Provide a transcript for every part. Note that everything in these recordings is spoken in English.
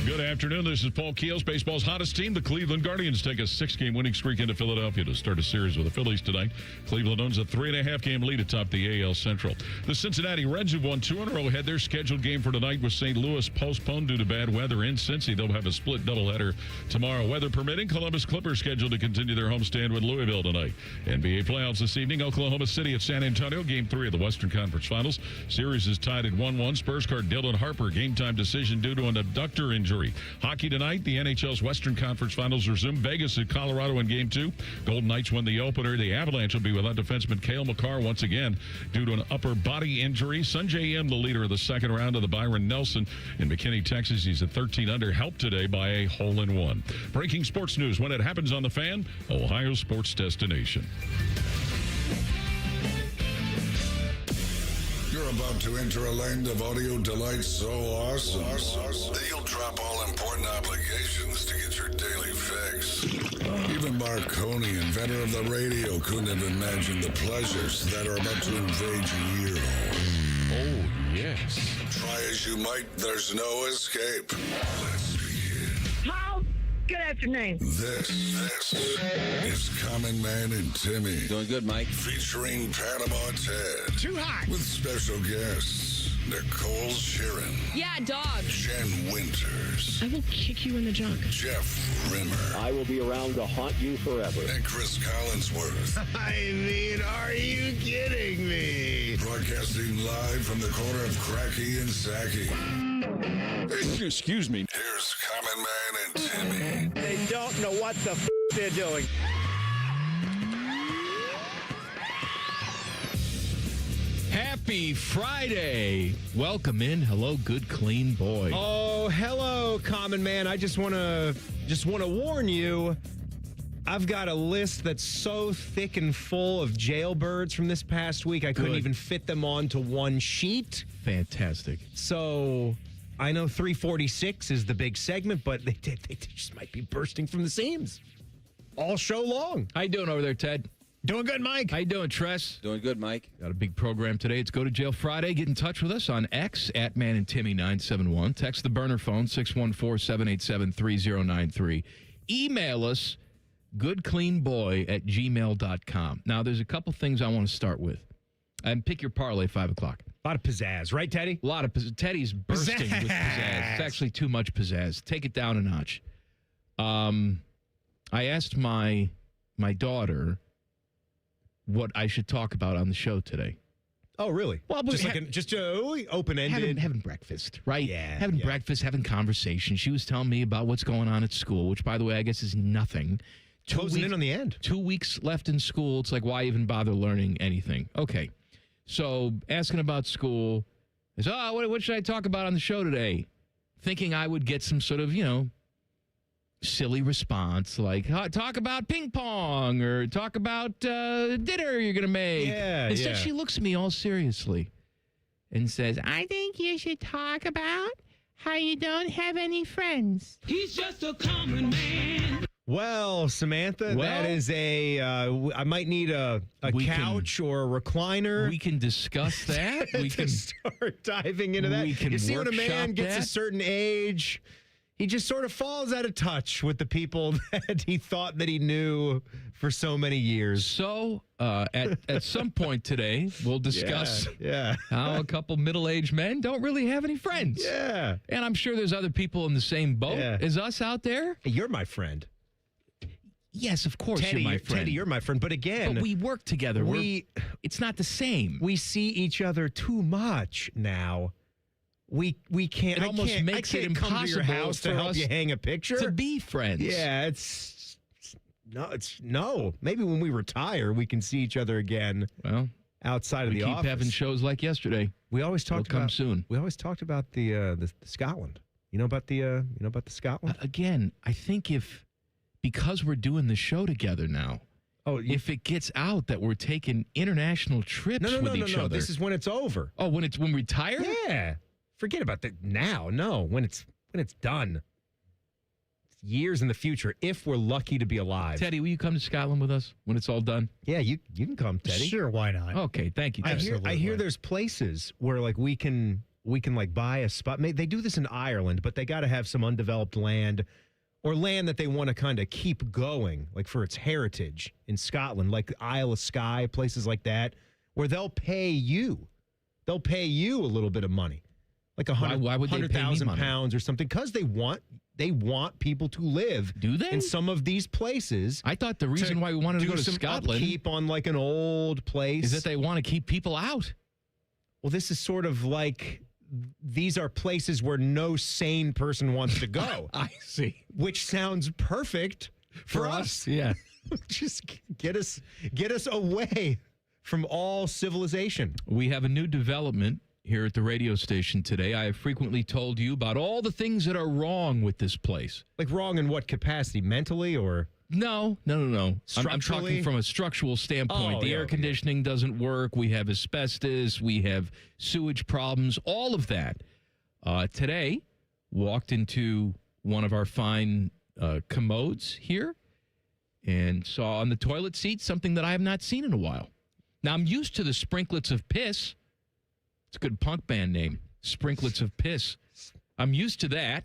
Good afternoon. This is Paul Keels, baseball's hottest team. The Cleveland Guardians take a 6-game winning streak into Philadelphia to start a series with the Phillies tonight. Cleveland owns a 3.5-game lead atop the AL Central. The Cincinnati Reds, who've won 2 in a row, had their scheduled game for tonight with St. Louis postponed due to bad weather in Cincy. They'll have a split doubleheader tomorrow. Weather permitting, Columbus Clippers scheduled to continue their homestand with Louisville tonight. NBA playoffs this evening. Oklahoma City at San Antonio, Game 3 of the Western Conference Finals. Series is tied at 1-1. Spurs guard Dylan Harper, game-time decision due to an abductor injury. Hockey tonight, the NHL's Western Conference Finals resume. Vegas at Colorado in Game 2. Golden Knights win the opener. The Avalanche will be without defenseman Cale Makar once again due to an upper body injury. Sungjae Im, the leader of the second round of the Byron Nelson in McKinney, Texas. He's at 13 under, helped today by a hole-in-one. Breaking sports news when it happens on The Fan, Ohio sports destination. You're about to enter a land of audio delight so awesome that you'll drop all important obligations to get your daily fix. Even Marconi, inventor of the radio, couldn't have imagined the pleasures that are about to invade your ear hole. Oh, yes. Try as you might, there's no escape. Let's begin. How? Good afternoon. This is Common Man and Timmy. Doing good, Mike. Featuring Panama Ted. Too hot. With special guests, Nicole Sheeran. Yeah, dog. Jen Winters. I will kick you in the junk. Jeff Rimmer. I will be around to haunt you forever. And Chris Collinsworth. I mean, are you kidding me? Broadcasting live from the corner of Cracky and Sacky. Excuse me. Here's Common Man and Timmy. They don't know what the they're doing. Happy Friday. Welcome in. Hello, good, clean boy. Oh, hello, Common Man. I just want to warn you. I've got a list that's so thick and full of jailbirds from this past week, I couldn't even fit them onto one sheet. Fantastic. So I know 346 is the big segment, but they just might be bursting from the seams all show long. How you doing over there, Ted? Doing good, Mike. How you doing, Tress? Doing good, Mike. Got a big program today. It's Go to Jail Friday. Get in touch with us on X at Man and Timmy 971. Text the burner phone 614-787-3093. Email us goodcleanboy@gmail.com. Now, there's a couple things I want to start with. And pick your parlay 5 o'clock. A lot of pizzazz, right, Teddy? A lot of Teddy's bursting with pizzazz. It's actually too much pizzazz. Take it down a notch. I asked my daughter what I should talk about on the show today. Oh, really? Well, just open-ended. Having breakfast, right? Yeah. Having breakfast, having conversation. She was telling me about what's going on at school, which, by the way, I guess is nothing. Closing in on the end. 2 weeks left in school. It's like, why even bother learning anything? Okay. So asking about school. I said, what should I talk about on the show today? Thinking I would get some sort of, silly response like, talk about ping pong or talk about dinner you're going to make. Yeah, Instead, she looks at me all seriously and says, I think you should talk about how you don't have any friends. He's just a common man. Well, Samantha, that is I might need a couch or a recliner. We can discuss that. We can start diving into that. We can You see, when a man workshop gets a that. certain age, he just sort of falls out of touch with the people that he thought that he knew for so many years. So at some point today, we'll discuss how a couple middle-aged men don't really have any friends. Yeah. And I'm sure there's other people in the same boat as us out there. Hey, you're my friend. Yes, of course, Teddy, you're my friend. Teddy, you're my friend. But again, we work together. It's not the same. We see each other too much now. We can't. It almost makes it impossible come to your house to help you hang a picture. To be friends. Yeah, no. Maybe when we retire, we can see each other again. Well, outside of the keep office. having shows like yesterday. We always talked about. Come soon. We always talked about the Scotland. You know about the Scotland? Again, I think because we're doing the show together now. Oh, if it gets out that we're taking international trips with each other. This is when it's over. Oh, when we retire? Yeah. Forget about that now. No, when it's done. It's years in the future, if we're lucky to be alive. Teddy, will you come to Scotland with us when it's all done? Yeah, you can come, Teddy. Sure, why not? Okay, thank you, I Teddy. hear there's places where like we can we can like buy a spot. They do this in Ireland, but they got to have some undeveloped land or land that they want to kind of keep going, like for its heritage in Scotland, like Isle of Skye, places like that, where they'll pay you. They'll pay you a little bit of money, like Why would they pay me money? £100,000 or something, because they want people to live. Do they? In some of these places. I thought the reason why we wanted to go to some Scotland upkeep on like an old place is that they want to keep people out. Well, this is sort of like these are places where no sane person wants to go. I see. Which sounds perfect for us. Yeah. Just get us away from all civilization. We have a new development here at the radio station today. I have frequently told you about all the things that are wrong with this place. Like wrong in what capacity? Mentally or? No. I'm talking from a structural standpoint. The air conditioning doesn't work. We have asbestos. We have sewage problems. All of that. Today, walked into one of our fine commodes here and saw on the toilet seat something that I have not seen in a while. Now, I'm used to the sprinklets of piss. It's a good punk band name, Sprinklets of Piss. I'm used to that.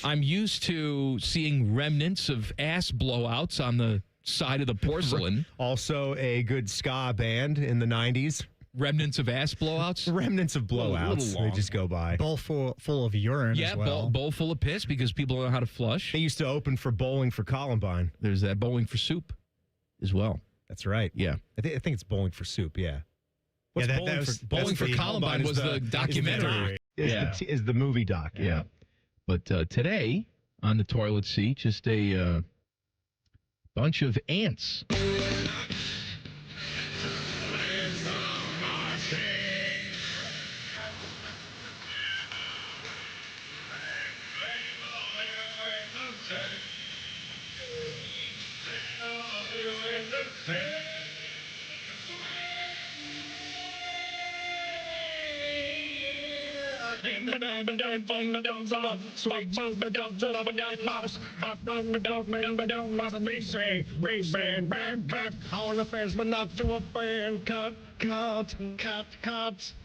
I'm used to seeing remnants of ass blowouts on the side of the porcelain. Also a good ska band in the 90s. Remnants of ass blowouts? Remnants of blowouts. They just go by. Bowl full of urine as well. Yeah, bowl full of piss because people don't know how to flush. They used to open for Bowling for Columbine. There's that Bowling for Soup as well. That's right. Yeah. I think it's Bowling for Soup, yeah. What's Bowling for Columbine was the documentary. Is the movie doc, yeah. But today, on the toilet seat, just a bunch of ants.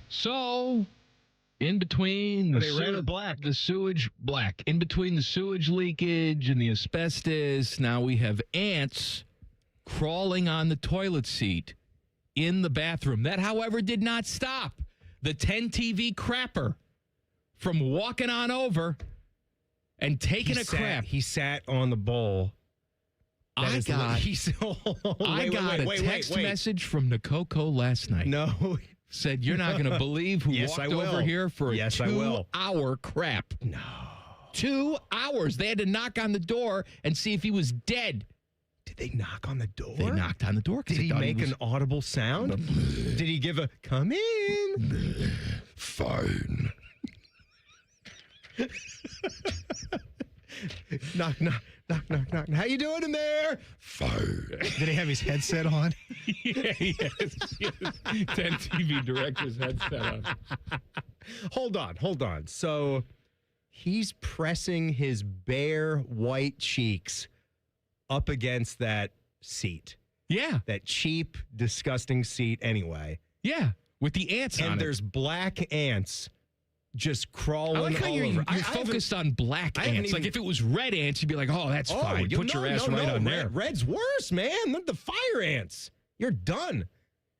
So, in between the sewage black, in between the sewage leakage and the asbestos, now we have ants crawling on the toilet seat in the bathroom. That, however, did not stop the 10 TV crapper from walking on over and taking a crap. He sat on the bowl. I got a text message from Nakoko last night. No. Said, you're not going to believe who walked over here for a 2-hour crap. No. 2 hours. They had to knock on the door and see if he was dead. Did they knock on the door? They knocked on the door. Did he make an audible sound? Did he give a, come in? Fine. Knock, knock, knock, knock, knock. How you doing in there? Fine. Did he have his headset on? Yes. 10 TV director's headset on. Hold on. So he's pressing his bare white cheeks up against that seat. Yeah. That cheap, disgusting seat anyway. Yeah. With the ants on it. And there's black ants just crawling all over. You're focused on black ants. Like if it was red ants, you'd be like, oh, that's fine. Put your ass right on there. Red's worse, man. Look, the fire ants. You're done.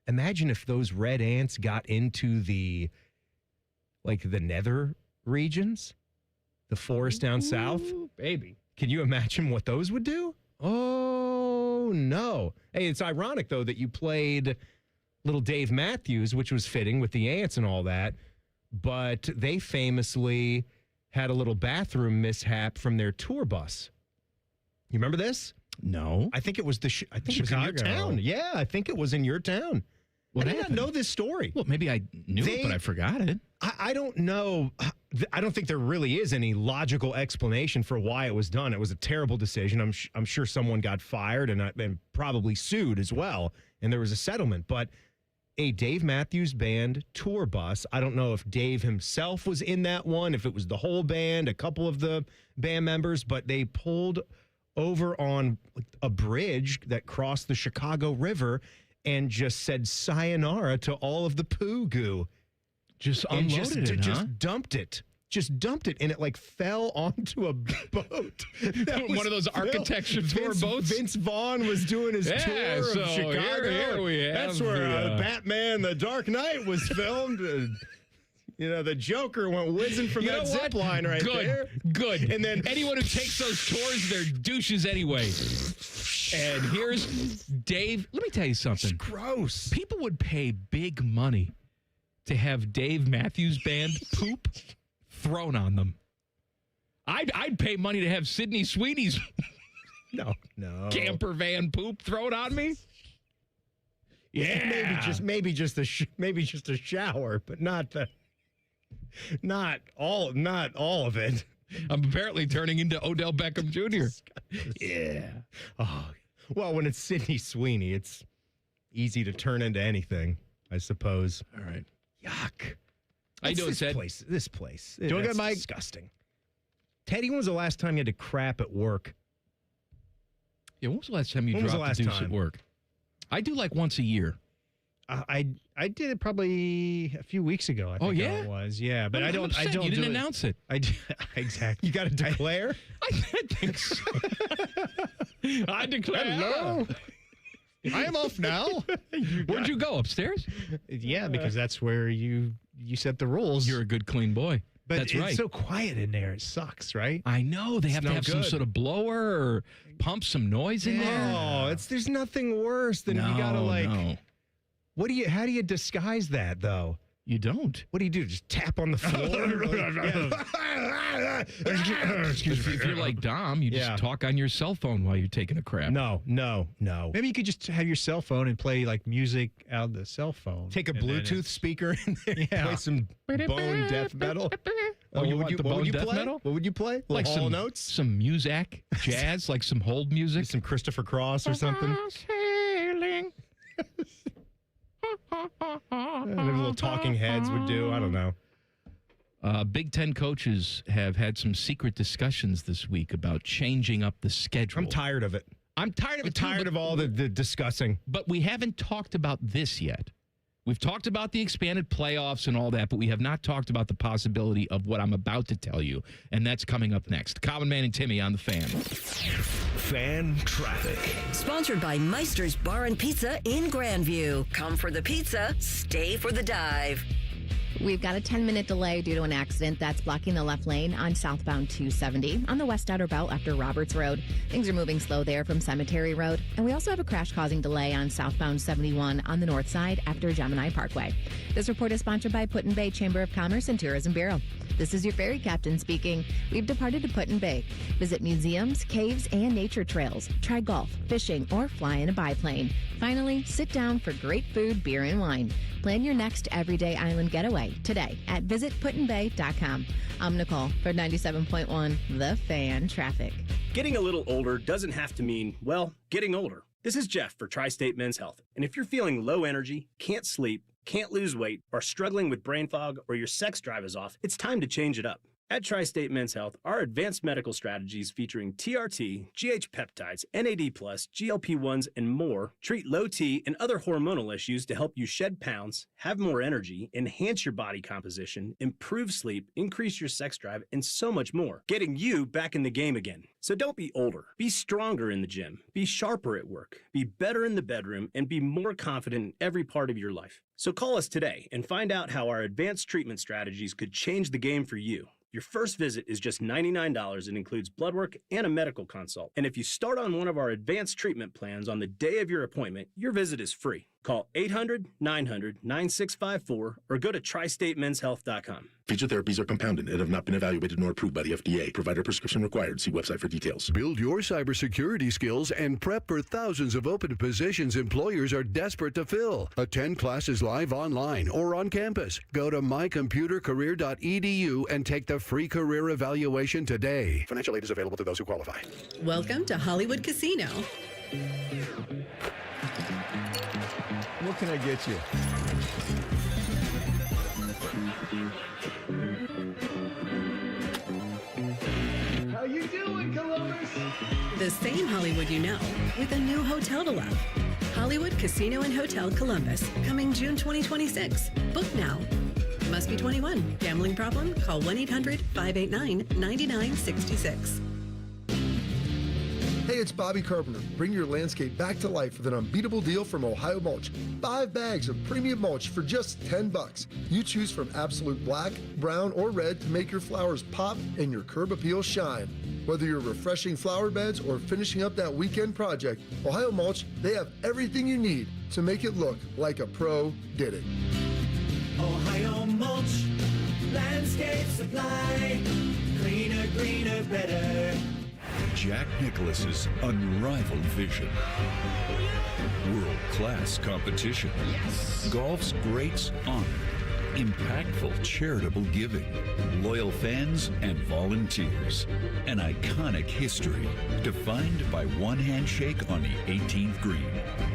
Imagine if those red ants got into the nether regions, the forest down south. Baby. Can you imagine what those would do? Oh, no. Hey, it's ironic, though, that you played little Dave Matthews, which was fitting with the ants and all that. But they famously had a little bathroom mishap from their tour bus. You remember this? No. I think it was I think it was in your town. Yeah, I think it was in your town. I did not know this story. Well, maybe I knew it, but I forgot it. I don't know. I don't think there really is any logical explanation for why it was done. It was a terrible decision. I'm sure someone got fired and probably sued as well, and there was a settlement. But a Dave Matthews Band tour bus, I don't know if Dave himself was in that one, if it was the whole band, a couple of the band members, but they pulled over on a bridge that crossed the Chicago River and just said sayonara to all of the poo goo Just and unloaded it, huh? just dumped it. Just dumped it, and it like fell onto a boat. One of those architecture tour boats. Vince Vaughn was doing his tour so of Chicago. Here we have That's where Batman: The Dark Knight was filmed. The Joker went whizzing from that zip line right there. Good. And then anyone who takes those tours, they're douches anyway. And here's Dave. Let me tell you something. It's gross. People would pay big money to have Dave Matthews Band poop thrown on them. I'd pay money to have Sydney Sweeney's no camper van poop thrown on me. Yeah, maybe just a shower, but not all of it. I'm apparently turning into Odell Beckham Jr. Yeah. Oh, well, when it's Sydney Sweeney, it's easy to turn into anything, I suppose. All right. Yuck. How you doing, Ted? This place. Doing good, Mike? Disgusting. Teddy, when was the last time you had to crap at work? Yeah, when was the last time you dropped the deuce at work? I do like once a year. I did it probably a few weeks ago. I think it was. Yeah, but I don't. You didn't announce it. Exactly. You got to declare. I think so. I declare. Hello. I am off now. Where'd you go? Upstairs? Yeah, because that's where you set the rules. You're a good, clean boy. But that's it's right. so quiet in there. It sucks, right? I know. They have to have some sort of blower or pump some noise in there. Oh, there's nothing worse than you got to No. How do you disguise that, though? You don't. What do you do? Just tap on the floor? If you're like Dom, you just talk on your cell phone while you're taking a crap. No. Maybe you could just have your cell phone and play like music out of the cell phone. Take a Bluetooth speaker and play some bone death metal. Oh, you want the bone death metal? What would you play? Like Hall Notes? Some music, jazz, like some hold music. Some Christopher Cross or something. Sailing. The little talking heads would do. I don't know. Big Ten coaches have had some secret discussions this week about changing up the schedule. I'm tired of it. I'm tired of it. I'm tired of all the discussing. But we haven't talked about this yet. We've talked about the expanded playoffs and all that, but we have not talked about the possibility of what I'm about to tell you, and that's coming up next. Common Man and Timmy on the Fan. Fan Traffic. Sponsored by Meister's Bar and Pizza in Grandview. Come for the pizza, stay for the dive. We've got a 10-minute delay due to an accident that's blocking the left lane on southbound 270 on the west outer belt after Roberts Road. Things are moving slow there from Cemetery Road. And we also have a crash-causing delay on southbound 71 on the north side after Gemini Parkway. This report is sponsored by Put-in-Bay Chamber of Commerce and Tourism Bureau. This is your ferry captain speaking. We've departed to Put-in-Bay. Visit museums, caves, and nature trails. Try golf, fishing, or fly in a biplane. Finally, sit down for great food, beer, and wine. Plan your next everyday island getaway today at visitputinbay.com. I'm Nicole for 97.1 The Fan Traffic. Getting a little older doesn't have to mean, well, getting older. This is Jeff for Tri-State Men's Health. And if you're feeling low energy, can't sleep, can't lose weight, are struggling with brain fog, or your sex drive is off, it's time to change it up. At Tri-State Men's Health, our advanced medical strategies featuring TRT, GH peptides, NAD+, GLP-1s, and more treat low T and other hormonal issues to help you shed pounds, have more energy, enhance your body composition, improve sleep, increase your sex drive, and so much more, getting you back in the game again. So don't be older. Be stronger in the gym. Be sharper at work. Be better in the bedroom, and be more confident in every part of your life. So call us today and find out how our advanced treatment strategies could change the game for you. Your first visit is just $99 and includes blood work and a medical consult. And if you start on one of our advanced treatment plans on the day of your appointment, your visit is free. Call 800-900-9654 or go to tristatemenshealth.com. Feature therapies are compounded and have not been evaluated nor approved by the FDA. Provider prescription required. See website for details. Build your cybersecurity skills and prep for thousands of open positions employers are desperate to fill. Attend classes live online or on campus. Go to mycomputercareer.edu and take the free career evaluation today. Financial aid is available to those who qualify. Welcome to Hollywood Casino. What can I get you? How you doing, Columbus? The same Hollywood you know, with a new hotel to love. Hollywood Casino and Hotel Columbus, coming June 2026. Book now. Must be 21. Gambling problem? Call 1-800-589-9966. Hey, it's Bobby Carpenter. Bring your landscape back to life with an unbeatable deal from Ohio Mulch. 5 bags of premium mulch for just $10. You choose from absolute black, brown, or red to make your flowers pop and your curb appeal shine. Whether you're refreshing flower beds or finishing up that weekend project, Ohio Mulch, they have everything you need to make it look like a pro did it. Ohio Mulch, landscape supply, cleaner, greener, better. Jack Nicklaus's unrivaled vision. World-class competition. Yes. Golf's greats honor. Impactful charitable giving. Loyal fans and volunteers. An iconic history defined by one handshake on the 18th green.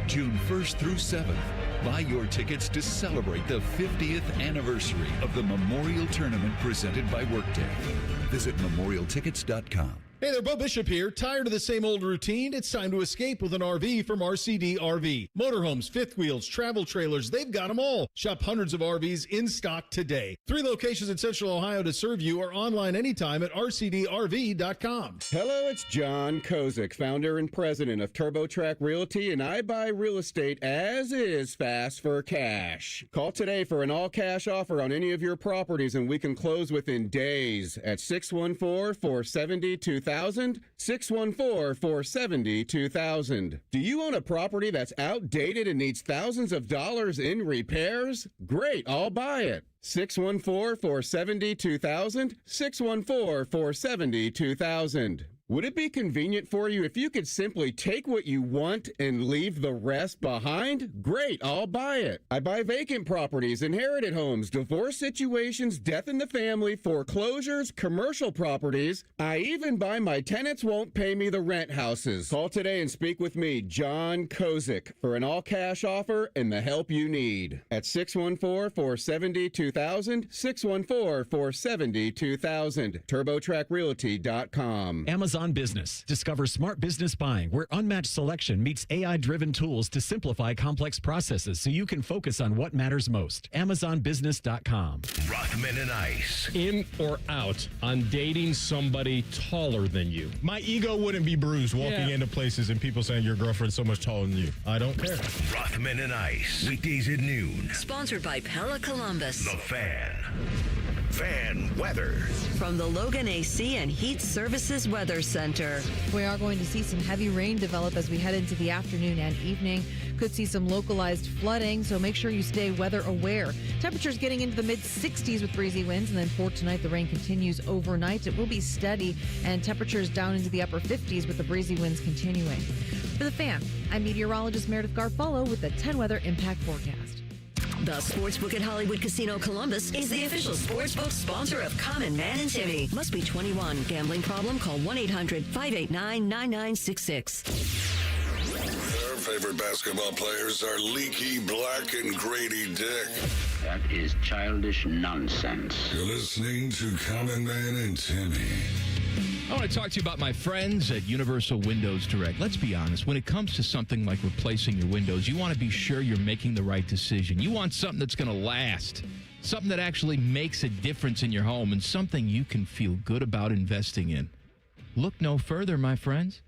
June 1st through 7th. Buy your tickets to celebrate the 50th anniversary of the Memorial Tournament presented by Workday. Visit memorialtickets.com. Hey there, Bo Bishop here. Tired of the same old routine? It's time to escape with an RV from RCD RV. Motorhomes, fifth wheels, travel trailers, they've got them all. Shop hundreds of RVs in stock today. 3 locations in Central Ohio to serve you or online anytime at rcdrv.com. Hello, it's John Kozik, founder and president of TurboTrack Realty, and I buy real estate as is fast for cash. Call today for an all-cash offer on any of your properties, and we can close within days at 614-470-2000. 614-470-2000. Do you own a property that's outdated and needs thousands of dollars in repairs? Great, I'll buy it. 614-470-2000. 614-470-2000. Would it be convenient for you if you could simply take what you want and leave the rest behind? Great, I'll buy it. I buy vacant properties, inherited homes, divorce situations, death in the family, foreclosures, commercial properties. I even buy my tenants won't pay me the rent houses. Call today and speak with me, John Kozik, for an all-cash offer and the help you need. At 614-470-2000, 614-470-2000, TurboTrackRealty.com. Amazon Business. Discover smart business buying where unmatched selection meets AI-driven tools to simplify complex processes so you can focus on what matters most. AmazonBusiness.com. Rothman and Ice. In or out on dating somebody taller than you? My ego wouldn't be bruised walking into places and people saying your girlfriend's so much taller than you. I don't care. Rothman and Ice. Weekdays at noon. Sponsored by Pella Columbus. The Fan. Fan weather. From the Logan AC and Heat Services Weather Center. We are going to see some heavy rain develop as we head into the afternoon and evening. Could see some localized flooding, so make sure you stay weather aware. Temperatures getting into the mid-60s with breezy winds, and then for tonight, the rain continues overnight. It will be steady, and temperatures down into the upper 50s with the breezy winds continuing. For the Fan, I'm meteorologist Meredith Garfolo with the 10 Weather Impact Forecast. The Sportsbook at Hollywood Casino Columbus is the official sportsbook sponsor of Common Man and Timmy. Must be 21. Gambling problem? Call 1-800-589-9966. Their favorite basketball players are Leaky Black and Grady Dick. That is childish nonsense. You're listening to Common Man and Timmy. I want to talk to you about my friends at Universal Windows Direct. Let's be honest. When it comes to something like replacing your windows, you want to be sure you're making the right decision. You want something that's going to last, something that actually makes a difference in your home, and something you can feel good about investing in. Look no further, my friends.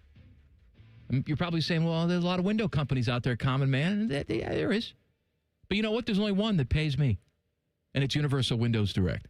You're probably saying, well, there's a lot of window companies out there, Common Man. Yeah, there is. But you know what? There's only one that pays me, and it's Universal Windows Direct.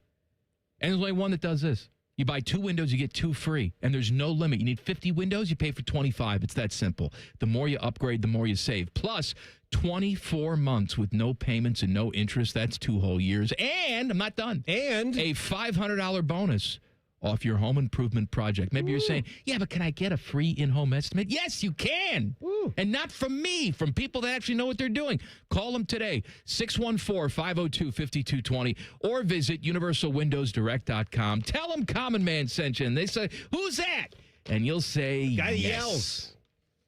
And there's only one that does this. You buy 2 windows, you get 2 free, and there's no limit. You need 50 windows, you pay for 25. It's that simple. The more you upgrade, the more you save. Plus, 24 months with no payments and no interest. That's 2 whole years. And I'm not done. And a $500 bonus off your home improvement project. Maybe you're saying, yeah, but can I get a free in-home estimate? Yes, you can. And not from me, from people that actually know what they're doing. Call them today, 614-502-5220, or visit universalwindowsdirect.com. Tell them Common Man sent you, and they say, who's that? And you'll say, guy yes. Yells.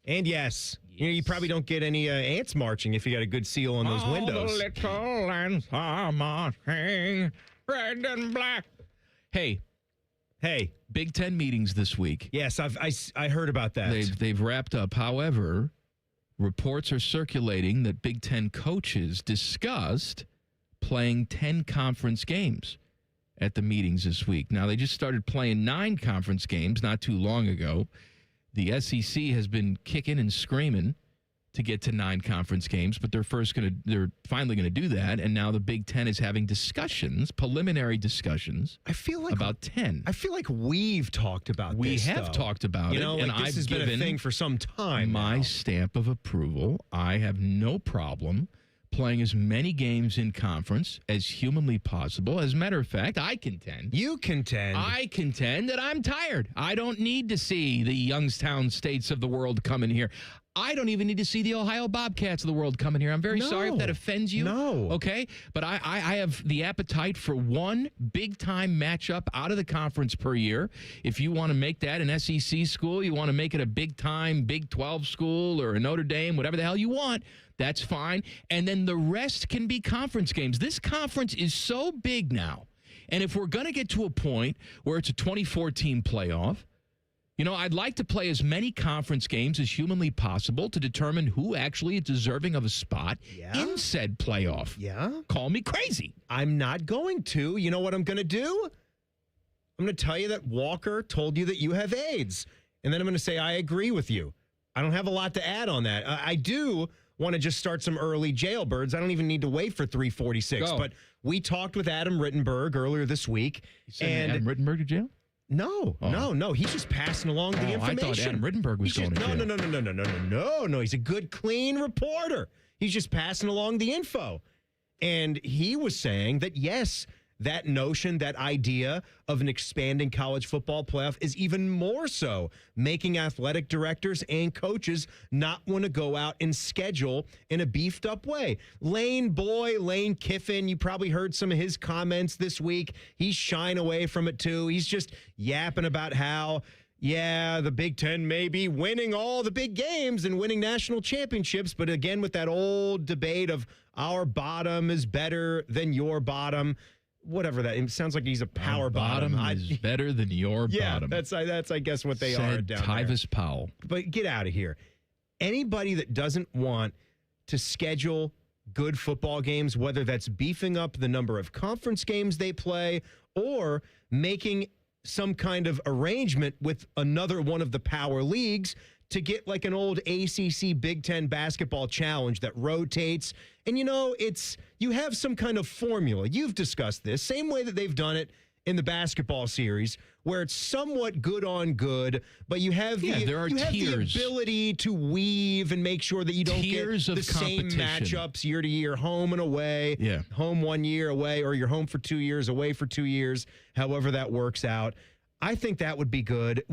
And yes. You know, you probably don't get any ants marching if you got a good seal on those windows. The little ants are marching, red and black. Hey, Big Ten meetings this week. Yes, I heard about that. They've wrapped up. However, reports are circulating that Big Ten coaches discussed playing 10 conference games at the meetings this week. Now, they just started playing 9 conference games not too long ago. The SEC has been kicking and screaming to get to 9 conference games, but they're finally going to do that. And now the Big Ten is having preliminary discussions. I feel like about 10. I feel like we've talked about we this. We have talked about it, and I've has given been a thing for some time. My stamp of approval. I have no problem playing as many games in conference as humanly possible. As a matter of fact, I contend that I'm tired. I don't need to see the Youngstown States of the world come in here. I don't even need to see the Ohio Bobcats of the world coming here. I'm very sorry if that offends you. No. Okay? But I have the appetite for one big-time matchup out of the conference per year. If you want to make that an SEC school, you want to make it a big-time Big 12 school or a Notre Dame, whatever the hell you want, that's fine. And then the rest can be conference games. This conference is so big now. And if we're going to get to a point where it's a 24-team playoff, I'd like to play as many conference games as humanly possible to determine who actually is deserving of a spot in said playoff. Yeah? Call me crazy. I'm not going to. You know what I'm going to do? I'm going to tell you that Walker told you that you have AIDS. And then I'm going to say, I agree with you. I don't have a lot to add on that. I do want to just start some early jailbirds. I don't even need to wait for 346. Go. But we talked with Adam Rittenberg earlier this week. You sent Adam Rittenberg to jail? No. He's just passing along the information. I thought Adam Rittenberg was going to jail. No. He's a good, clean reporter. He's just passing along the info. And he was saying that, yes, that notion, that idea of an expanding college football playoff is even more so making athletic directors and coaches not want to go out and schedule in a beefed up way. Lane Kiffin, you probably heard some of his comments this week. He's shying away from it too. He's just yapping about how, the Big Ten may be winning all the big games and winning national championships. But again, with that old debate of our bottom is better than your bottom. Whatever that, it sounds like he's a power bottom. Is better than your bottom. That's I guess what they are down Tyvis Powell. But get out of here. Anybody that doesn't want to schedule good football games, whether that's beefing up the number of conference games they play or making some kind of arrangement with another one of the power leagues to get like an old ACC Big Ten basketball challenge that rotates. And, you have some kind of formula. You've discussed this, same way that they've done it in the basketball series, where it's somewhat good on good, but you have the ability to weave and make sure that you don't get the same matchups year to year, home and away, home 1 year, away, or you're home for 2 years, away for 2 years, however that works out. I think that would be good.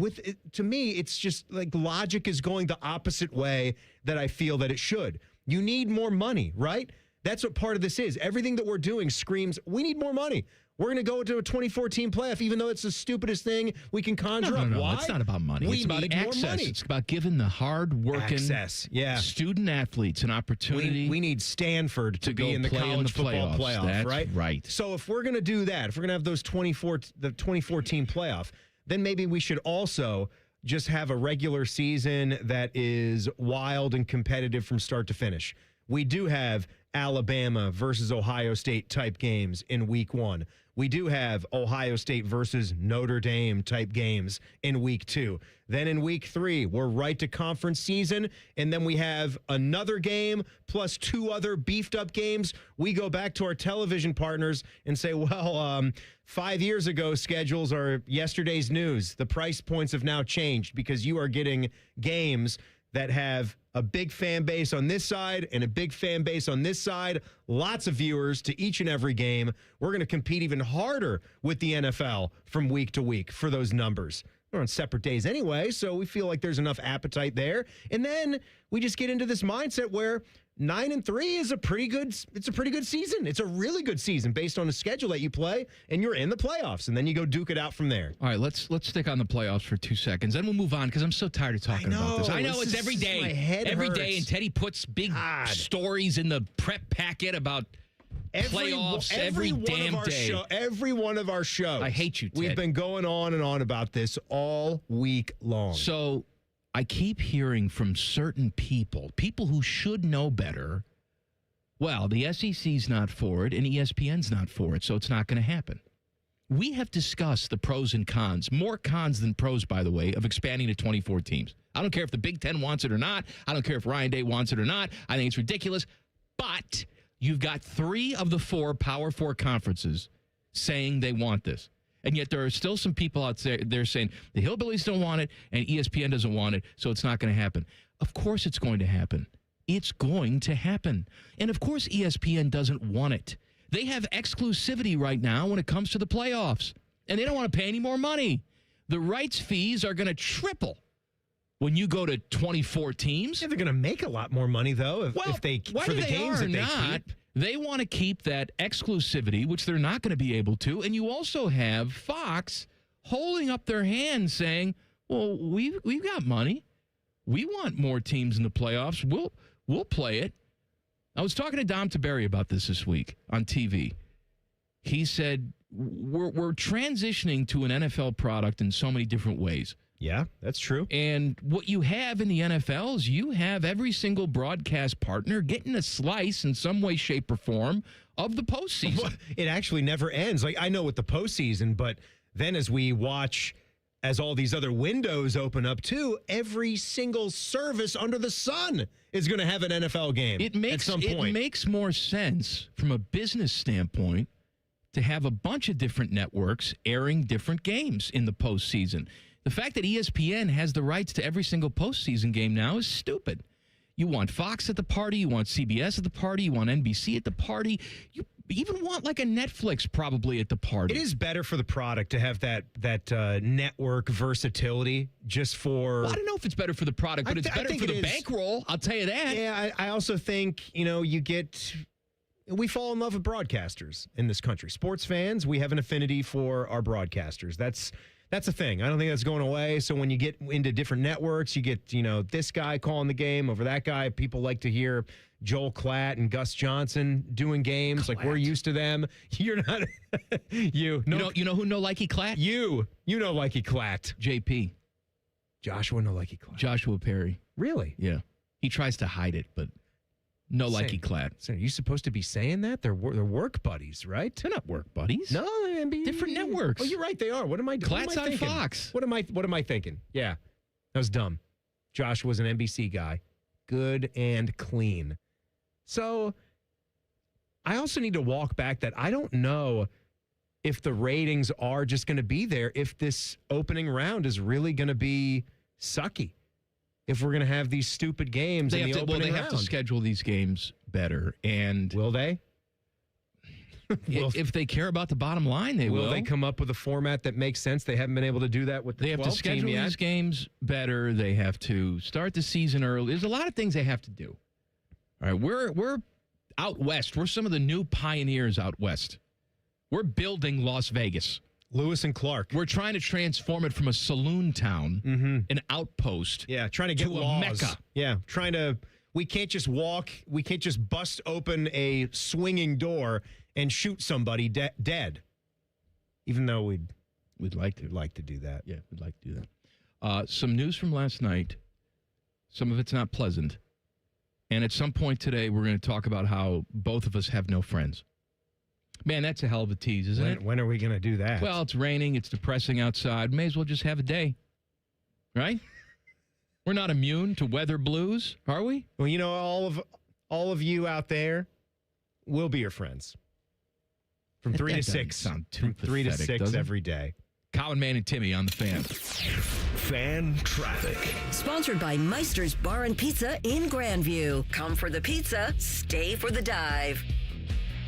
To me, it's just like logic is going the opposite way that I feel that it should. You need more money, right? That's what part of this is. Everything that we're doing screams, we need more money. We're going to go into a 24-team playoff, even though it's the stupidest thing we can conjure up. No, Why? It's not about money. It's about access. It's about giving the hard-working student athletes an opportunity. We need Stanford to be in the college football playoff, That's right? Right. So if we're going to do that, if we're going to have those 24-team playoff, then maybe we should also just have a regular season that is wild and competitive from start to finish. We do have Alabama versus Ohio State type games in week 1. We do have Ohio State versus Notre Dame type games in week 2. Then in week 3, we're right to conference season. And then we have another game plus 2 other beefed up games. We go back to our television partners and say, 5 years ago, schedules are yesterday's news. The price points have now changed because you are getting games that have a big fan base on this side and a big fan base on this side, lots of viewers to each and every game. We're going to compete even harder with the NFL from week to week for those numbers. We're on separate days anyway, so we feel like there's enough appetite there. And then we just get into this mindset where 9-3 is a pretty good season. It's a really good season based on the schedule that you play, and you're in the playoffs, and then you go duke it out from there. All right, let's stick on the playoffs for 2 seconds, then we'll move on because I'm so tired of talking about this. I know it's every day. My head every hurts. day, and Teddy puts big stories in the prep packet about playoffs every damn day. Every one of our shows. I hate you, Ted. We've been going on and on about this all week long. So I keep hearing from certain people who should know better, Well, the SEC's not for it, and ESPN's not for it, so it's not going to happen. We have discussed the pros and cons, more cons than pros, by the way, of expanding to 24 teams. I don't care if the Big Ten wants it or not. I don't care if Ryan Day wants it or not. I think it's ridiculous. But you've got 3 of the 4 Power 4 conferences saying they want this. And yet there are still some people out there saying the Hillbillies don't want it and ESPN doesn't want it, so it's not going to happen. Of course it's going to happen. It's going to happen. And of course ESPN doesn't want it. They have exclusivity right now when it comes to the playoffs, and they don't want to pay any more money. The rights fees are going to triple when you go to 24 teams. Yeah, they're going to make a lot more money, though, if they for the games that they keep. They want to keep that exclusivity, which they're not going to be able to. And you also have Fox holding up their hand saying, well, we've got money. We want more teams in the playoffs. We'll play it. I was talking to Dom Tiberi about this week on TV. He said, we're transitioning to an NFL product in so many different ways. Yeah, that's true. And what you have in the NFL is you have every single broadcast partner getting a slice in some way, shape, or form of the postseason. Well, it actually never ends. Like, I know with the postseason, but then as we watch, as all these other windows open up too, every single service under the sun is going to have an NFL game at some point. It makes more sense from a business standpoint to have a bunch of different networks airing different games in the postseason. The fact that ESPN has the rights to every single postseason game now is stupid. You want Fox at the party. You want CBS at the party. You want NBC at the party. You even want like a Netflix probably at the party. It is better for the product to have that network versatility just for... Well, I don't know if it's better for the product, but it's better for the bankroll. I'll tell you that. Yeah, I also think, we fall in love with broadcasters in this country. Sports fans, we have an affinity for our broadcasters. That's a thing. I don't think that's going away. So when you get into different networks, you get, this guy calling the game over that guy. People like to hear Joel Klatt and Gus Johnson doing games. Like, we're used to them. You're not. You know who know Likey Klatt? You know Likey Klatt. JP. Joshua know Likey Klatt. Joshua Perry. Really? Yeah. He tries to hide it, but no Likey Klatt. So are you supposed to be saying that? They're work buddies, right? They're not work buddies. No, different networks. Oh, you're right. They are. What am I doing? Klatt's on Fox. What am I thinking? Yeah, that was dumb. Josh was an NBC guy, good and clean. So I also need to walk back that I don't know if the ratings are just going to be there if this opening round is really going to be sucky. If we're going to have these stupid games in the opening round. Have to schedule these games better. And will they? If they care about the bottom line, they will. Will they come up with a format that makes sense? They haven't been able to do that with the 12 team yet. They have to schedule these games better. They have to start the season early. There's a lot of things they have to do. All right, we're out west. We're some of the new pioneers out west. We're building Las Vegas. Lewis and Clark. We're trying to transform it from a saloon town, an outpost, trying to get a Mecca. Yeah, we can't just bust open a swinging door and shoot somebody dead. Even though we'd like to do that. Yeah, we'd like to do that. Some news from last night. Some of it's not pleasant. And at some point today, we're going to talk about how both of us have no friends. Man, that's a hell of a tease, isn't it? When are we going to do that? Well, it's raining. It's depressing outside. May as well just have a day. Right? We're not immune to weather blues, are we? Well, all of you out there, we'll be your friends. From 3 to 6. From 3 to 6 every day. Common Man and Timmy on the Fan. Fan traffic. Sponsored by Meister's Bar and Pizza in Grandview. Come for the pizza, stay for the dive.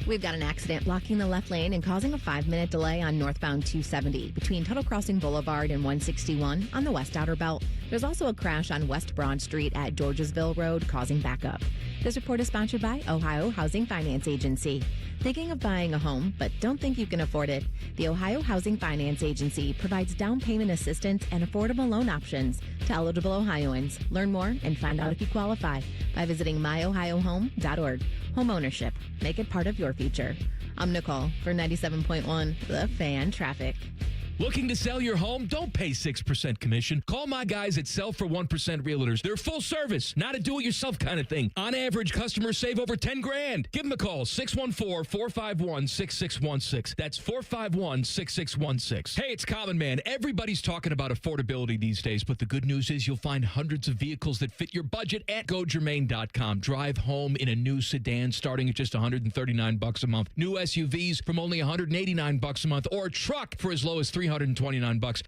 We've got an accident blocking the left lane and causing a 5-minute delay on northbound 270 between Tuttle Crossing Boulevard and 161 on the West Outer Belt. There's also a crash on West Broad Street at Georgesville Road causing backup. This report is sponsored by Ohio Housing Finance Agency. Thinking of buying a home, but don't think you can afford it? The Ohio Housing Finance Agency provides down payment assistance and affordable loan options to eligible Ohioans. Learn more and find out if you qualify by visiting myohiohome.org. Home ownership. Make it part of your future. I'm Nicole for 97.1 The Fan Traffic. Looking to sell your home? Don't pay 6% commission. Call my guys at Sell for 1% Realtors. They're full service, not a do-it-yourself kind of thing. On average, customers save over $10,000. Give them a call, 614-451-6616. That's 451-6616. Hey, it's Common Man. Everybody's talking about affordability these days, but the good news is you'll find hundreds of vehicles that fit your budget at GoGermain.com. Drive home in a new sedan starting at just $139 a month. New SUVs from only $189 a month, or a truck for as low as $329.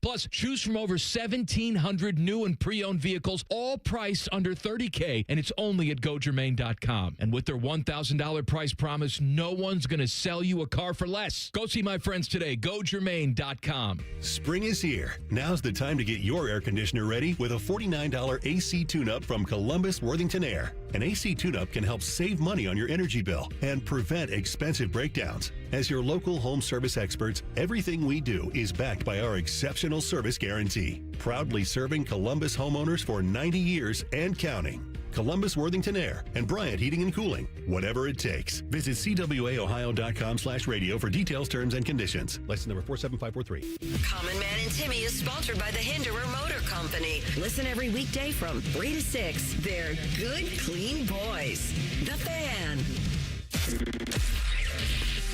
Plus, choose from over 1,700 new and pre-owned vehicles, all priced under $30K, and it's only at GoGermain.com. And with their $1,000 price promise, no one's going to sell you a car for less. Go see my friends today. GoGermain.com. Spring is here. Now's the time to get your air conditioner ready with a $49 AC tune-up from Columbus Worthington Air. An AC tune-up can help save money on your energy bill and prevent expensive breakdowns. As your local home service experts, everything we do is backed by our exceptional service guarantee. Proudly serving Columbus homeowners for 90 years and counting. Columbus Worthington Air and Bryant Heating and Cooling. Whatever it takes. Visit cwaohio.com/radio for details, terms, and conditions. License number 47543. Common Man and Timmy is sponsored by the Hinderer Motor Company. Listen every weekday from 3 to 6. They're good, clean boys. The Fan.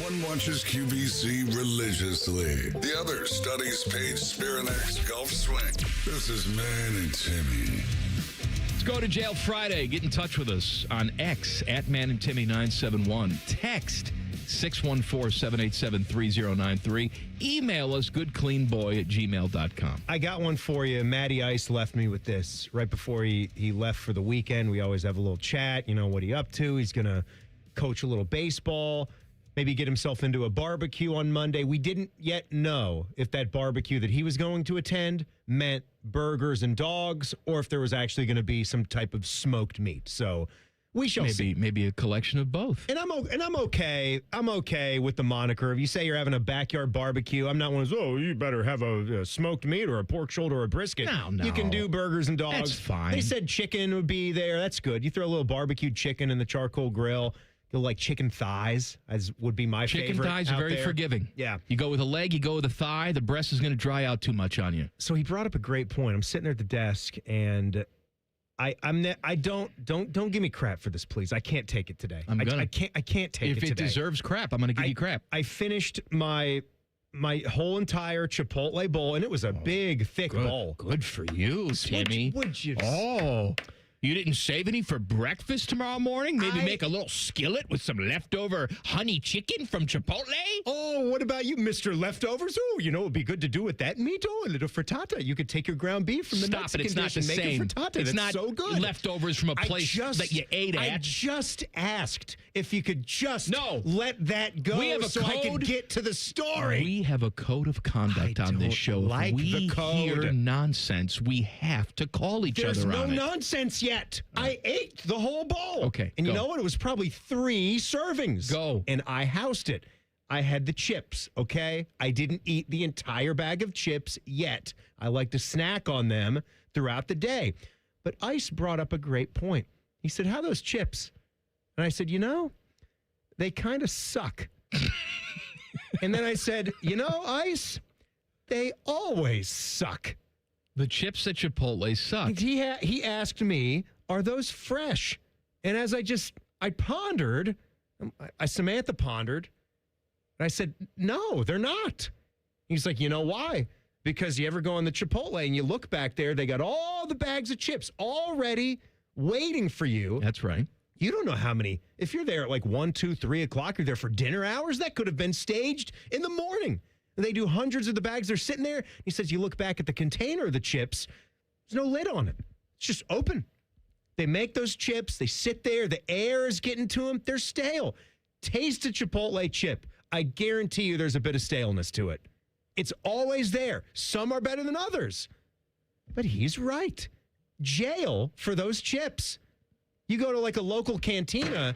One watches QVC religiously. The other studies Paige Spirinak's golf swing. This is Man and Timmy. Let's go to jail Friday. Get in touch with us on X at Man and Timmy 971. Text 614-787-3093. Email us goodcleanboy@gmail.com. I got one for you. Matty Ice left me with this right before he left for the weekend. We always have a little chat. You know, what he up to? He's going to coach a little baseball. Maybe get himself into a barbecue on Monday. We didn't yet know if that barbecue that he was going to attend meant burgers and dogs, or if there was actually going to be some type of smoked meat. So we shall see. Maybe a collection of both. And I'm okay. I'm okay with the moniker. If you say you're having a backyard barbecue, I'm not one of those, you better have a smoked meat or a pork shoulder or a brisket. No. You can do burgers and dogs. That's fine. They said chicken would be there. That's good. You throw a little barbecued chicken in the charcoal grill. You'll like chicken thighs, as would be my favorite. Chicken thighs are very forgiving. Yeah. You go with a leg, you go with a thigh, the breast is going to dry out too much on you. So he brought up a great point. I'm sitting there at the desk, and I don't give me crap for this, please. I can't take it today. I can't take it today. If it deserves crap, I'm going to give you crap. I finished my whole entire Chipotle bowl, and it was a big, thick bowl. Good for you, Timmy. Would you? Oh. You didn't save any for breakfast tomorrow morning? Maybe make a little skillet with some leftover honey chicken from Chipotle? Oh, what about you, Mr. Leftovers? Oh, you know, it'd be good to do with that meat. Oh, a little frittata. You could take your ground beef from the Mexican it's not dish the and make same. a frittata. It's That's not so good. Leftovers from a place that you ate at. I just asked if you could just let that go we have a so code. I could get to the story. We have a code of conduct on this show. Like if we the code. hear nonsense, we have to call each There's other no on it. nonsense yet. I ate the whole bowl. Okay, And you go. know what? It was probably 3 servings. Go. And I housed it. I had the chips, okay? I didn't eat the entire bag of chips yet. I like to snack on them throughout the day. But Ice brought up a great point. He said, how are those chips? And I said, you know, they kind of suck. And then I said, you know, Ice, they always suck. The chips at Chipotle suck. He asked me, are those fresh? And as I pondered, Samantha pondered, and I said, no, they're not. He's like, you know why? Because you ever go on the Chipotle and you look back there, they got all the bags of chips already waiting for you. That's right. You don't know how many. If you're there at like 1, 2, 3 o'clock, you're there for dinner hours, that could have been staged in the morning. And they do hundreds of the bags. They're sitting there. He says, you look back at the container of the chips, there's no lid on it. It's just open. They make those chips. They sit there. The air is getting to them. They're stale. Taste a Chipotle chip. I guarantee you there's a bit of staleness to it. It's always there. Some are better than others. But he's right. Jail for those chips. You go to like a local cantina,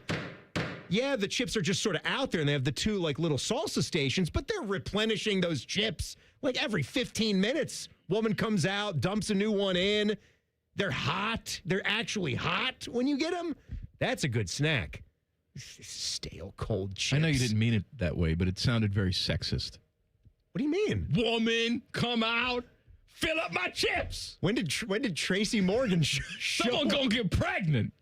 yeah, the chips are just sort of out there and they have the 2 like little salsa stations, but they're replenishing those chips like every 15 minutes. Woman comes out, dumps a new one in. They're hot. They're actually hot when you get them. That's a good snack. Stale, cold chips. I know you didn't mean it that way, but it sounded very sexist. What do you mean? Woman, come out, fill up my chips. When did Tracy Morgan show Someone gonna get pregnant.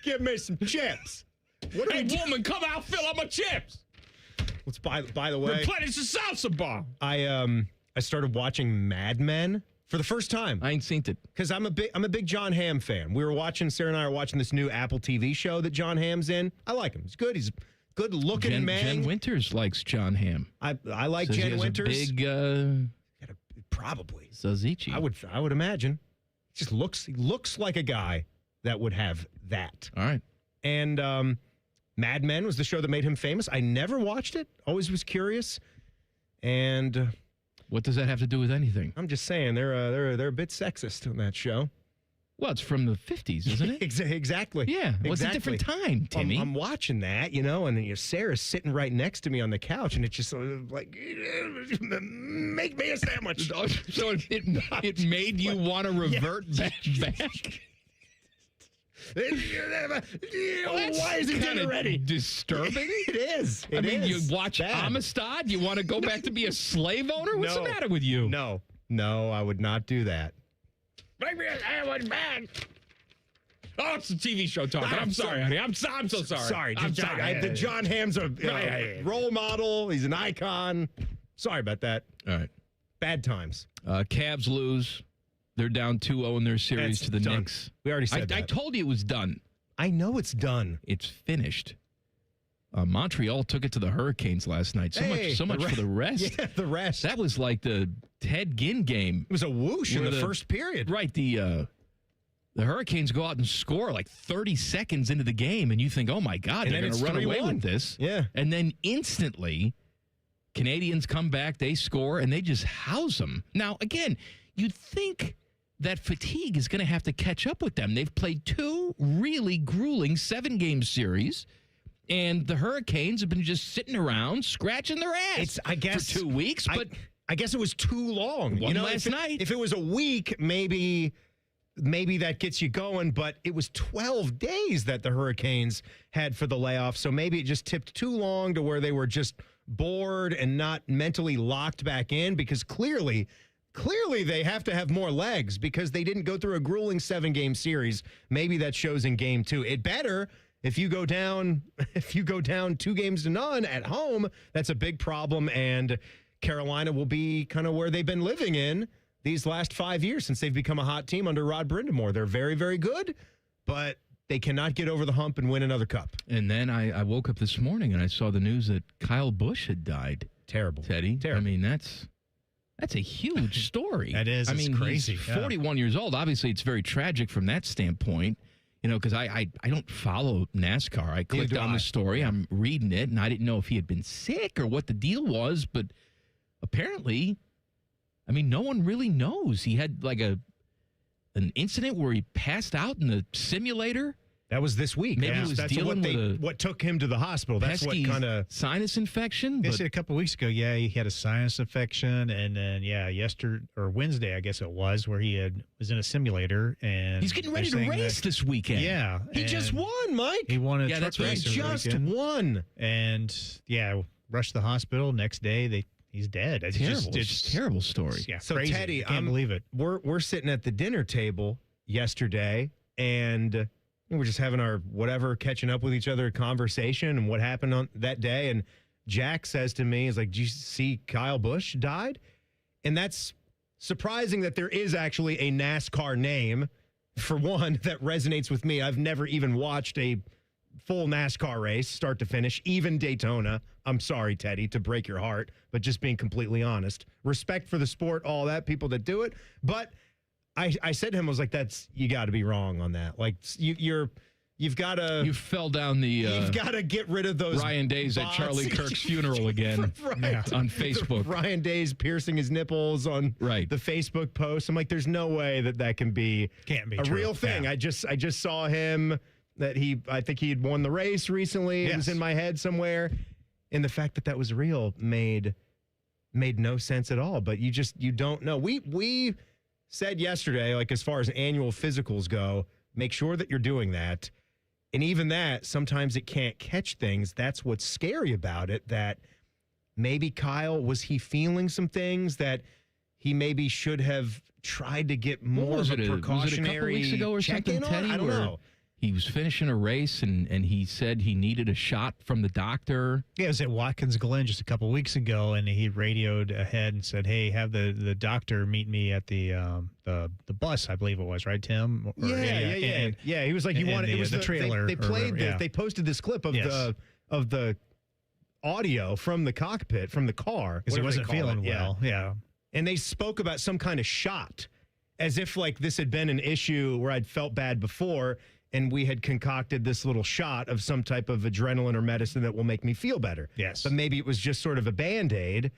Give me some chips. Hey, woman, come out, fill up my chips. Let's by the way, replenish the salsa bar. I started watching Mad Men for the first time. I ain't seen it because I'm a big John Hamm fan. Sarah and I are watching this new Apple TV show that John Hamm's in. I like him. He's good. He's good looking man. Jen Winters likes John Hamm. I like Says Jen he has Winters. A big probably Zazichi. I would imagine. He looks like a guy that would have that. All right. And Mad Men was the show that made him famous. I never watched it. Always was curious. And what does that have to do with anything? I'm just saying they're a bit sexist on that show. Well, it's from the 50s, isn't it? Exactly. Yeah. Well, it's a different time, Timmy. I'm watching that, and then Sarah's sitting right next to me on the couch, and it's just like, make me a sandwich. So it made you want to revert back? Why is it dinner ready? Disturbing? It is. You watch Amistad? You want to go back to be a slave owner? What's the matter with you? No, I would not do that. Make me a sandwich back. Oh, it's a TV show talking. I'm sorry, honey. I'm so sorry. Sorry. I'm sorry. The John Hamm's a role model. He's an icon. Sorry about that. All right. Bad times. Cavs lose. They're down 2-0 in their series to the Knicks. We already said that. I told you it was done. I know it's done. It's finished. Montreal took it to the Hurricanes last night. So much for the rest. Yeah, the rest. That was like the Ted Ginn game. It was a whoosh in the first period. Right. The Hurricanes go out and score like 30 seconds into the game, and you think, oh, my God, they're going to run away with this. Yeah. And then instantly, Canadians come back, they score, and they just house them. Now, again, you'd think that fatigue is going to have to catch up with them. They've played 2 really grueling 7-game series. And the Hurricanes have been just sitting around scratching their ass for 2 weeks. But I guess it was too long. Last night. If it was a week, maybe that gets you going. But it was 12 days that the Hurricanes had for the layoff. So maybe it just tipped too long to where they were just bored and not mentally locked back in. Because clearly they have to have more legs because they didn't go through a grueling 7-game series. Maybe that shows in game 2. It better. If you go down 2-0 at home, that's a big problem. And Carolina will be kind of where they've been living in these last 5 years since they've become a hot team under Rod Brindamore. They're very, very good, but they cannot get over the hump and win another cup. And then I woke up this morning and I saw the news that Kyle Busch had died. Terrible. Teddy. Terrible. I mean, that's a huge story. That is. It's crazy. He's 41 years old. Obviously, it's very tragic from that standpoint. Because I don't follow NASCAR. I clicked on the story. I'm reading it, and I didn't know if he had been sick or what the deal was. But apparently, no one really knows. He had like an incident where he passed out in the simulator. That was this week. Maybe he was dealing with what took him to the hospital. That's what kind of sinus infection. They said a couple of weeks ago, he had a sinus infection, and then yesterday or Wednesday, I guess it was, where he was in a simulator, and he's getting ready to race this weekend. Yeah, he just won, Mike. He won a truck race. He just won, and rushed to the hospital. Next day, he's dead. It's it's a terrible story. So crazy. Teddy, I can't believe it. We're sitting at the dinner table yesterday, and we're just having our catching up with each other conversation and what happened on that day. And Jack says to me, he's like, "Did you see Kyle Busch died?" And that's surprising that there is actually a NASCAR name, for one, that resonates with me. I've never even watched a full NASCAR race, start to finish, even Daytona. I'm sorry, Teddy, to break your heart, but just being completely honest. Respect for the sport, all that, people that do it. But I said to him, I was like, you got to be wrong on that. Like, you've got to. You fell down the. You've got to get rid of those. Ryan Days at Charlie Kirk's funeral again on Facebook. Ryan Days piercing his nipples on the Facebook post. I'm like, there's no way that can be a true. real thing. Yeah. I just saw him that I think he had won the race recently. Yes. It was in my head somewhere, and the fact that was real made no sense at all. But you don't know. We said yesterday, like, as far as annual physicals go, make sure that you're doing that. And even that, sometimes it can't catch things. That's what's scary about it, that maybe Kyle, was he feeling some things that he maybe should have tried to get more of a precautionary was it a couple weeks ago or something, Teddy? I don't know. He was finishing a race and he said he needed a shot from the doctor. Yeah, it was at Watkins Glen just a couple weeks ago, and he radioed ahead and said, "Hey, have the doctor meet me at the bus, I believe it was, right, Tim?" Or, Yeah, he was like, "You want it was the trailer." They played this. They posted this clip of the audio from the cockpit from the car because he wasn't feeling well. Yeah, and they spoke about some kind of shot, as if like this had been an issue where I'd felt bad before. And we had concocted this little shot of some type of adrenaline or medicine that will make me feel better. Yes. But maybe it was just sort of a Band-Aid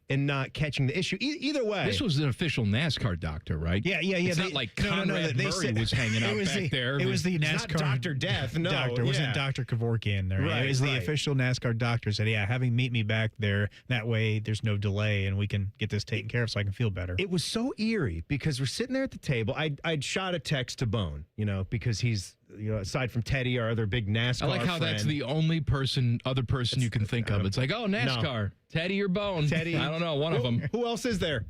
and not catching the issue. Either way. This was an official NASCAR doctor, right? Yeah. It's not like Conrad Murray was hanging out back there. It was the NASCAR. It's not Dr. Death, no. Doctor. It wasn't Dr. Kevorkian there. Right, it was the official NASCAR doctor said, have him meet me back there. That way there's no delay and we can get this taken care of so I can feel better. It was so eerie because we're sitting there at the table. I'd shot a text to Bone, because he's, aside from Teddy, our other big NASCAR I like how friend. That's the only other person you can think of. It's like, NASCAR, no. Teddy or Bone. Teddy. I don't know, one of them. Who else is there?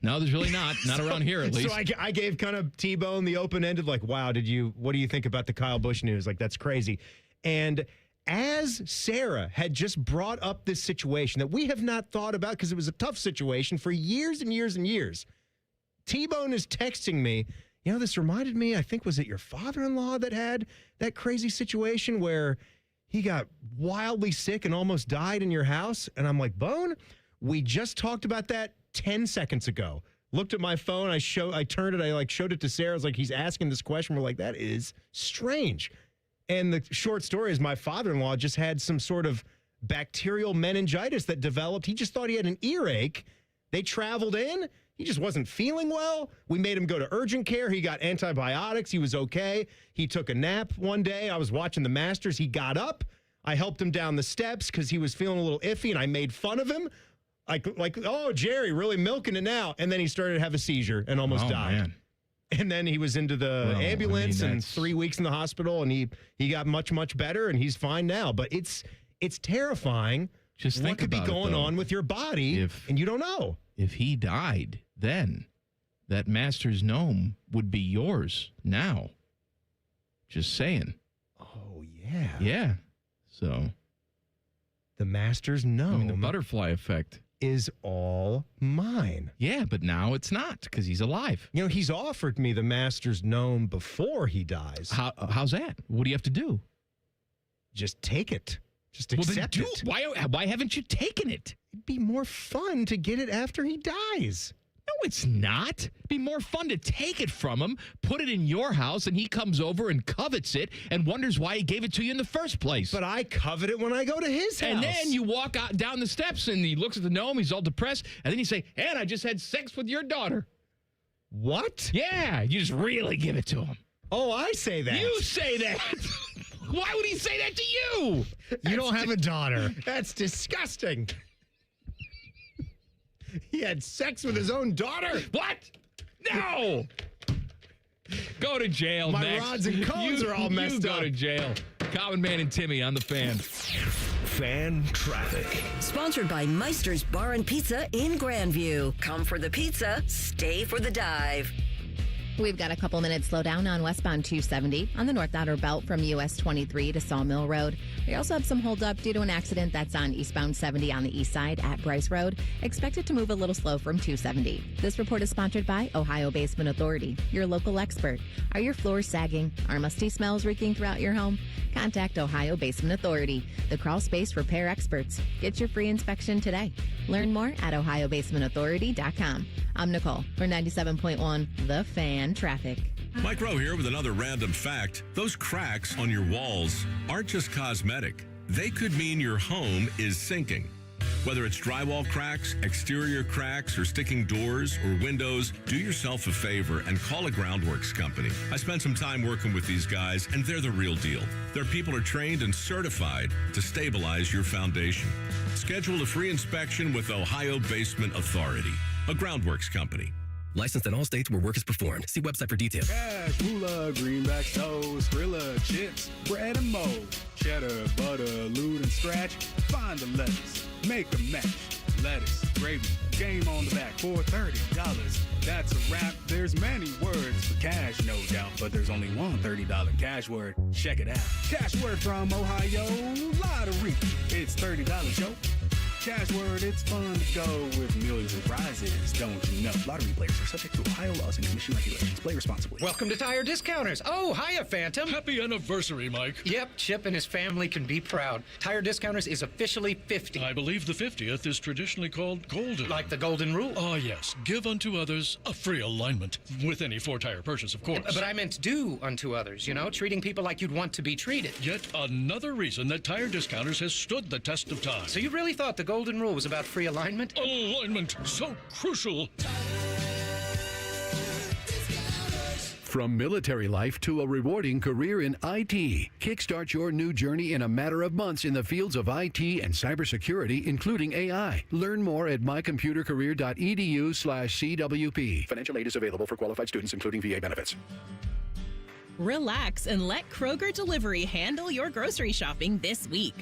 No, there's really not. Not around here, at least. So I gave kind of T-Bone the open-ended, like, wow, what do you think about the Kyle Busch news? Like, that's crazy. And as Sarah had just brought up this situation that we have not thought about because it was a tough situation for years and years and years, T-Bone is texting me, this reminded me, I think, was it your father-in-law that had that crazy situation where he got wildly sick and almost died in your house? And I'm like, Bone, we just talked about that 10 seconds ago. Looked at my phone, I turned it, I showed it to Sarah. I was like, he's asking this question. We're like, that is strange. And the short story is my father-in-law just had some sort of bacterial meningitis that developed. He just thought he had an earache. They traveled in. He just wasn't feeling well. We made him go to urgent care. He got antibiotics. He was okay. He took a nap one day. I was watching the Masters. He got up. I helped him down the steps because he was feeling a little iffy, and I made fun of him. Like, oh, Jerry, really milking it now. And then he started to have a seizure and almost died. Man. And then he was into the ambulance and 3 weeks in the hospital, and he got much, much better, and he's fine now. But it's terrifying. Just think what could be about it, going though. on with your body, and you don't know. If he died, then that Masters gnome would be yours now. Just saying. Oh, yeah. Yeah. So. The Masters gnome. The butterfly effect. Is all mine. Yeah, but now it's not because he's alive. He's offered me the Masters gnome before he dies. How's that? What do you have to do? Just take it. Just accept it. Why haven't you taken it? It'd be more fun to get it after he dies. No, it's not. It'd be more fun to take it from him, put it in your house, and he comes over and covets it and wonders why he gave it to you in the first place. But I covet it when I go to his house. And then you walk out down the steps and he looks at the gnome, he's all depressed, and then you say, and I just had sex with your daughter. What? Yeah, you just really give it to him. Oh, I say that. You say that. Why would he say that to you? You don't have a daughter. That's disgusting. He had sex with his own daughter. What? No. Go to jail. My next. rods and cones are all messed you up. Go to jail. Common Man and Timmy on the Fan. Fan traffic. Sponsored by Meister's Bar and Pizza in Grandview. Come for the pizza, stay for the dive. We've got a couple minutes slow down on westbound 270 on the North Outer Belt from US 23 to Sawmill Road. We also have some holdup due to an accident that's on eastbound 70 on the east side at Bryce Road. Expected to move a little slow from 270. This report is sponsored by Ohio Basement Authority, your local expert. Are your floors sagging? Are musty smells reeking throughout your home? Contact Ohio Basement Authority, the crawl space repair experts. Get your free inspection today. Learn more at ohiobasementauthority.com. I'm Nicole for 97.1 The Fan Traffic. Mike Rowe here with another random fact. Those cracks on your walls aren't just cosmetic. They could mean your home is sinking. Whether it's drywall cracks, exterior cracks, or sticking doors or windows, do yourself a favor and call a groundworks company. I spent some time working with these guys, and they're the real deal. Their people are trained and certified to stabilize your foundation. Schedule a free inspection with Ohio Basement Authority, a groundworks company. Licensed in all states where work is performed. See website for details. Cash, moolah, greenback toast, Skrilla, chips, bread and mold, cheddar, butter, lewd and scratch. Find the lettuce, make a match. Lettuce, gravy, game on the back for $30. That's a wrap. There's many words for cash, no doubt, but there's only one $30 cash word. Check it out. Cash word from Ohio Lottery. It's $30, yo. Cash word, it's fun to go with millions of prizes, don't you know? Lottery players are subject to Ohio laws and commission regulations. Play responsibly. Welcome to Tire Discounters. Oh, hiya, Phantom. Happy anniversary, Mike. Yep, Chip and his family can be proud. Tire Discounters is officially 50. I believe the 50th is traditionally called golden. Like the golden rule? Ah, yes. Give unto others a free alignment. With any 4-tire purchase, of course. But I meant do unto others, you know? Treating people like you'd want to be treated. Yet another reason that Tire Discounters has stood the test of time. So you really thought the golden rule was about free alignment? Alignment, so crucial. From military life to a rewarding career in IT, kickstart your new journey in a matter of months in the fields of IT and cybersecurity, including AI. Learn more at mycomputercareer.edu/CWP. Financial aid is available for qualified students, including VA benefits. Relax and let Kroger Delivery handle your grocery shopping this week.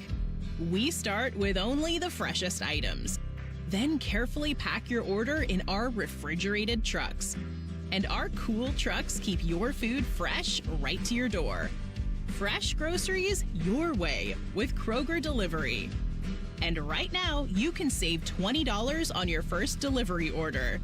We start with only the freshest items. Then carefully pack your order in our refrigerated trucks. And our cool trucks keep your food fresh right to your door. Fresh groceries your way with Kroger Delivery. And right now, you can save $20 on your first delivery order.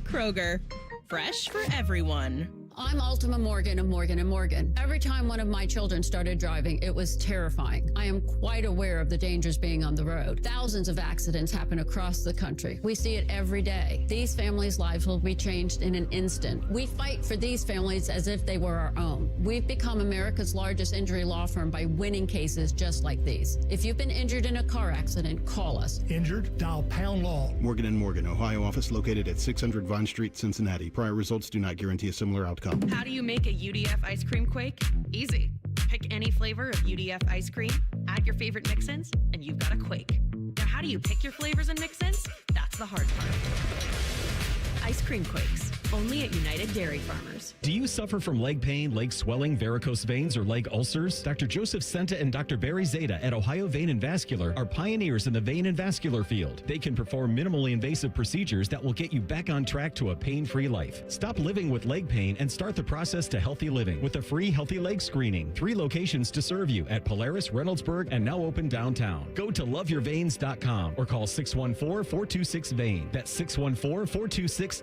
Kroger, fresh for everyone. I'm Ultima Morgan of Morgan & Morgan. Every time one of my children started driving, it was terrifying. I am quite aware of the dangers being on the road. Thousands of accidents happen across the country. We see it every day. These families' lives will be changed in an instant. We fight for these families as if they were our own. We've become America's largest injury law firm by winning cases just like these. If you've been injured in a car accident, call us. Injured? Dial pound law. Morgan & Morgan, Ohio office located at 600 Vine Street, Cincinnati. Prior results do not guarantee a similar outcome. How do you make a UDF ice cream quake? Easy. Pick any flavor of UDF ice cream, add your favorite mix-ins, and you've got a quake. Now, how do you pick your flavors and mix-ins? That's the hard part. Ice cream quakes, only at United Dairy Farmers. Do you suffer from leg pain, leg swelling, varicose veins, or leg ulcers? Dr. Joseph Senta and Dr. Barry Zeta at Ohio Vein and Vascular are pioneers in the vein and vascular field. They can perform minimally invasive procedures that will get you back on track to a pain-free life. Stop living with leg pain and start the process to healthy living with a free healthy leg screening. 3 locations to serve you at Polaris, Reynoldsburg, and now open downtown. Go to loveyourveins.com or call 614-426-VEIN. That's 614-426-VEIN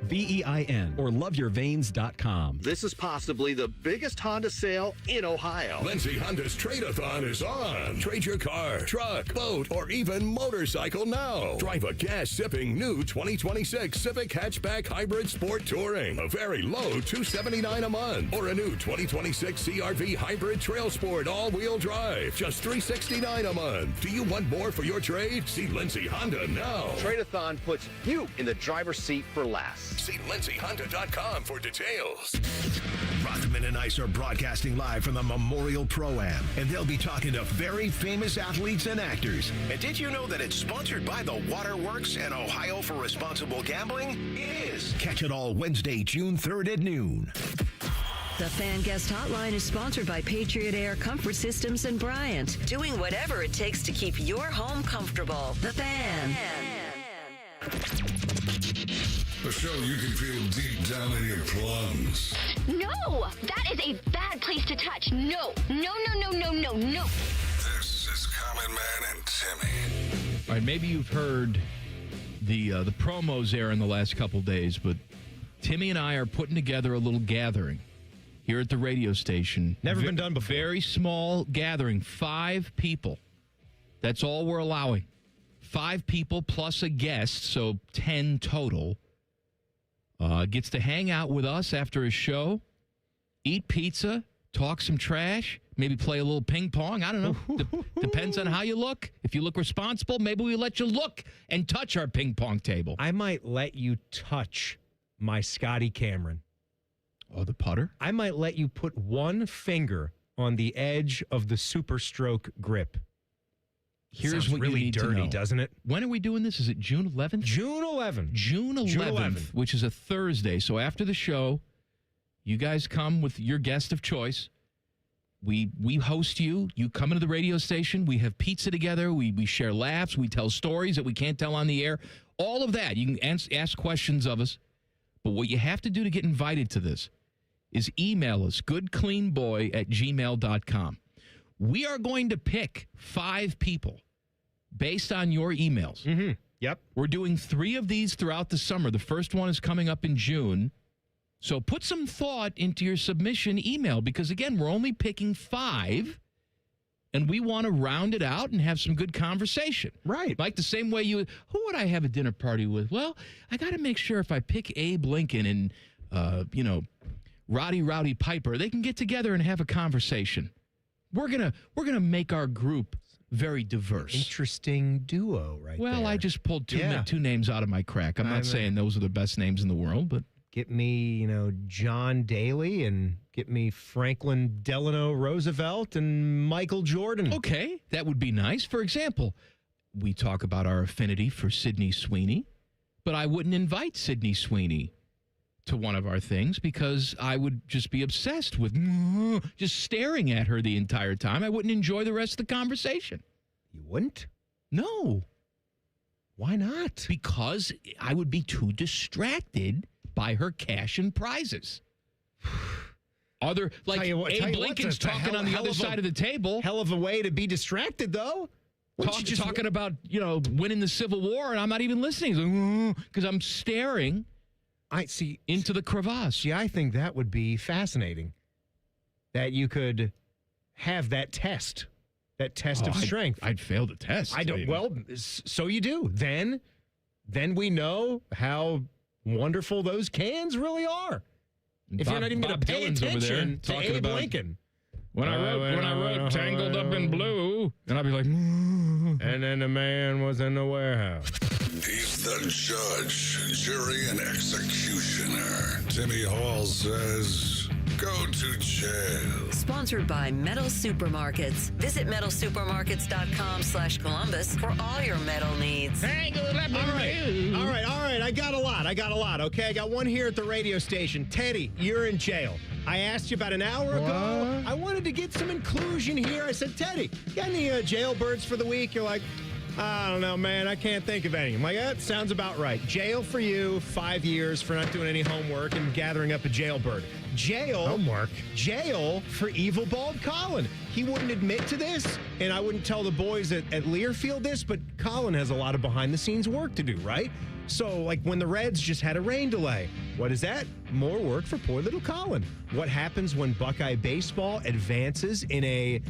or loveyourveins.com. This is possibly the biggest Honda sale in Ohio. Lindsay Honda's Trade-a-thon is on. Trade your car, truck, boat, or even motorcycle now. Drive a gas-sipping new 2026 Civic Hatchback Hybrid Sport Touring. A very low $279 a month. Or a new 2026 CRV Hybrid Trail Sport all-wheel drive. Just $369 a month. Do you want more for your trade? See Lindsay Honda now. Trade-a-thon puts you in the driver's seat for less. See lindsayhonda.com for details. Rothman and Ice are broadcasting live from the Memorial Pro-Am, and they'll be talking to very famous athletes and actors. And did you know that it's sponsored by the Waterworks and Ohio for Responsible Gambling? It is. Catch it all Wednesday, June 3rd at noon. The Fan Guest Hotline is sponsored by Patriot Air Comfort Systems and Bryant, doing whatever it takes to keep your home comfortable. The Fan. A show you can feel deep down in your plums. No! That is a bad place to touch. No. No, no, no, no, no, no. This is Common Man and Timmy. All right, maybe you've heard the promos air in the last couple days, but Timmy and I are putting together a little gathering here at the radio station. Never been done before. Very small gathering, 5 people. That's all we're allowing. 5 people plus a guest, so 10 total. Gets to hang out with us after a show, eat pizza, talk some trash, maybe play a little ping pong. I don't know. Depends on how you look. If you look responsible, maybe we let you look and touch our ping pong table. I might let you touch my Scotty Cameron. Oh, the putter? I might let you put one finger on the edge of the Super Stroke grip. Here's Sounds what really you need dirty, to know. doesn't it? When are we doing this? Is it June 11th? June 11th. June 11th, which is a Thursday. So after the show, you guys come with your guest of choice. We host you. You come into the radio station. We have pizza together. We share laughs. We tell stories that we can't tell on the air. All of that. You can ask questions of us. But what you have to do to get invited to this is email us, goodcleanboy@gmail.com. We are going to pick 5 people based on your emails. Mm-hmm. Yep. We're doing 3 of these throughout the summer. The first one is coming up in June. So put some thought into your submission email because, again, we're only picking 5, and we want to round it out and have some good conversation. Right. Like the same way who would I have a dinner party with? Well, I got to make sure if I pick Abe Lincoln and, Rowdy Piper, they can get together and have a conversation. We're gonna make our group very diverse. Interesting duo, right there. Well, I just pulled 2 names out of my crack. I'm not saying those are the best names in the world, but get me, John Daly and get me Franklin Delano Roosevelt and Michael Jordan. Okay, that would be nice. For example, we talk about our affinity for Sydney Sweeney, but I wouldn't invite Sydney Sweeney to one of our things because I would just be obsessed with just staring at her the entire time. I wouldn't enjoy the rest of the conversation. You wouldn't? No. Why not? Because I would be too distracted by her cash and prizes. Abe Lincoln's talking on the other side of the table. Hell of a way to be distracted, though. Talking about, winning the Civil War, and I'm not even listening because I'm staring into the crevasse. See, I think that would be fascinating. That you could have that test of strength. I'd fail the test. I don't. Well, so you do. Then we know how wonderful those cans really are. If you're not even going to pay attention to Abe Lincoln. When I wrote Tangled Up in Blue, and I'd be like, and then the man was in the warehouse. He's the judge, jury, and executioner. Timmy Hall says, go to jail. Sponsored by Metal Supermarkets. Visit metalsupermarkets.com/Columbus for all your metal needs. All right. I got a lot. Okay, I got one here at the radio station. Teddy, you're in jail. I asked you about an hour ago. I wanted to get some inclusion here. I said, Teddy, got any jailbirds for the week? You're like, I don't know, man. I can't think of any. I'm like, that sounds about right. Jail for you, 5 years for not doing any homework and gathering up a jailbird. Jail for evil bald Colin. He wouldn't admit to this, and I wouldn't tell the boys at Learfield this, but Colin has a lot of behind-the-scenes work to do, right? So, like when the Reds just had a rain delay. What is that? More work for poor little Colin. What happens when Buckeye baseball advances in a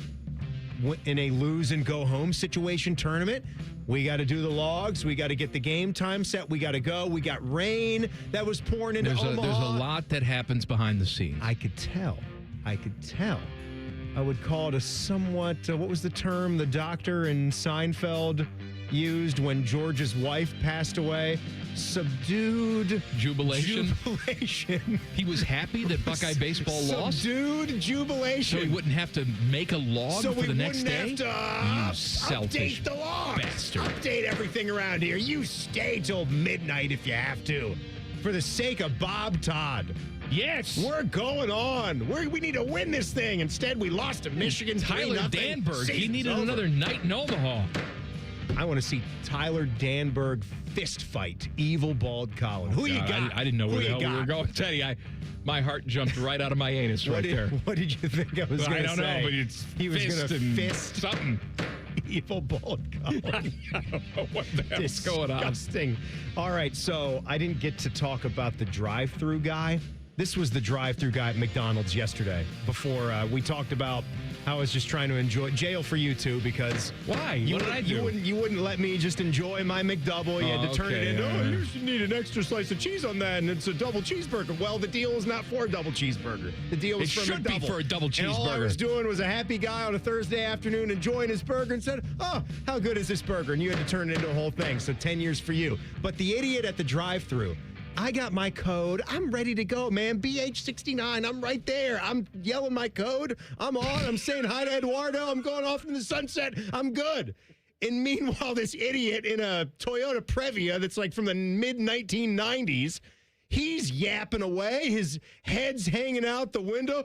lose-and-go-home situation tournament? We got to do the logs. We got to get the game time set. We got to go. We got rain that was pouring into Omaha. There's a lot that happens behind the scenes. I could tell. I would call it a somewhat, what was the term the doctor in Seinfeld used when George's wife passed away? Subdued jubilation. He was happy that Buckeye baseball lost. Subdued jubilation. So he wouldn't have to make a log for the next day. You selfish update the logs. Bastard. Update everything around here. You stay till midnight if you have to, for the sake of Bob Todd. Yes, we're going on. We need to win this thing. Instead, we lost to Michigan. Tyler Danberg. He needed another night in Omaha. I want to see Tyler Danberg fist fight evil bald Colin. Who you got? I didn't know where the hell we were going. Teddy, my heart jumped right out of my anus there. What did you think I was going to say? I don't know, but he was going to fist something. Evil bald Colin. I don't know what the hell's going on. Disgusting. All right, so I didn't get to talk about the drive-thru guy. This was the drive-thru guy at McDonald's yesterday before we talked about how I was just trying to enjoy jail for you two because why? What did I do? You wouldn't let me just enjoy my McDouble. You had to turn it into, you need an extra slice of cheese on that, and it's a double cheeseburger. Well, the deal is not for a double cheeseburger. The deal was for a McDouble. It should be for a double cheeseburger. And all I was doing was a happy guy on a Thursday afternoon enjoying his burger and said, oh, how good is this burger? And you had to turn it into a whole thing. So 10 years for you. But the idiot at the drive-thru, I got my code. I'm ready to go, man. BH69. I'm right there. I'm yelling my code. I'm on. I'm saying hi to Eduardo. I'm going off in the sunset. I'm good. And meanwhile, this idiot in a Toyota Previa that's like from the mid-1990s, he's yapping away. His head's hanging out the window.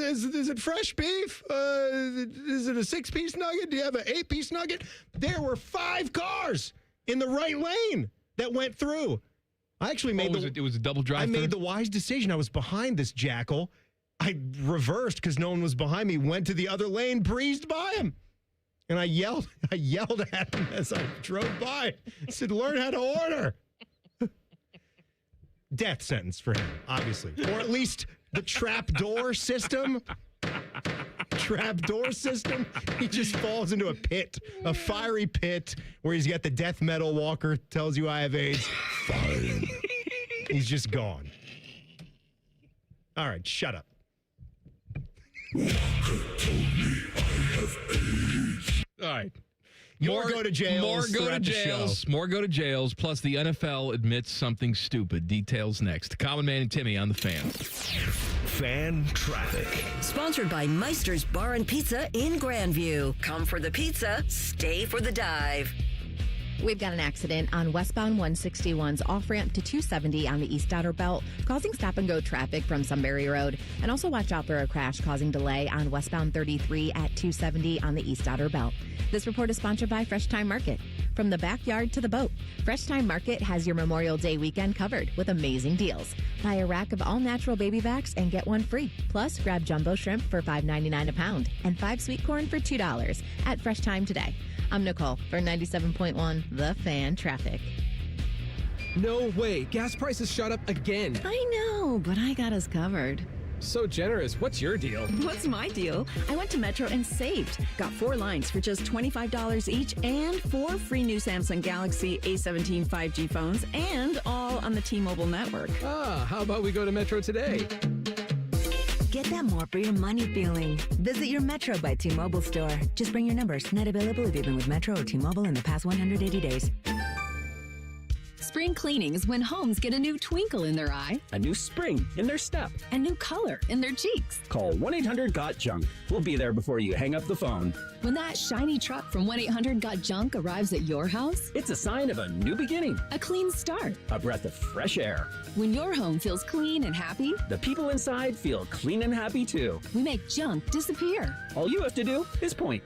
Is it fresh beef? Is it a 6-piece nugget? Do you have an 8-piece nugget? There were 5 cars in the right lane that went through. I actually made it was a double drive-thru? I made the wise decision. I was behind this jackal. I reversed because no one was behind me, went to the other lane, breezed by him. And I yelled at him as I drove by. I said, learn how to order. Death sentence for him, obviously. Or at least the trap door system. Trap door system. He just falls into a pit, a fiery pit, where he's got the death metal walker, tells you I have AIDS. Fine. He's just gone. All right, shut up. All right. More go to jails. More go to jails. More go to jails. Plus, the NFL admits something stupid. Details next. Common Man and Timmy on the Fan. Fan Traffic. Sponsored by Meister's Bar and Pizza in Grandview. Come for the pizza, stay for the dive. We've got an accident on westbound 161's off-ramp to 270 on the East Outer Belt, causing stop-and-go traffic from Sunbury Road. And also watch out for a crash causing delay on westbound 33 at 270 on the East Outer Belt. This report is sponsored by Fresh Time Market. From the backyard to the boat, Fresh Time Market has your Memorial Day weekend covered with amazing deals. Buy a rack of all-natural baby backs and get one free. Plus, grab jumbo shrimp for $5.99 a pound and 5 sweet corn for $2 at Fresh Time today. I'm Nicole for 97.1 The Fan Traffic. No way. Gas prices shot up again. I know, but I got us covered. So generous. What's your deal? What's my deal? I went to Metro and saved. Got 4 lines for just $25 each and 4 free new Samsung Galaxy A17 5G phones and all on the T-Mobile network. How about we go to Metro today? Get that more for your money feeling. Visit your Metro by T-Mobile store. Just bring your numbers. Net available if you've been with Metro or T-Mobile in the past 180 days. Spring cleaning is when homes get a new twinkle in their eye, a new spring in their step, a new color in their cheeks. Call 1-800-GOT-JUNK. We'll be there before you hang up the phone. When that shiny truck from 1-800-GOT-JUNK arrives at your house, it's a sign of a new beginning, a clean start, a breath of fresh air. When your home feels clean and happy, the people inside feel clean and happy too. We make junk disappear. All you have to do is point.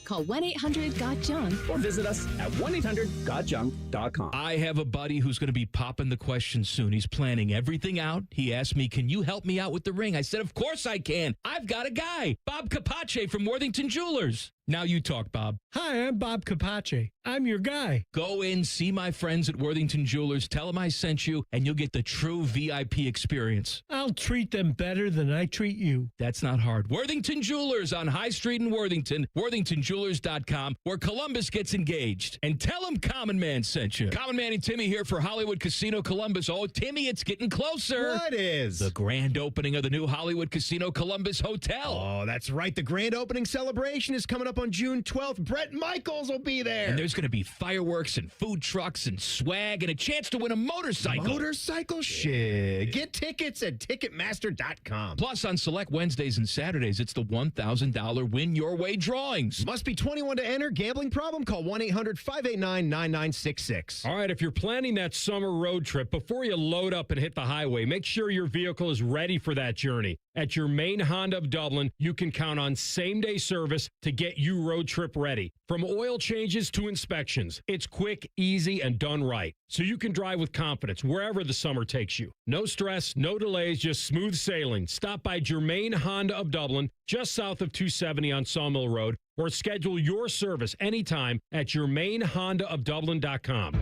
Call 1-800-GOT-JUNK or visit us at 1-800-GOT-JUNK.com. I have a buddy who's going to be popping the question soon. He's planning everything out. He asked me, can you help me out with the ring? I said, of course I can. I've got a guy, Bob Capace from Worthington Jewelers. Now you talk, Bob. Hi, I'm Bob Capace. I'm your guy. Go in, see my friends at Worthington Jewelers, tell them I sent you, and you'll get the true VIP experience. I'll treat them better than I treat you. That's not hard. Worthington Jewelers on High Street in Worthington, worthingtonjewelers.com, where Columbus gets engaged. And tell them Common Man sent you. Common Man and Timmy here for Hollywood Casino Columbus. Oh, Timmy, it's getting closer. What is? The grand opening of the new Hollywood Casino Columbus Hotel. Oh, that's right. The grand opening celebration is coming up on June 12th. Brett Michaels will be there. And there's going to be fireworks and food trucks and swag and a chance to win a motorcycle. Motorcycle shit. Get tickets at Ticketmaster.com. Plus, on select Wednesdays and Saturdays, it's the $1,000 Win Your Way drawings. Must be 21 to enter. Gambling problem? Call 1-800-589-9966. All right, if you're planning that summer road trip, before you load up and hit the highway, make sure your vehicle is ready for that journey. At your main Honda of Dublin, you can count on same-day service to get you road trip ready. From oil changes to inspections, it's quick, easy, and done right. So you can drive with confidence wherever the summer takes you. No stress, no delays, just smooth sailing. Stop by Germain Honda of Dublin, just south of 270 on Sawmill Road, or schedule your service anytime at germainhondaofdublin.com.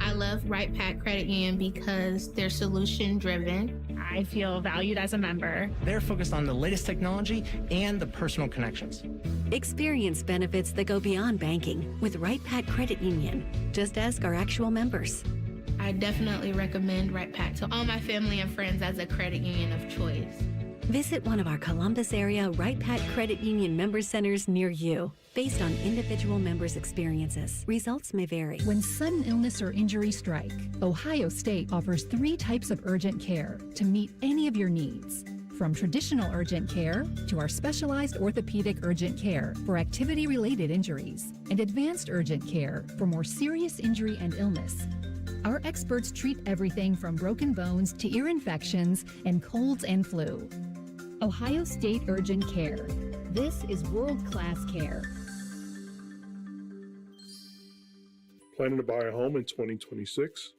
I love Right Pack Credit Union because they're solution driven. I feel valued as a member. They're focused on the latest technology and the personal connections. Experience benefits that go beyond banking with Right Pack Credit Union. Just ask our actual members. I definitely recommend Right Pack to all my family and friends as a credit union of choice. Visit one of our Columbus area Right Pack Credit Union member centers near you. Based on individual members' experiences, results may vary. When sudden illness or injury strike, Ohio State offers 3 types of urgent care to meet any of your needs. From traditional urgent care to our specialized orthopedic urgent care for activity-related injuries and advanced urgent care for more serious injury and illness. Our experts treat everything from broken bones to ear infections and colds and flu. Ohio State Urgent Care. This is world-class care. Planning to buy a home in 2026?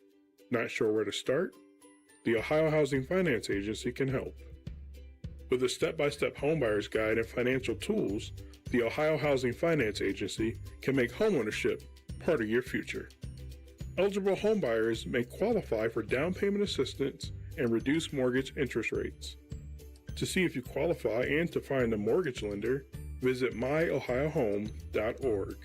Not sure where to start? The Ohio Housing Finance Agency can help. With a step-by-step homebuyer's guide and financial tools, the Ohio Housing Finance Agency can make homeownership part of your future. Eligible homebuyers may qualify for down payment assistance and reduced mortgage interest rates. To see if you qualify and to find a mortgage lender, visit myohiohome.org.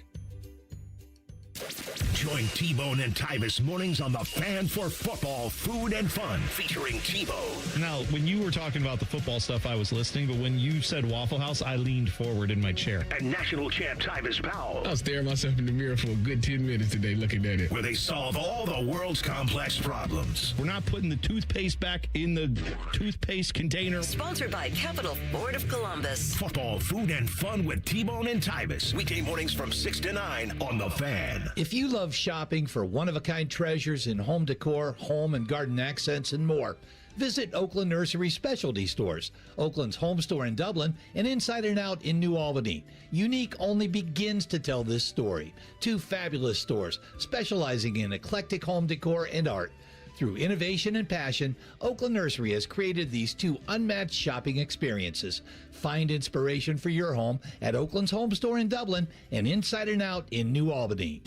Join T-Bone and Tyvis mornings on the Fan for football, food, and fun, featuring T-Bone. Now, when you were talking about the football stuff, I was listening, but when you said Waffle House, I leaned forward in my chair. And national champ Tyvis Powell. I was staring myself in the mirror for a good 10 minutes today looking at it. Where they solve all the world's complex problems. We're not putting the toothpaste back in the toothpaste container. Sponsored by Capital Ford of Columbus. Football, food, and fun with T-Bone and Tyvis. Weekday mornings from 6 to 9 on The Fan. If you love shopping for one-of-a-kind treasures in home decor, home and garden accents, and more, visit Oakland Nursery Specialty Stores, Oakland's home store in Dublin, and Inside and Out in New Albany. Unique only begins to tell this story. Two fabulous stores specializing in eclectic home decor and art. Through innovation and passion, Oakland Nursery has created these two unmatched shopping experiences. Find inspiration for your home at Oakland's home store in Dublin and Inside and Out in New Albany.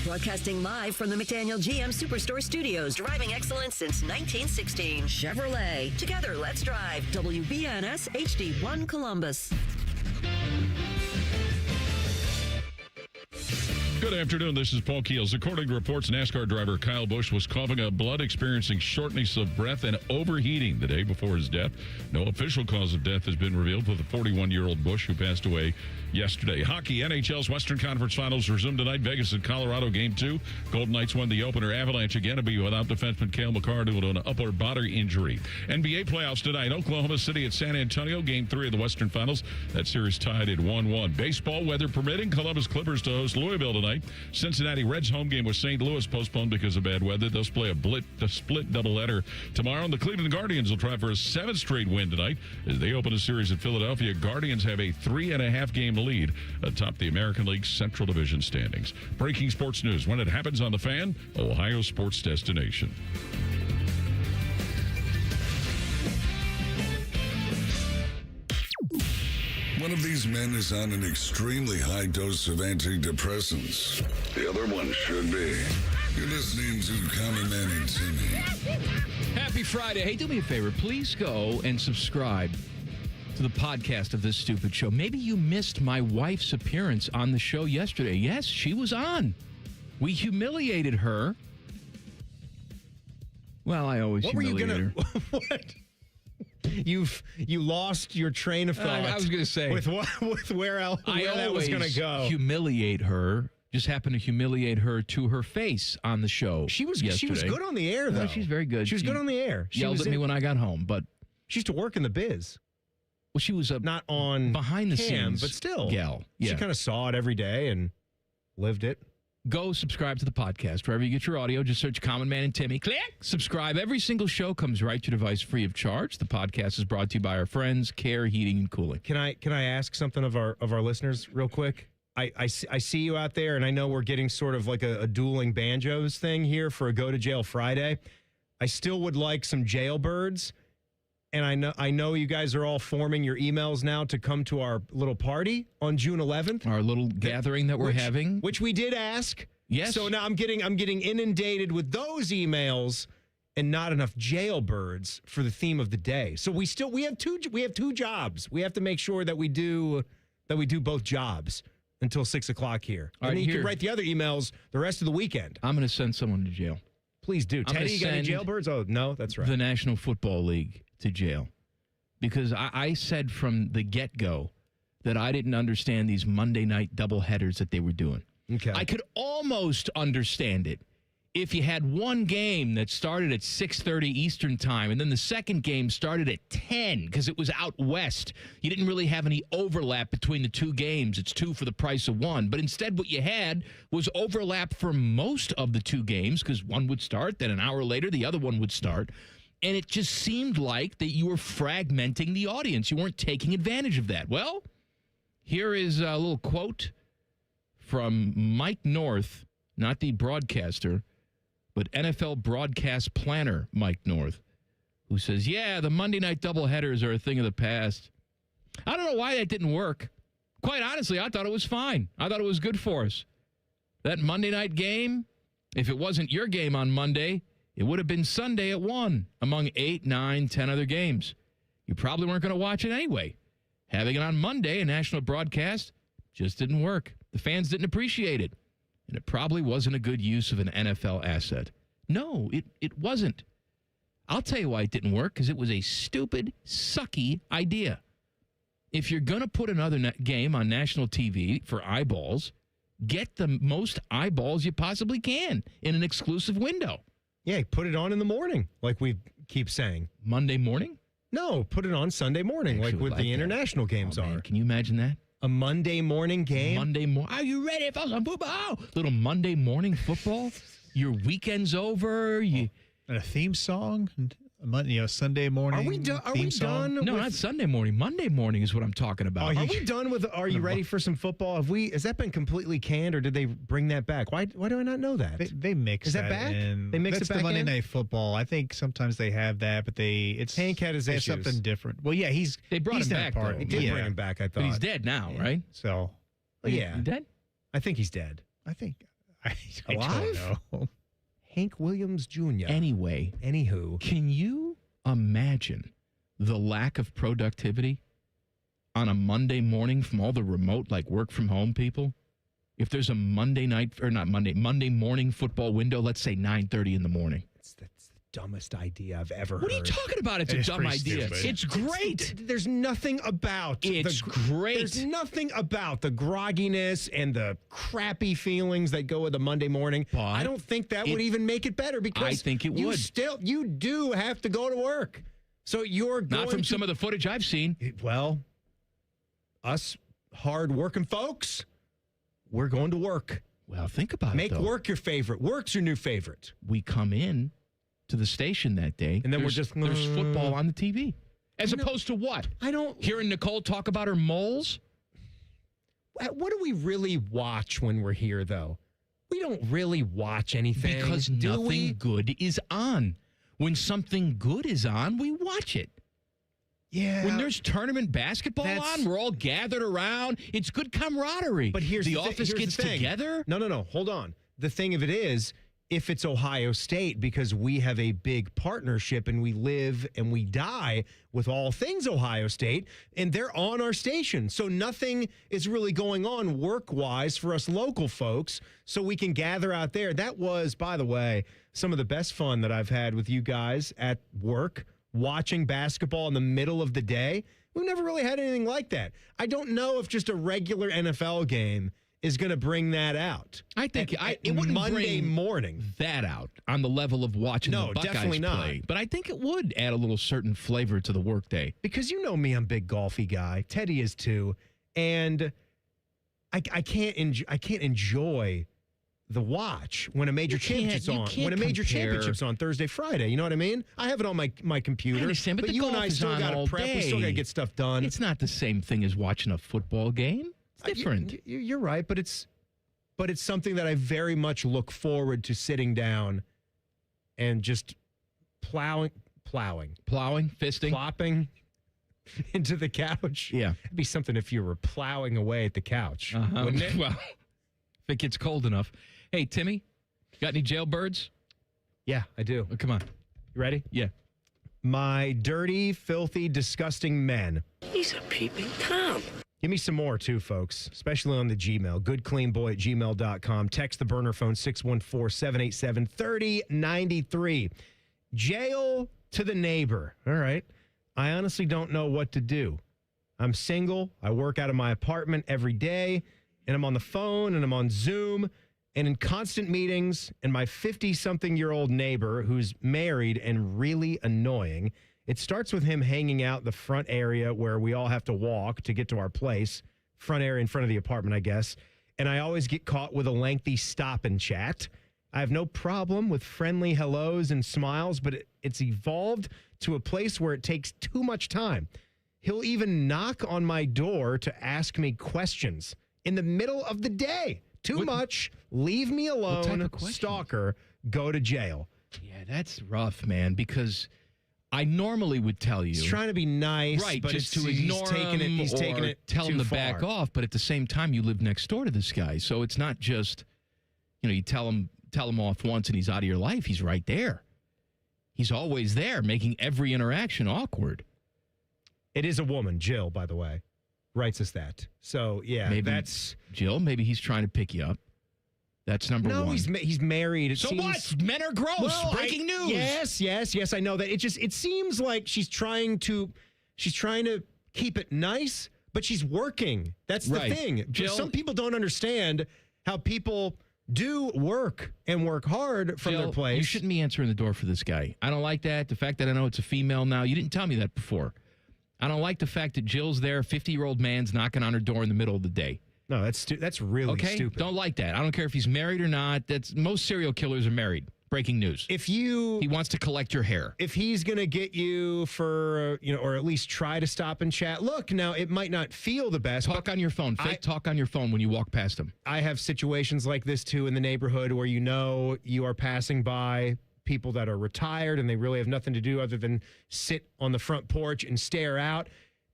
Broadcasting live from the McDaniel GM Superstore Studios, driving excellence since 1916. Chevrolet. Together, let's drive. WBNS HD1 Columbus. Good afternoon. This is Paul Keels. According to reports, NASCAR driver Kyle Busch was coughing up blood, experiencing shortness of breath, and overheating the day before his death. No official cause of death has been revealed for the 41-year-old Busch, who passed away yesterday. Hockey, NHL's Western Conference Finals resume tonight. Vegas and Colorado, Game 2. Golden Knights won the opener. Avalanche again to be without defenseman Cale Makar due to an upper body injury. NBA playoffs tonight. Oklahoma City at San Antonio, Game 3 of the Western Finals. That series tied at 1-1. Baseball, weather permitting. Columbus Clippers to host Louisville tonight. Cincinnati Reds home game with St. Louis postponed because of bad weather. They'll play a split doubleheader tomorrow. And the Cleveland Guardians will try for a 7th straight win tonight as they open a series at Philadelphia. Guardians have a 3.5 game lead atop the American League Central Division standings. Breaking sports news when it happens on The Fan, Ohio sports destination. One of these men is on an extremely high dose of antidepressants. The other one should be. You're listening to Common Man and Timmy. Happy Friday. Hey, do me a favor. Please go and subscribe to the podcast of this stupid show. Maybe you missed my wife's appearance on the show yesterday. Yes, she was on. We humiliated her. Well, I always humiliate her. What? You lost your train of thought. I was going to say with where that was going to go. Humiliate her. Just happened to humiliate her to her face on the show. She was good on the air though. No, she's very good. She was good on the air. She yelled at me when I got home, but she used to work in the biz. Well, she was not on behind the scenes, but still, gal. Yeah. She kind of saw it every day and lived it. Go subscribe to the podcast wherever you get your audio. Just search Common Man and Timmy. Click subscribe. Every single show comes right to your device free of charge. The podcast is brought to you by our friends, Care Heating and Cooling. Can I ask something of our listeners real quick? I see you out there, and I know we're getting sort of like a dueling banjos thing here for a Go to Jail Friday. I still would like some jailbirds. And I know you guys are all forming your emails now to come to our little party on June 11th. Our little gathering that we're having. Which we did ask. Yes. So now I'm getting inundated with those emails and not enough jailbirds for the theme of the day. So we have two jobs. We have to make sure that we do both jobs until 6 o'clock here. All and right, then you can write the other emails the rest of the weekend. I'm going to send someone to jail. Please do. Teddy, you got any jailbirds? Oh, no, that's right. The National Football League to jail. Because I said from the get-go that I didn't understand these Monday night doubleheaders that they were doing. Okay. I could almost understand it if you had one game that started at 6:30 Eastern time and then the second game started at 10 because it was out west, you didn't really have any overlap between the two games. It's 2 for the price of 1. But instead what you had was overlap for most of the two games because one would start, then an hour later the other one would start. And it just seemed like that you were fragmenting the audience. You weren't taking advantage of that. Well, here is a little quote from Mike North, not the broadcaster, but NFL broadcast planner Mike North, who says, yeah, the Monday night doubleheaders are a thing of the past. I don't know why that didn't work. Quite honestly, I thought it was fine. I thought it was good for us. That Monday night game, if it wasn't your game on Monday, it would have been Sunday at 1 among 8, 9, 10 other games. You probably weren't going to watch it anyway. Having it on Monday, a national broadcast, just didn't work. The fans didn't appreciate it. And it probably wasn't a good use of an NFL asset. No, it wasn't. I'll tell you why it didn't work, because it was a stupid, sucky idea. If you're going to put another game on national TV for eyeballs, get the most eyeballs you possibly can in an exclusive window. Yeah, put it on in the morning, like we keep saying. Monday morning? No, put it on Sunday morning, like what the international games are. Can you imagine that? A Monday morning game? Monday morning. Are you ready for some football? Little Monday morning football? Your weekend's over. And a theme song? Sunday morning. Are we done? No, not Sunday morning. Monday morning is what I'm talking about. Are we done with Are You Ready for Some Football? Has that been completely canned, or did they bring that back? Why do I not know that? They mix that back? in. They mix That's it back the Monday in? Night Football. I think sometimes they have that, but Hank had his issues. something different. Well, yeah, they brought him back. Part. They did bring him back, I thought. But he's dead now, right? So, yeah. He dead? I think he's dead. I Alive? don't know. Hank Williams Jr. Anyway. Anywho. Can you imagine the lack of productivity on a Monday morning from all the remote, like work from home people? If there's a Monday morning football window, let's say 9:30 in the morning. That's the dumbest idea I've ever heard. What are you talking about? It's a dumb idea. Stupid. It's great. There's nothing about It's great. There's nothing about the grogginess and the crappy feelings that go with a Monday morning. But I don't think that would even make it better, because I think it would. You do have to go to work. So you're going Not from some of the footage I've seen. Well, us hard-working folks, we're going to work. Well, think about Make it, though. work your favorite. Work's your new favorite. We come in to the station that day, and then there's football on the TV. As opposed to what? I don't... Hearing Nicole talk about her moles? What do we really watch when we're here, though? We don't really watch anything. Because nothing good is on. When something good is on, we watch it. Yeah. When there's tournament basketball on, we're all gathered around. It's good camaraderie. But here's the office here's gets the thing. together. No. Hold on. The thing of it is, if it's Ohio State, because we have a big partnership and we live and we die with all things Ohio State, and they're on our station. So nothing is really going on work-wise for us local folks, so we can gather out there. That was, by the way, some of the best fun that I've had with you guys at work, watching basketball in the middle of the day. We've never really had anything like that. I don't know if just a regular NFL game is going to bring that out. I think it wouldn't Monday bring morning that out on the level of watching the Buckeyes definitely not. play. But I think it would add a little certain flavor to the workday. Because you know me, I'm a big golfy guy. Teddy is too, and I can't enjoy the watch when a major championship's on. When a major championship's on Thursday, Friday. You know what I mean? I have it on my computer. I understand, but the you golf and I is still on got all to prep. day. We still got to get stuff done. It's not the same thing as watching a football game. It's different. You're right, but it's something that I very much look forward to sitting down and just plowing, fisting, plopping into the couch. Yeah, it'd be something if you were plowing away at the couch, wouldn't it? Well, if it gets cold enough. Hey, Timmy, got any jailbirds? Yeah, I do. Oh, come on, you ready? Yeah. My dirty, filthy, disgusting men. He's a peeping Tom. Give me some more, too, folks, especially on the Gmail. goodcleanboy@gmail.com. Text the burner phone 614-787-3093. Jail to the neighbor. All right. I honestly don't know what to do. I'm single. I work out of my apartment every day, and I'm on the phone, and I'm on Zoom, and in constant meetings, and my 50-something-year-old neighbor who's married and really annoying. It starts with him hanging out the front area where we all have to walk to get to our place. Front area in front of the apartment, I guess. And I always get caught with a lengthy stop and chat. I have no problem with friendly hellos and smiles, but it's evolved to a place where it takes too much time. He'll even knock on my door to ask me questions in the middle of the day. Too much. Leave me alone. Stalker. Go to jail. Yeah, that's rough, man, because I normally would tell you. He's trying to be nice, right, but just to ignore him he's taking it tell him too to back far. off. But at the same time, you live next door to this guy. So it's not just, you tell him off once and he's out of your life. He's right there. He's always there, making every interaction awkward. It is a woman, Jill, by the way, writes us that. So, yeah, maybe that's... Jill, maybe he's trying to pick you up. That's number one. No, he's married. It so seems, what? Men are gross. Well, Breaking news. Yes. I know that. It seems like she's trying to keep it nice, but she's working. That's the thing. Jill, some people don't understand how people do work and work hard from their place. You shouldn't be answering the door for this guy. I don't like that. The fact that I know it's a female now, you didn't tell me that before. I don't like the fact that Jill's there, 50-year-old man's knocking on her door in the middle of the day. No, that's really stupid. Don't like that. I don't care if he's married or not. Most serial killers are married. Breaking news. He wants to collect your hair. If he's going to get you for, or at least try to stop and chat. Look, now it might not feel the best. Talk on your phone. Talk on your phone when you walk past him. I have situations like this too in the neighborhood where you are passing by people that are retired and they really have nothing to do other than sit on the front porch and stare out.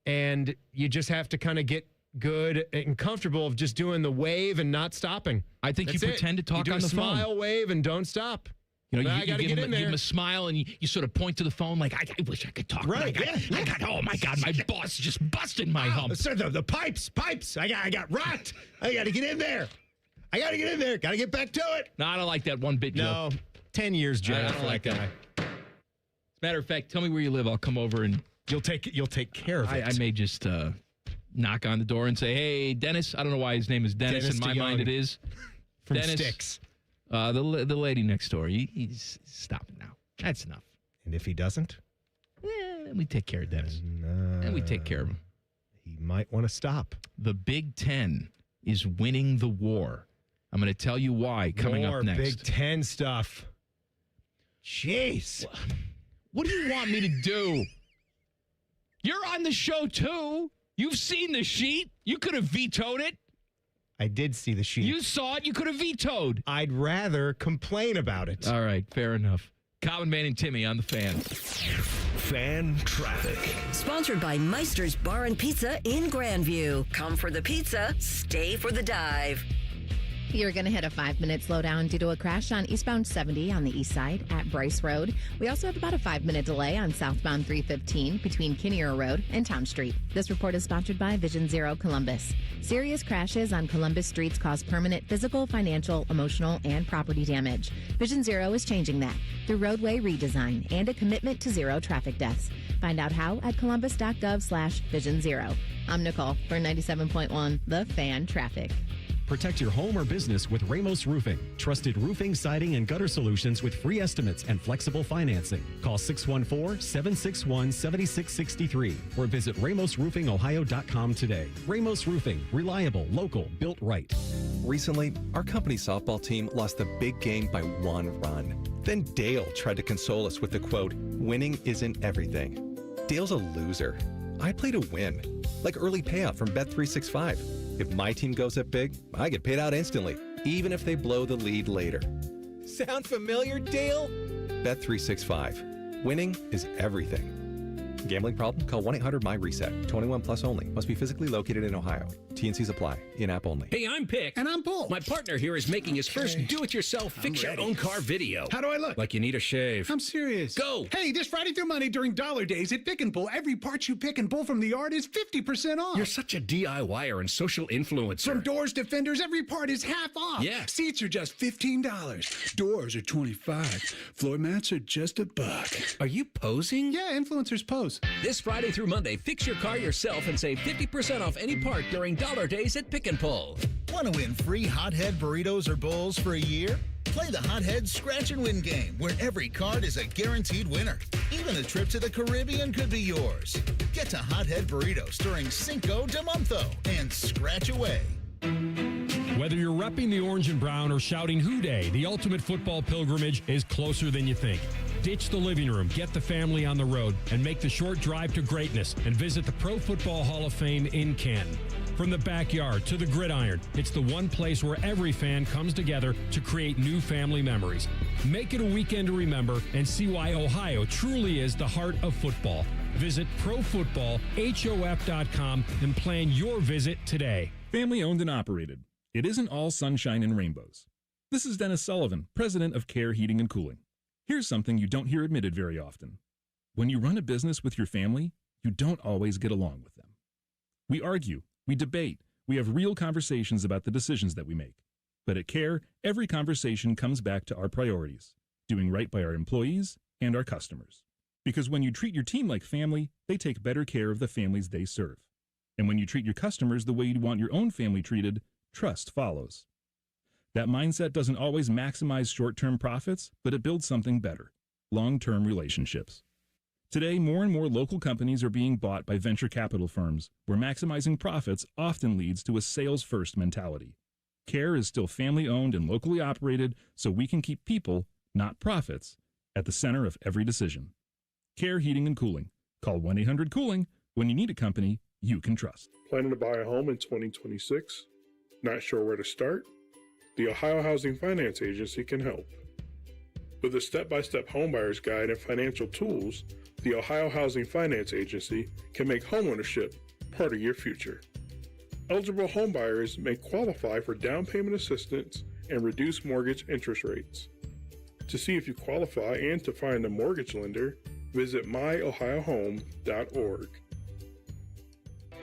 And you just have to kind of get good and comfortable of just doing the wave and not stopping. I think That's you pretend to talk you do on a the phone. Smile, wave, and don't stop. You I gotta get in there. Give him a smile and you sort of point to the phone like, I wish I could talk. Right. Oh my God, my boss just busted my hump. Sir, the pipes. I got rot. I got to get in there. Got to get back to it. No, I don't like that one bit, Joe. No, 10 years jail. I don't like that. As a matter of fact, tell me where you live. I'll come over and you'll take care of it. I may just knock on the door and say, "Hey, Dennis." I don't know why his name is Dennis. In my mind, it is from Dennis. Sticks. The lady next door. He's stopping now. That's enough. And if he doesn't, we take care of Dennis. And we take care of him. He might want to stop. The Big Ten is winning the war. I'm going to tell you why coming up next. Big Ten stuff. Jeez. What do you want me to do? You're on the show, too. You've seen the sheet. You could have vetoed it. I did see the sheet. You saw it. You could have vetoed. I'd rather complain about it. All right. Fair enough. Common Man and Timmy on the Fan. Fan traffic. Sponsored by Meister's Bar and Pizza in Grandview. Come for the pizza, stay for the dive. You're going to hit a 5-minute slowdown due to a crash on eastbound 70 on the east side at Bryce Road. We also have about a 5-minute delay on southbound 315 between Kinnear Road and Tom Street. This report is sponsored by Vision Zero Columbus. Serious crashes on Columbus streets cause permanent physical, financial, emotional, and property damage. Vision Zero is changing that through roadway redesign and a commitment to zero traffic deaths. Find out how at columbus.gov/Vision Zero. I'm Nicole for 97.1 The Fan Traffic. Protect your home or business with Ramos Roofing. Trusted roofing, siding, and gutter solutions with free estimates and flexible financing. Call 614-761-7663 or visit RamosRoofingOhio.com today. Ramos Roofing. Reliable, local, built right. Recently, our company softball team lost the big game by 1 run. Then Dale tried to console us with the quote, "Winning isn't everything." Dale's a loser. I play to win. Like early payout from Bet365. If my team goes up big, I get paid out instantly, even if they blow the lead later. Sound familiar, Dale? Bet365. Winning is everything. Gambling problem? Call 1-800-MY-RESET. 21 plus only. Must be physically located in Ohio. T&Cs apply. In-app only. Hey, I'm Pick. And I'm Bull. My partner here is making his first do-it-yourself fix-your-own-car video. How do I look? Like you need a shave. I'm serious. Go! Hey, this Friday through Monday during Dollar Days at Pick and Pull, every part you pick and pull from the yard is 50% off. You're such a DIYer and social influencer. From doors to fenders, every part is half off. Yeah. Seats are just $15. Doors are $25. Floor mats are just $1. Are you posing? Yeah, influencers pose. Rainbows. This Friday through Monday, fix your car yourself and save 50% off any part during Dollar Days at Pick and Pull. Want to win free Hothead burritos or bowls for a year? Play the Hothead Scratch and Win game, where every card is a guaranteed winner. Even a trip to the Caribbean could be yours. Get to Hothead Burritos during Cinco de Monto and scratch away. Whether you're repping the orange and brown or shouting Hoo Day, the ultimate football pilgrimage is closer than you think. Ditch the living room, get the family on the road, and make the short drive to greatness and visit the Pro Football Hall of Fame in Canton. From the backyard to the gridiron, it's the one place where every fan comes together to create new family memories. Make it a weekend to remember and see why Ohio truly is the heart of football. Visit profootballhof.com and plan your visit today. Family owned and operated. It isn't all sunshine and rainbows. This is Dennis Sullivan, president of Care Heating and Cooling. Here's something you don't hear admitted very often. When you run a business with your family, you don't always get along with them. We argue, we debate, we have real conversations about the decisions that we make. But at Care, every conversation comes back to our priorities, doing right by our employees and our customers. Because when you treat your team like family, they take better care of the families they serve. And when you treat your customers the way you want your own family treated, trust follows. That mindset doesn't always maximize short-term profits, but it builds something better, long-term relationships. Today, more and more local companies are being bought by venture capital firms, where maximizing profits often leads to a sales-first mentality. Care is still family-owned and locally operated, so we can keep people, not profits, at the center of every decision. Care Heating and Cooling. Call 1-800-COOLING when you need a company you can trust. Planning to buy a home in 2026? Not sure where to start? The Ohio Housing Finance Agency can help. With a step-by-step homebuyer's guide and financial tools, the Ohio Housing Finance Agency can make homeownership part of your future. Eligible homebuyers may qualify for down payment assistance and reduced mortgage interest rates. To see if you qualify and to find a mortgage lender, visit myohiohome.org.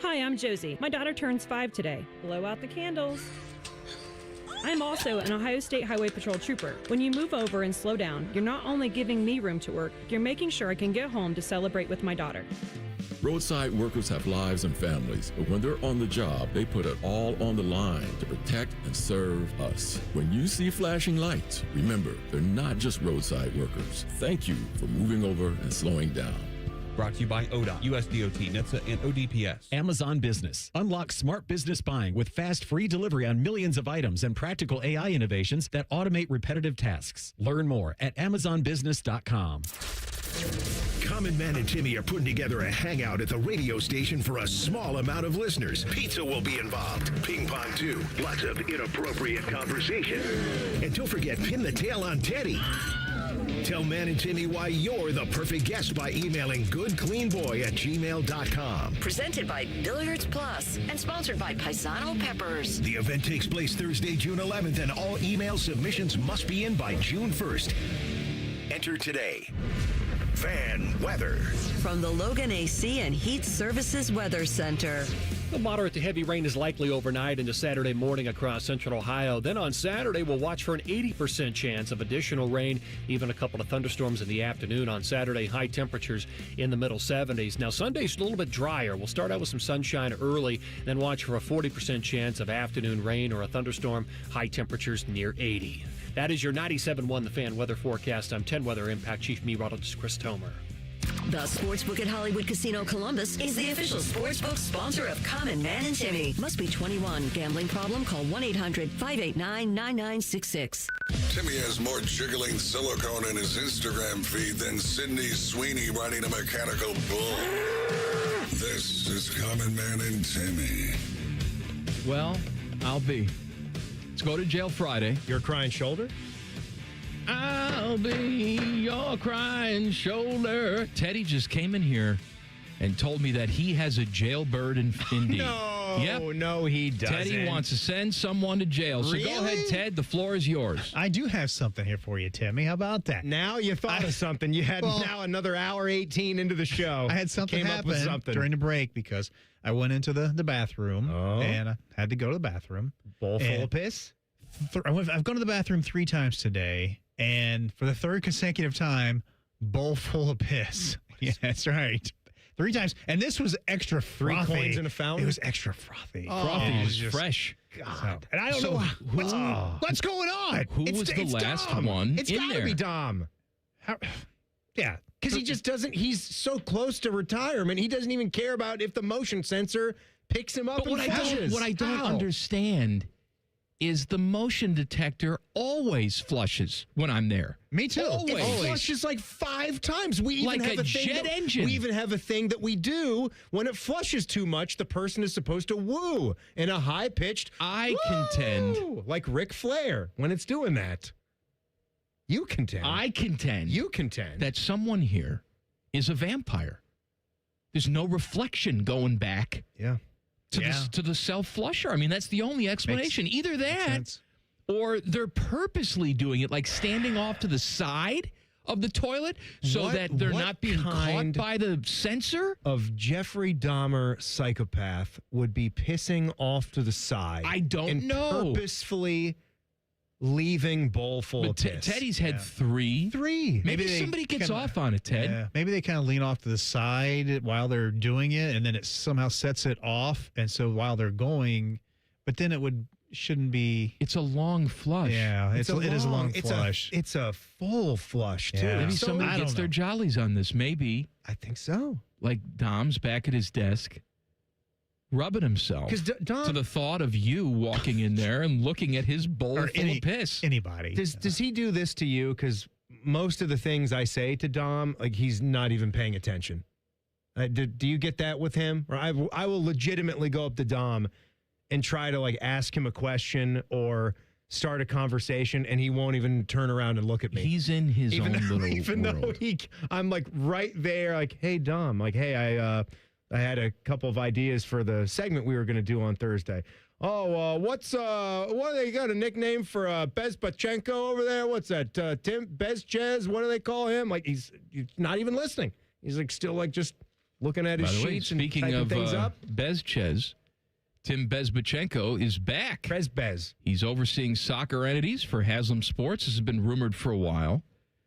Hi, I'm Josie. My daughter turns 5 today. Blow out the candles. I'm also an Ohio State Highway Patrol trooper. When you move over and slow down, you're not only giving me room to work, you're making sure I can get home to celebrate with my daughter. Roadside workers have lives and families, but when they're on the job, they put it all on the line to protect and serve us. When you see flashing lights, remember, they're not just roadside workers. Thank you for moving over and slowing down. Brought to you by ODOT, USDOT, NHTSA, and ODPS. Amazon Business. Unlock smart business buying with fast, free delivery on millions of items and practical AI innovations that automate repetitive tasks. Learn more at AmazonBusiness.com. Common Man and Timmy are putting together a hangout at the radio station for a small amount of listeners. Pizza will be involved. Ping pong, too. Lots of inappropriate conversation. And don't forget, pin the tail on Teddy. Tell Man and Timmy why you're the perfect guest by emailing goodcleanboy@gmail.com. Presented by Billiards Plus and sponsored by Paisano Peppers. The event takes place Thursday, June 11th, and all email submissions must be in by June 1st. Enter today. Fan weather. From the Logan AC and Heat Services Weather Center. The moderate to heavy rain is likely overnight into Saturday morning across central Ohio. Then on Saturday, we'll watch for an 80% chance of additional rain, even a couple of thunderstorms in the afternoon. On Saturday, high temperatures in the middle 70s. Now, Sunday's a little bit drier. We'll start out with some sunshine early, then watch for a 40% chance of afternoon rain or a thunderstorm, high temperatures near 80. That is your 97.1 The Fan weather forecast. I'm 10 Weather Impact Chief Meteorologist Chris Tomer. The Sportsbook at Hollywood Casino Columbus is the official sportsbook sponsor of Common Man and Timmy. Must be 21. Gambling problem? Call 1-800-589-9966. Timmy has more jiggling silicone in his Instagram feed than Sydney Sweeney riding a mechanical bull. This is Common Man and Timmy. Well, I'll be. Let's go to jail Friday. Your crying shoulder? I'll be your crying shoulder. Teddy just came in here and told me that he has a jailbird in Indy. No, he doesn't. Teddy wants to send someone to jail. So go ahead, Ted. The floor is yours. I do have something here for you, Timmy. How about that? Now you thought of something. You had now another hour 18 into the show. I had something happen during the break because I went into the bathroom and I had to go to the bathroom. Bowl full of piss? I've gone to the bathroom 3 times today, and for the 3rd consecutive time, bowl full of piss. Yeah, that's right. 3 times. And this was extra frothy. 3 coins in a fountain? It was extra frothy. Frothy is just fresh. God. And I don't know what's going on. Who was the last one It's in got to there? be Dom. Yeah. Because he just doesn't, he's so close to retirement, he doesn't even care about if the motion sensor picks him up and flushes. What I don't understand is the motion detector always flushes when I'm there. Me too. Always. It flushes like 5 times. We even Like have a a thing jet that, engine. We even have a thing that we do when it flushes too much. The person is supposed to woo in a high pitched. I contend, like Ric Flair when it's doing that. You contend. I contend. You contend that someone here is a vampire. There's no reflection going back. Yeah. To the self-flusher. I mean, that's the only explanation. Either that or they're purposely doing it, like standing off to the side of the toilet so that they're not being caught by the sensor. Of Jeffrey Dahmer psychopath would be pissing off to the side. I don't know. Purposefully leaving bowl full of piss. Teddy's had 3. 3. Maybe somebody gets off on it, Ted. Yeah. Maybe they kind of lean off to the side while they're doing it, and then it somehow sets it off. And so while they're going, but then shouldn't be. It's a long flush. Yeah, it is a long flush. It's a full flush, too. Maybe somebody gets their jollies on this. Maybe. I think so. Like Dom's back at his desk, rubbing himself to the thought of you walking in there and looking at his bowl full of piss. Anybody. Does he do this to you? Because most of the things I say to Dom, like he's not even paying attention. Do you get that with him? Or I will legitimately go up to Dom and try to like ask him a question or start a conversation, and he won't even turn around and look at me. He's in his own little even world. Though I'm like right there, like, hey Dom, like, hey, I had a couple of ideas for the segment we were going to do on Thursday. Oh, what they got a nickname for Bez Pachenko over there? What's that? Tim Bezchez? What do they call him? Like he's not even listening. He's like still like just looking at his sheets and typing things up. Bezchez, Tim Bezbachenko is back. Bez. He's overseeing soccer entities for Haslam Sports. This has been rumored for a while.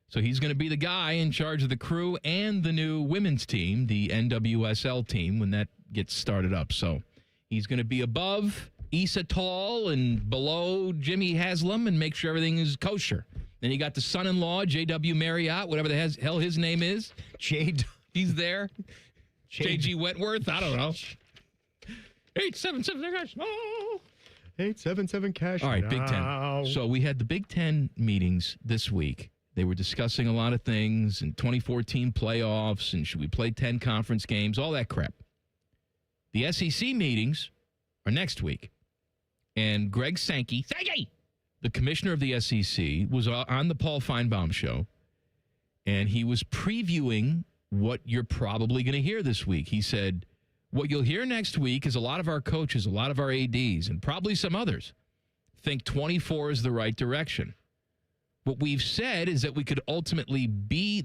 So he's going to be the guy in charge of the crew and the new women's team, the NWSL team, when that gets started up. So he's going to be above Issa Tall and below Jimmy Haslam and make sure everything is kosher. Then you got the son-in-law, J.W. Marriott, whatever the hell his name is. He's there. J.G. Wentworth. I don't know. 877 cash. Oh. 877 cash. All right, Big Ten. So we had the Big Ten meetings this week. They were discussing a lot of things and 2014 playoffs and should we play 10 conference games, all that crap. The SEC meetings are next week. And Greg Sankey, the commissioner of the SEC, was on the Paul Feinbaum show, and he was previewing what you're probably going to hear this week. He said, what you'll hear next week is a lot of our coaches, a lot of our ADs, and probably some others think 24 is the right direction. What we've said is that we could ultimately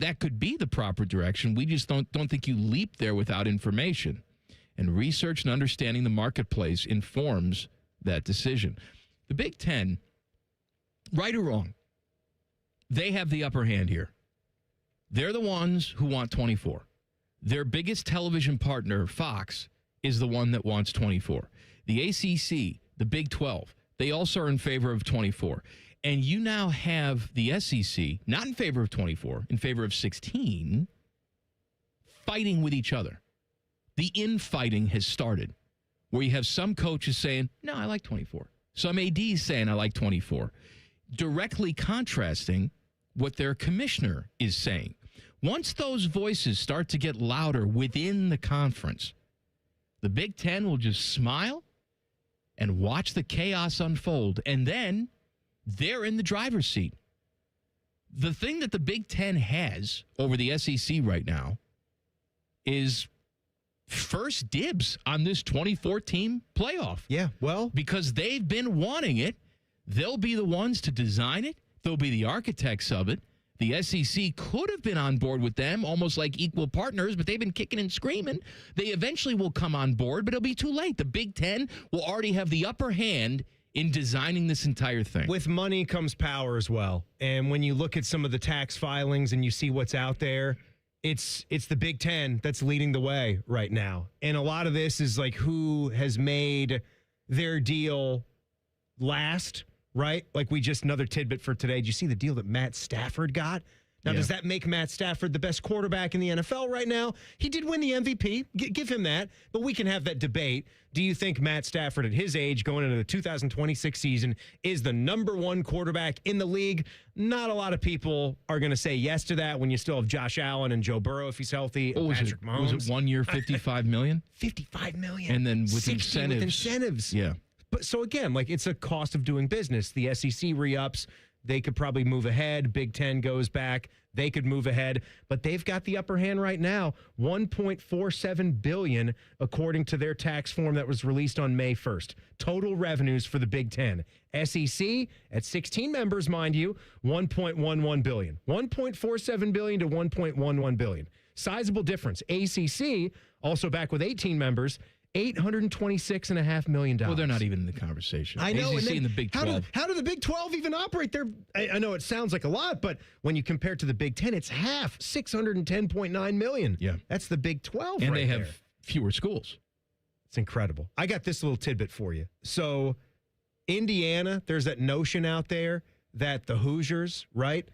that could be the proper direction. We just don't think you leap there without information. And research and understanding the marketplace informs that decision. The Big Ten, right or wrong, they have the upper hand here. They're the ones who want 24. Their biggest television partner, Fox, is the one that wants 24. The ACC, the Big 12, they also are in favor of 24. And you now have the SEC, not in favor of 24, in favor of 16, fighting with each other. The infighting has started, where you have some coaches saying, no, I like 24. Some ADs saying, I like 24. Directly contrasting what their commissioner is saying. Once those voices start to get louder within the conference, the Big Ten will just smile and watch the chaos unfold. And then they're in the driver's seat. The thing that the Big Ten has over the SEC right now is first dibs on this 2014 playoff. Yeah, well, because they've been wanting it. They'll be the ones to design it. They'll be the architects of it. The SEC could have been on board with them, almost like equal partners, but they've been kicking and screaming. They eventually will come on board, but it'll be too late. The Big Ten will already have the upper hand in designing this entire thing. With money comes power as well. And when you look at some of the tax filings and you see what's out there, It's the Big Ten that's leading the way right now. And a lot of this is like who has made their deal last, right? Like another tidbit for today. Did you see the deal that Matt Stafford got? Now, does that make Matt Stafford the best quarterback in the NFL right now? He did win the MVP. Give him that. But we can have that debate. Do you think Matt Stafford at his age going into the 2026 season is the number one quarterback in the league? Not a lot of people are going to say yes to that when you still have Josh Allen and Joe Burrow if he's healthy. And Patrick Mahomes. Was it 1 year, $55 million? $55 million. And then with 60 incentives. With incentives. Yeah. But so again, like it's a cost of doing business. The SEC re-ups. They could probably move ahead. Big Ten goes back. They could move ahead, but they've got the upper hand right now. $1.47 billion, according to their tax form that was released on May 1st. Total revenues for the Big Ten. SEC at 16 members, mind you, $1.11 billion. $1.47 billion to $1.11 billion. Sizable difference. ACC, also back with 18 members, $826.5 million. Well, they're not even in the conversation. I know. ACC in the Big 12. How do the Big 12 even operate there? I know it sounds like a lot, but when you compare it to the Big 10, it's half, $610.9 million. Yeah. That's the Big 12 and right they have there. fewer schools. It's incredible. I got this little tidbit for you. So Indiana, there's that notion out there that the Hoosiers, right,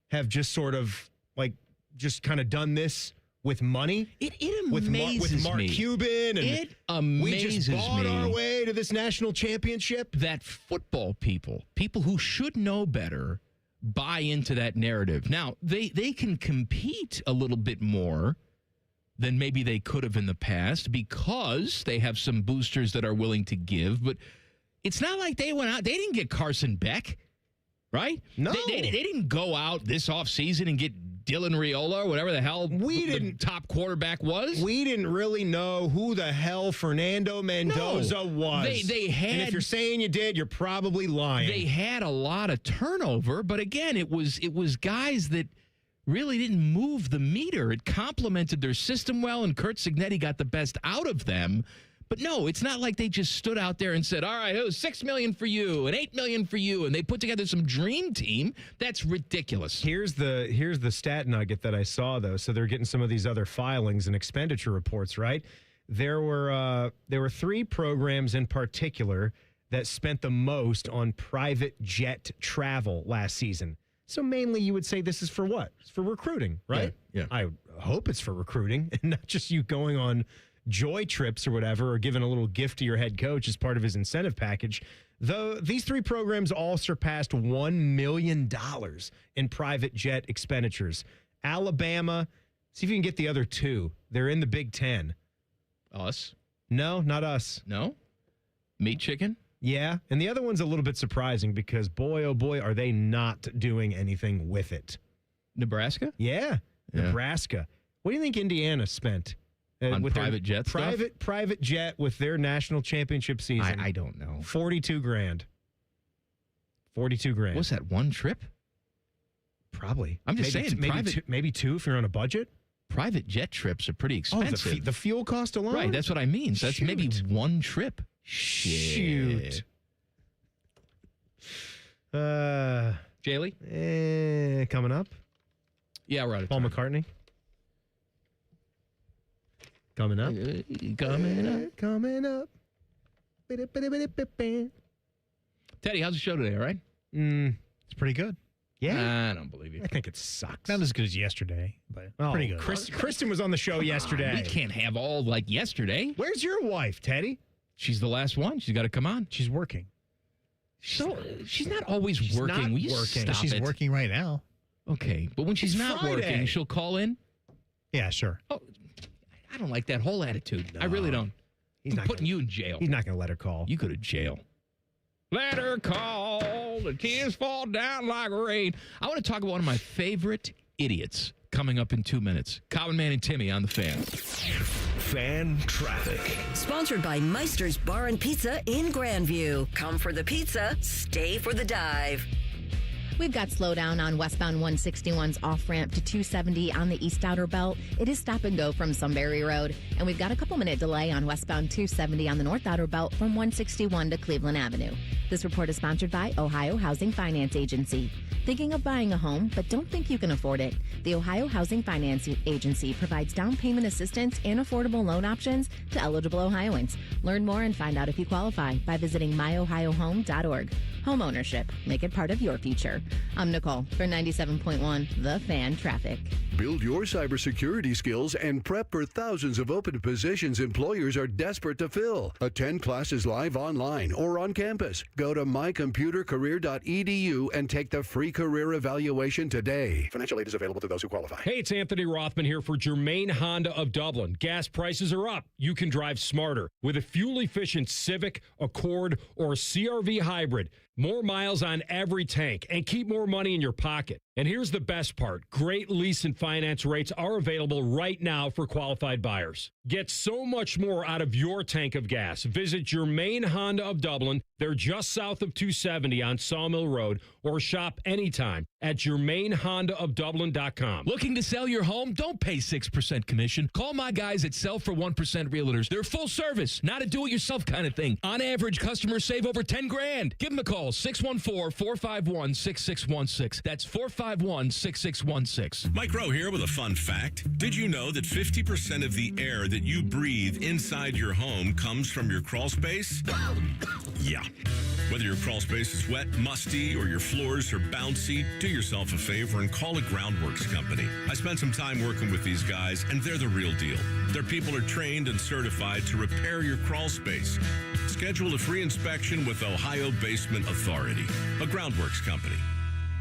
have just sort of like just kind of done this with money. It amazes with Mark me. Cuban. And it amazes we just bought me our way to this national championship. That football people who should know better, buy into that narrative. Now, they can compete a little bit more than maybe they could have in the past because they have some boosters that are willing to give. But it's not like they went out. They didn't get Carson Beck, right? No. They didn't go out this offseason and get Dylan Raiola or whatever the hell the top quarterback was. We didn't really know who the hell Fernando Mendoza was. They had, and if you're saying you did, you're probably lying. They had a lot of turnover, but again, it was guys that really didn't move the meter. It complemented their system well, and Kurt Cignetti got the best out of them. But no, it's not like they just stood out there and said, all right, it was $6 million for you and $8 million for you, and they put together some dream team. That's ridiculous. Here's the stat nugget that I saw, though. So they're getting some of these other filings and expenditure reports, right? There were 3 programs in particular that spent the most on private jet travel last season. So mainly you would say this is for what? It's for recruiting, right? Yeah. I hope it's for recruiting and not just you going on joy trips or whatever, or giving a little gift to your head coach as part of his incentive package. Though these 3 programs all surpassed $1 million in private jet expenditures. Alabama, see if you can get the other 2. They're in the Big Ten. Us? No, not us. No? Meat chicken? Yeah, and the other one's a little bit surprising because boy, oh boy, are they not doing anything with it. Nebraska? Yeah. Nebraska. What do you think Indiana spent? On with private jet stuff? Private jet with their national championship season. I don't know. $42,000. $42,000. What's that, one trip? Probably. I'm just saying. Maybe 2 if you're on a budget. Private jet trips are pretty expensive. Oh, the fuel cost alone? Right, that's what I mean. So that's maybe one trip. Shoot. Jaylee? Coming up? Yeah, we're out of Paul time. McCartney? Coming up. Coming up. Teddy, how's the show today, all right? It's pretty good. Yeah? I don't believe you. I think it sucks. Not as good as yesterday, but pretty good. Kristen was on the show yesterday. We can't have all like yesterday. Where's your wife, Teddy? She's the last one. She's got to come on. She's working. She's not always working. not Will you working. stop She's it? working right now. Okay, but when she's It's not Friday. working, she'll call in. Yeah, sure. Oh, I don't like that whole attitude. I really don't. I'm putting you in jail. He's not going to let her call. You go to jail. Let her call. The tears fall down like rain. I want to talk about one of my favorite idiots coming up in 2 minutes. Common Man and Timmy on the Fan. Fan traffic. Sponsored by Meister's Bar and Pizza in Grandview. Come for the pizza, stay for the dive. We've got slowdown on westbound 161's off-ramp to 270 on the East Outer Belt. It is stop and go from Sunbury Road. And we've got a couple-minute delay on westbound 270 on the North Outer Belt from 161 to Cleveland Avenue. This report is sponsored by Ohio Housing Finance Agency. Thinking of buying a home, but don't think you can afford it? The Ohio Housing Finance Agency provides down payment assistance and affordable loan options to eligible Ohioans. Learn more and find out if you qualify by visiting myohiohome.org. Home ownership. Make it part of your future. I'm Nicole for 97.1 The Fan Traffic. Build your cybersecurity skills and prep for thousands of open positions employers are desperate to fill. Attend classes live online or on campus. Go to mycomputercareer.edu and take the free career evaluation today. Financial aid is available to those who qualify. Hey, it's Anthony Rothman here for Germain Honda of Dublin. Gas prices are up. You can drive smarter with a fuel-efficient Civic, Accord, or CRV hybrid. More miles on every tank and keep more money in your pocket. And here's the best part. Great lease and finance rates are available right now for qualified buyers. Get so much more out of your tank of gas. Visit Germain Honda of Dublin. They're just south of 270 on Sawmill Road, or shop anytime at GermainHondaofDublin.com. Looking to sell your home? Don't pay 6% commission. Call my guys at Sell for 1% Realtors. They're full service, not a do-it-yourself kind of thing. On average, customers save over $10,000. Give them a call, 614-451-6616. That's 451-6616. Mike Rowe here with a fun fact. Did you know that 50% of the air that you breathe inside your home comes from your crawl space? Yeah. Whether your crawl space is wet, musty, or your floors are bouncy, do yourself a favor and call a Groundworks company. I spent some time working with these guys, and they're the real deal. Their people are trained and certified to repair your crawl space. Schedule a free inspection with Ohio Basement Authority, a Groundworks company.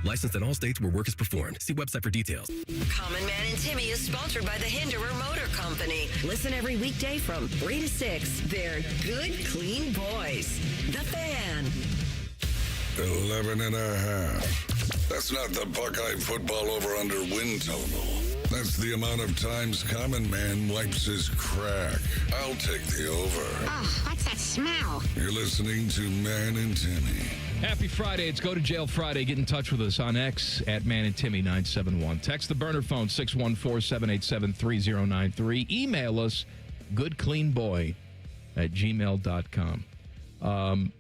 Licensed in all states where work is performed. See website for details. Common Man and Timmy is sponsored by the Hinderer Motor Company. Listen every weekday from 3 to 6. They're good, clean boys. The Fan. 11 and a half. That's not the Buckeye football over-under win total. That's the amount of times Common Man wipes his crack. I'll take the over. Oh, what's that smell? You're listening to Man and Timmy. Happy Friday. It's Go to Jail Friday. Get in touch with us on X at Man and Timmy 971. Text the burner phone 614-787-3093. Email us goodcleanboy@gmail.com. I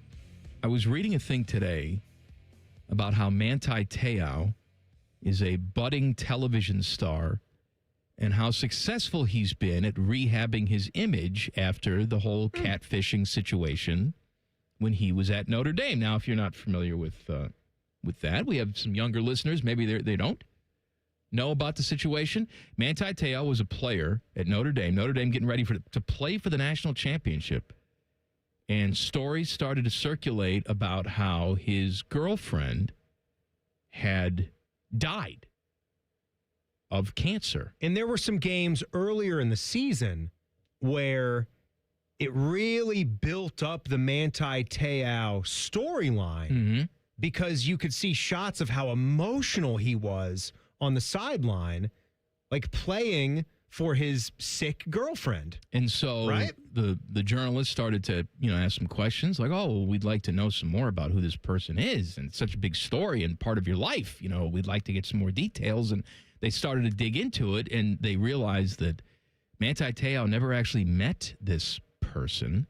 was reading a thing today about how Manti Te'o is a budding television star and how successful he's been at rehabbing his image after the whole catfishing situation when he was at Notre Dame. Now, if you're not familiar with that, we have some younger listeners. Maybe they don't know about the situation. Manti Teo was a player at Notre Dame. Notre Dame getting ready to play for the national championship. And stories started to circulate about how his girlfriend had died of cancer. And there were some games earlier in the season where it really built up the Manti Te'o storyline because you could see shots of how emotional he was on the sideline, like playing for his sick girlfriend. And so the journalist started to, ask some questions like, oh, we'd like to know some more about who this person is. And it's such a big story and part of your life. We'd like to get some more details. And they started to dig into it, and they realized that Manti Te'o never actually met this person.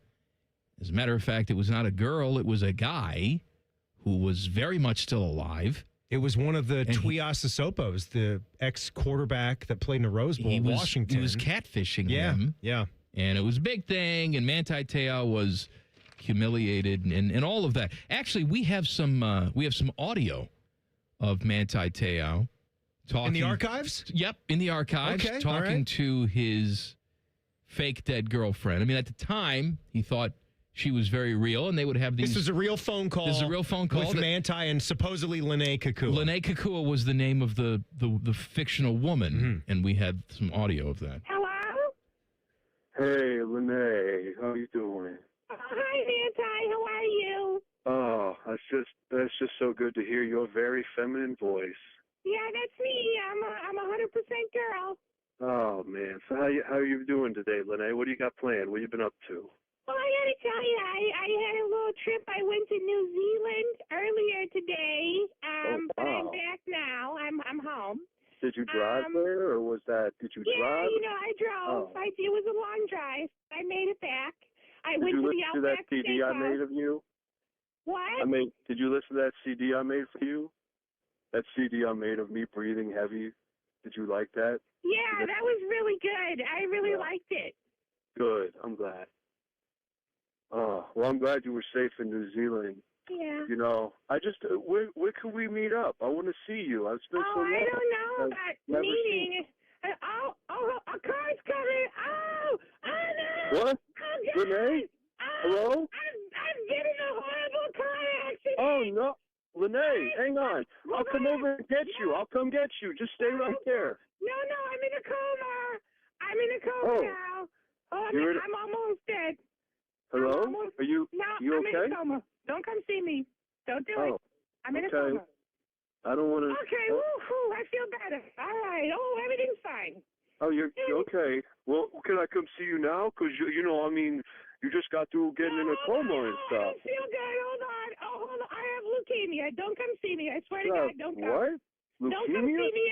As a matter of fact, it was not a girl. It was a guy who was very much still alive. It was one of the Tuiasasopos, the ex-quarterback that played in the Rose Bowl in Washington. He was catfishing him. Yeah. And it was a big thing, and Manti Te'o was humiliated and all of that. Actually, we have some audio of Manti Te'o talking. In the archives? Yep, in the archives. Okay, talking to his fake dead girlfriend. I mean, at the time, he thought she was very real, and they would have these. This was a real phone call. This is a real phone call with Manti and supposedly Lene Kakua. Lene Kakua was the name of the fictional woman, and we had some audio of that. Hello? Hey, Lene, how you doing? Hi, Manti. How are you? Oh, that's just so good to hear your very feminine voice. Yeah, that's me. I'm 100% girl. Oh man, so how you doing today, Lene? What do you got planned? What you been up to? Well, I gotta tell you, I had a little trip. I went to New Zealand earlier today, but I'm back now. I'm home. Did you drive there, or was that? Did you drive? Yeah, I drove. Oh. It was a long drive. I made it back. I Did went you to listen the to that Outback CD I Steakhouse. made of you? What? Did you listen to that CD I made for you? That CD I made of me breathing heavy. Did you like that? Yeah, that was really good. I really liked it. Good. I'm glad. Oh, well, I'm glad you were safe in New Zealand. Yeah. You know, I just where can we meet up? I want to see you. I've spent so long. I don't know I've about never meeting. A car's coming. Oh no. What? Oh, God. Renee? Hello? I've been in a horrible car accident. Oh no, Renee, hang on. I'll come over and get you. I'll come get you. Just stay right there. No, I'm in a coma. I'm in a coma now. Oh, I'm almost dead. Hello? Are you? No, you I'm okay? in a coma. Don't come see me. Don't do it. I'm in a okay. coma. I don't want to. Okay, woo-hoo, I feel better. All right. Oh, everything's fine. Oh, you're okay. Well, can I come see you now? Because, you just got through getting in a coma and I stuff. don't feel good. Hold on. Oh, hold on. I have leukemia. Don't come see me. I swear to God, don't come. What? Don't come Leukemia? see me.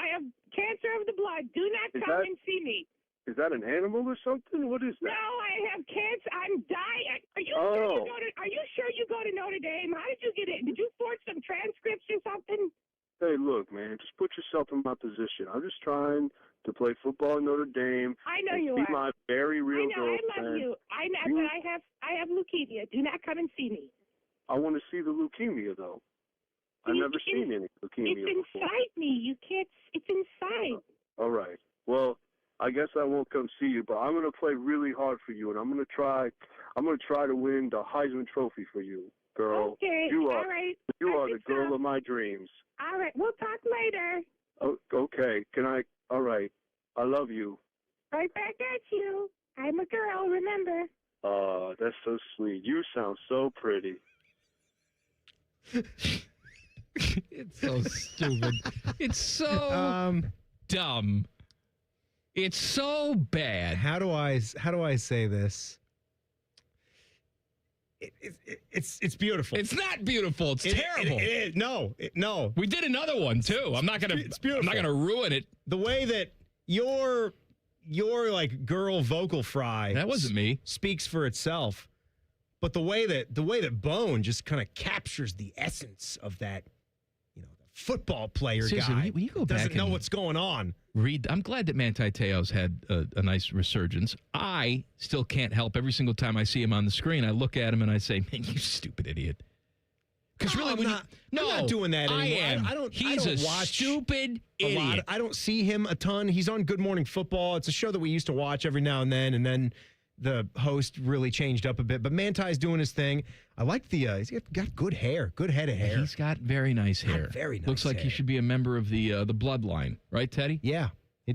I have cancer of the blood. Do not come and see me. Is that an animal or something? What is that? No, I have cancer. I'm dying. Are you sure you go to Notre Dame? How did you get in? Did you forge some transcripts or something? Hey, look, man, just put yourself in my position. I'm just trying to play football in Notre Dame. I know and you be are. my very real I know. girlfriend. I love you. But I have leukemia. Do not come and see me. I want to see the leukemia, though. I've never seen any leukemia It's before. inside me. You can't. It's inside. All right. Well, I guess I won't come see you, but I'm going to play really hard for you, and I'm going to try to win the Heisman Trophy for you, girl. Okay. You are. All right. You are the girl of my dreams. All right. We'll talk later. Oh, okay. All right. I love you. Right back at you. I'm a girl. Remember. Oh, that's so sweet. You sound so pretty. It's so stupid. It's so dumb. It's so bad. How do I say this? It's beautiful. It's not beautiful. It's terrible. No. We did another one too. It's beautiful. I'm not gonna ruin it. The way that your like girl vocal fry That wasn't me. speaks for itself. But the way that Bone just kind of captures the essence of that, the football player Seriously, guy when you go doesn't back know and what's going on. I'm glad that Manti Te'o's had a nice resurgence. I still can't help every single time I see him on the screen. I look at him and I say, "Man, you stupid idiot." Because really, I'm not doing that anymore. I am. He's I don't a watch stupid a lot. idiot. I don't see him a ton. He's on Good Morning Football. It's a show that we used to watch every now and then the host really changed up a bit. But Manti's doing his thing. I like he's got good hair, good head of hair. He's got very nice hair. Very nice. Looks like he should be a member of the bloodline, right, Teddy? Yeah.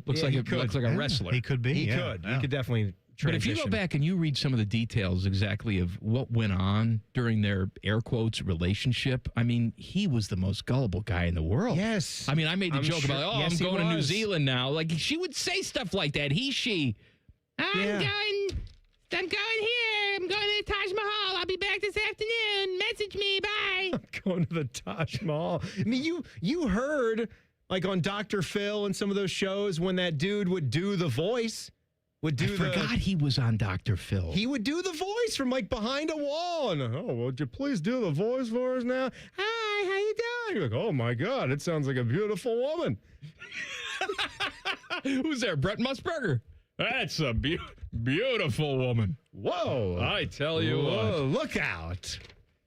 Looks like a wrestler. He could be. He could definitely transition. But if you go back and you read some of the details exactly of what went on during their air quotes relationship, I mean, he was the most gullible guy in the world. Yes. I mean, I made the joke sure. about, Yes, I'm he going to New was. Zealand now. Like, she would say stuff like that. She. I'm going here. I'm going to the Taj Mahal. I'll be back this afternoon. Message me. Bye. I'm going to the Taj Mahal. I mean, you heard like on Dr. Phil and some of those shows when that dude would do the voice. I forgot he was on Dr. Phil. He would do the voice from like behind a wall. And, would you please do the voice for us now? Hi, how you doing? You're like, oh my God, it sounds like a beautiful woman. Who's there? Brett Musburger. That's a beautiful woman. Whoa. I tell you what. Look out.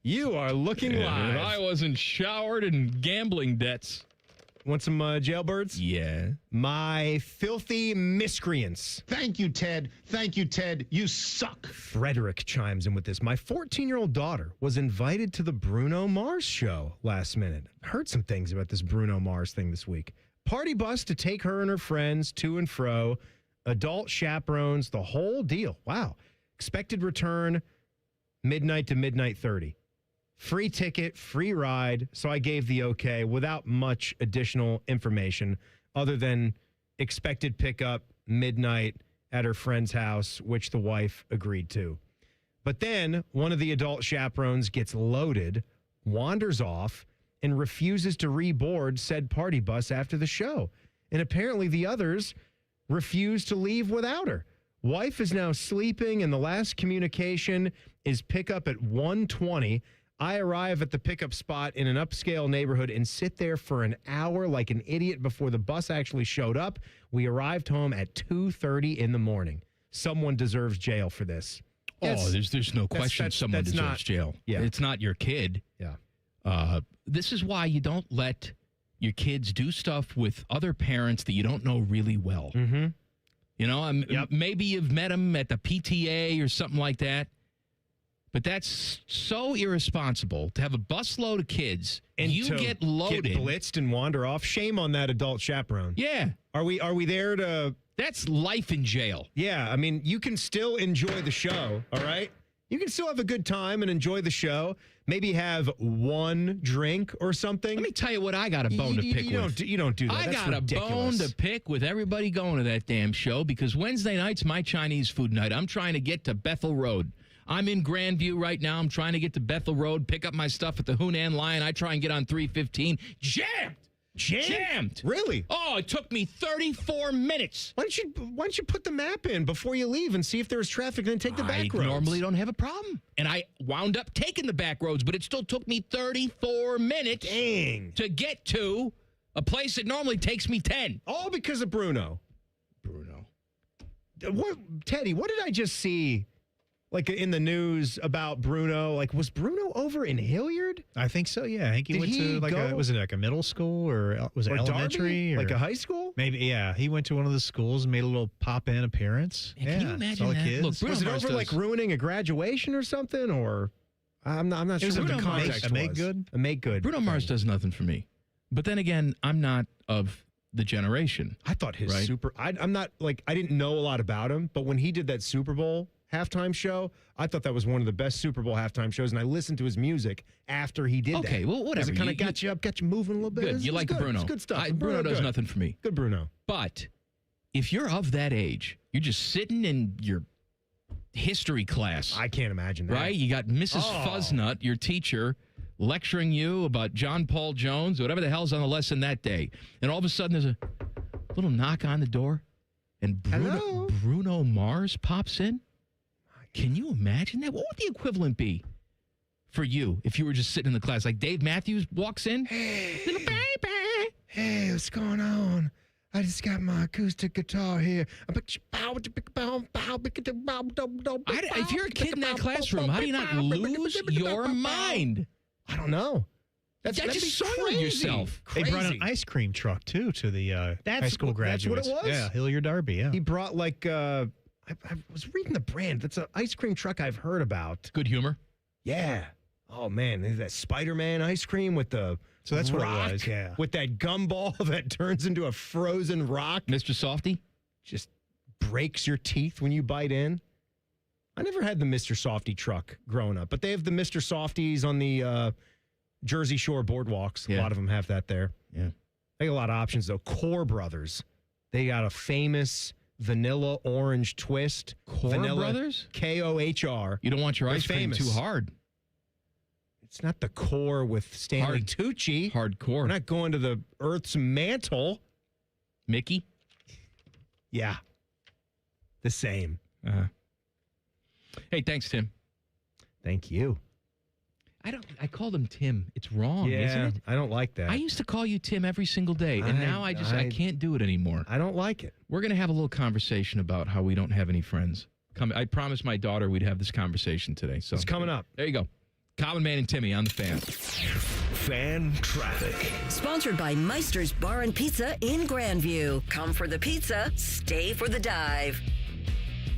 You are looking live. If I wasn't showered in gambling debts. Want some jailbirds? Yeah. My filthy miscreants. Thank you, Ted. Thank you, Ted. You suck. Frederick chimes in with this. My 14-year-old daughter was invited to the Bruno Mars show last minute. Heard some things about this Bruno Mars thing this week. Party bus to take her and her friends to and fro. Adult chaperones, the whole deal. Wow. Expected return midnight to midnight 30. Free ticket, free ride. So I gave the okay without much additional information other than expected pickup midnight at her friend's house, which the wife agreed to. But then one of the adult chaperones gets loaded, wanders off, and refuses to reboard said party bus after the show. And apparently the others refuse to leave without her. Wife is now sleeping, and the last communication is pickup at 1:20. I arrive at the pickup spot in an upscale neighborhood and sit there for an hour like an idiot before the bus actually showed up. We arrived home at 2:30 in the morning. Someone deserves jail for this. There's no question someone deserves jail. Yeah. It's not your kid. Yeah. This is why you don't let your kids do stuff with other parents that you don't know really well. Mm-hmm. You know, maybe you've met them at the PTA or something like that. But that's so irresponsible to have a busload of kids and you get loaded, get blitzed, and wander off. Shame on that adult chaperone. Yeah. Are we there to? That's life in jail. Yeah. I mean, you can still enjoy the show. All right. You can still have a good time and enjoy the show. Maybe have one drink or something. Let me tell you what I got a bone to pick with. You don't do that. I That's got ridiculous. a bone to pick with everybody going to that damn show because Wednesday night's my Chinese food night. I'm trying to get to Bethel Road. I'm in Grandview right now. I'm trying to get to Bethel Road, pick up my stuff at the Hunan Lion. I try and get on 315. Jammed. Really? Oh, it took me 34 minutes. Why don't you put the map in before you leave and see if there's traffic and then take the back roads? I normally don't have a problem. And I wound up taking the back roads, but it still took me 34 minutes to get to a place that normally takes me 10. All because of Bruno. Teddy, what did I just see? Like in the news about Bruno, like was Bruno over in Hilliard? I think so. Yeah, I think he went to was it like a middle school or was it elementary or like a high school? Maybe. Yeah, he went to one of the schools and made a little pop-in appearance. Yeah, can you imagine that? Kids. Look, Bruno was it Mars over like ruining a graduation or something? Or I'm not sure what the context was. A make good. Bruno Mars does nothing for me. But then again, I'm not of the generation. I thought his I'm not like I didn't know a lot about him, but when he did that Super Bowl halftime show, I thought that was one of the best Super Bowl halftime shows, and I listened to his music after he did that. Okay, well, whatever. It kind of got you up, got you moving a little bit. Good. You like Bruno. It's good stuff. Bruno does nothing for me. Good Bruno. But if you're of that age, you're just sitting in your history class. I can't imagine that. Right? You got Mrs. Fuzznut, your teacher, lecturing you about John Paul Jones, whatever the hell's on the lesson that day. And all of a sudden there's a little knock on the door, and Bruno Mars pops in. Can you imagine that? What would the equivalent be for you if you were just sitting in the class? Like Dave Matthews walks in. Hey, little baby. Hey, what's going on? I just got my acoustic guitar here. If you're a kid in that classroom, how do you not lose your mind? I don't know. That's just soiling yourself. They brought an ice cream truck, too, to the high school graduates. That's what it was? Yeah, Hilliard Darby, yeah. He brought like... I was reading the brand. That's an ice cream truck I've heard about. Good Humor? Yeah. Oh, man. There's that Spider-Man ice cream with the So that's rock, what it was, yeah. With that gumball that turns into a frozen rock. Mr. Softy? Just breaks your teeth when you bite in. I never had the Mr. Softy truck growing up, but they have the Mr. Softies on the Jersey Shore boardwalks. Yeah. A lot of them have that there. Yeah. They got a lot of options, though. Core Brothers. They got a famous... vanilla orange twist. Core Brothers? Kohr. You don't want your ice cream too hard. It's not the core with Stanley Tucci. Hardcore. We're not going to the Earth's mantle. Mickey? Yeah. The same. Hey, thanks, Tim. Thank you. I called him Tim. It's wrong, isn't it? I don't like that. I used to call you Tim every single day, and now I can't do it anymore. I don't like it. We're going to have a little conversation about how we don't have any friends. I promised my daughter we'd have this conversation today. So it's coming up. There you go. Common Man and Timmy on the Fan. Fan traffic. Sponsored by Meister's Bar and Pizza in Grandview. Come for the pizza, stay for the dive.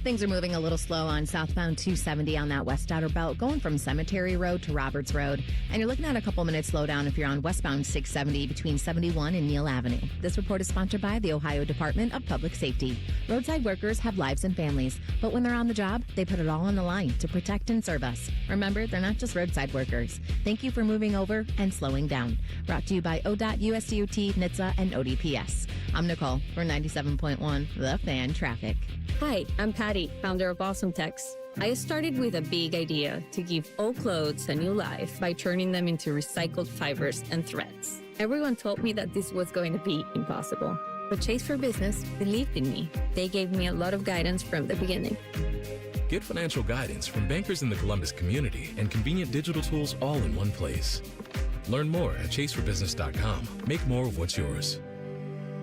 Things are moving a little slow on southbound 270 on that west outer belt, going from Cemetery Road to Roberts Road. And you're looking at a couple minutes slowdown if you're on westbound 670 between 71 and Neal Avenue. This report is sponsored by the Ohio Department of Public Safety. Roadside workers have lives and families, but when they're on the job, they put it all on the line to protect and serve us. Remember, they're not just roadside workers. Thank you for moving over and slowing down. Brought to you by ODOT, USDOT, NHTSA, and ODPS. I'm Nicole for 97.1 The Fan Traffic. Hi, I'm Pat Patty, founder of Awesome Tex. I started with a big idea to give old clothes a new life by turning them into recycled fibers and threads. Everyone told me that this was going to be impossible, but Chase for Business believed in me. They gave me a lot of guidance from the beginning. Get financial guidance from bankers in the Columbus community and convenient digital tools all in one place. Learn more at chaseforbusiness.com. Make more of what's yours.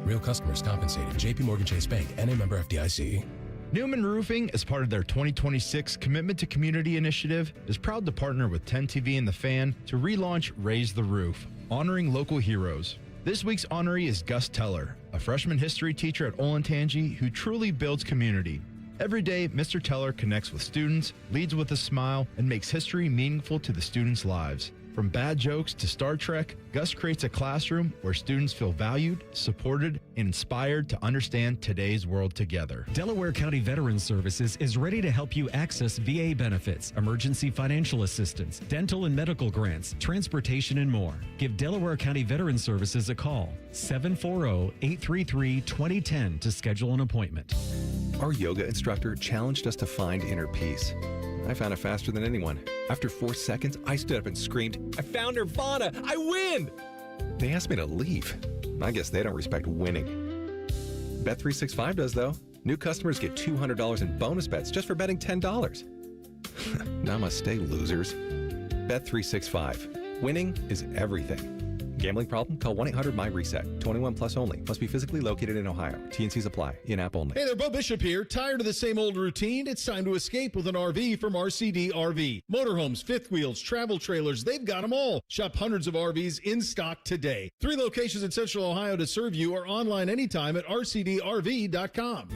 Real customers compensated. JPMorgan Chase Bank, N.A. member FDIC. Newman Roofing, as part of their 2026 Commitment to Community initiative, is proud to partner with 10 TV and The Fan to relaunch Raise the Roof, honoring local heroes. This week's honoree is Gus Teller, a freshman history teacher at Olentangy who truly builds community. Every day, Mr. Teller connects with students, leads with a smile, and makes history meaningful to the students' lives. From bad jokes to Star Trek, Gus creates a classroom where students feel valued, supported, and inspired to understand today's world together. Delaware County Veterans Services is ready to help you access VA benefits, emergency financial assistance, dental and medical grants, transportation, and more. Give Delaware County Veterans Services a call, 740-833-2010 to schedule an appointment. Our yoga instructor challenged us to find inner peace. I found it faster than anyone. After 4 seconds, I stood up and screamed, "I found Nirvana! I win!" They asked me to leave. I guess they don't respect winning. Bet365 does, though. New customers get $200 in bonus bets just for betting $10. Namaste, losers. Bet365. Winning is everything. Gambling problem? Call 1-800-MY-RESET. 21 plus only. Must be physically located in Ohio. T&Cs apply. In-app only. Hey there, Bo Bishop here. Tired of the same old routine? It's time to escape with an RV from RCD RV. Motorhomes, fifth wheels, travel trailers, they've got them all. Shop hundreds of RVs in stock today. 3 locations in Central Ohio to serve you or online anytime at rcdrv.com.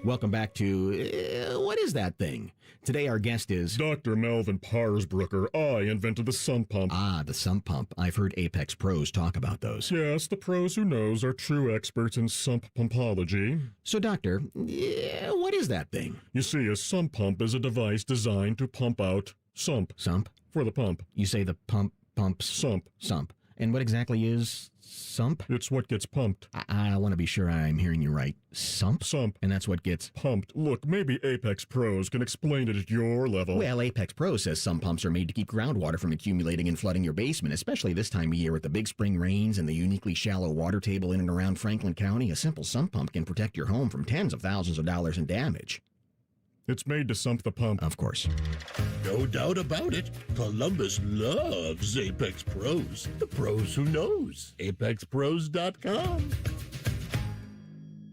Welcome back to What Is That Thing? Today our guest is Dr. Melvin Parsbrucker. I invented the sump pump. Ah, the sump pump. I've heard Apex pros talk about those. Yes, the pros who knows are true experts in sump pumpology. So, Doctor, what is that thing? You see, a sump pump is a device designed to pump out sump. Sump? For the pump. You say the pumps? Sump. Sump. And what exactly is sump? It's what gets pumped. I want to be sure I'm hearing you right. Sump? Sump. And that's what gets pumped. Look, maybe Apex Pros can explain it at your level. Well, Apex Pros says some pumps are made to keep groundwater from accumulating and flooding your basement, especially this time of year with the big spring rains and the uniquely shallow water table in and around Franklin County. A simple sump pump can protect your home from tens of thousands of dollars in damage. It's made to sump the pump. Of course. No doubt about it. Columbus loves Apex Pros. The pros who knows. ApexPros.com.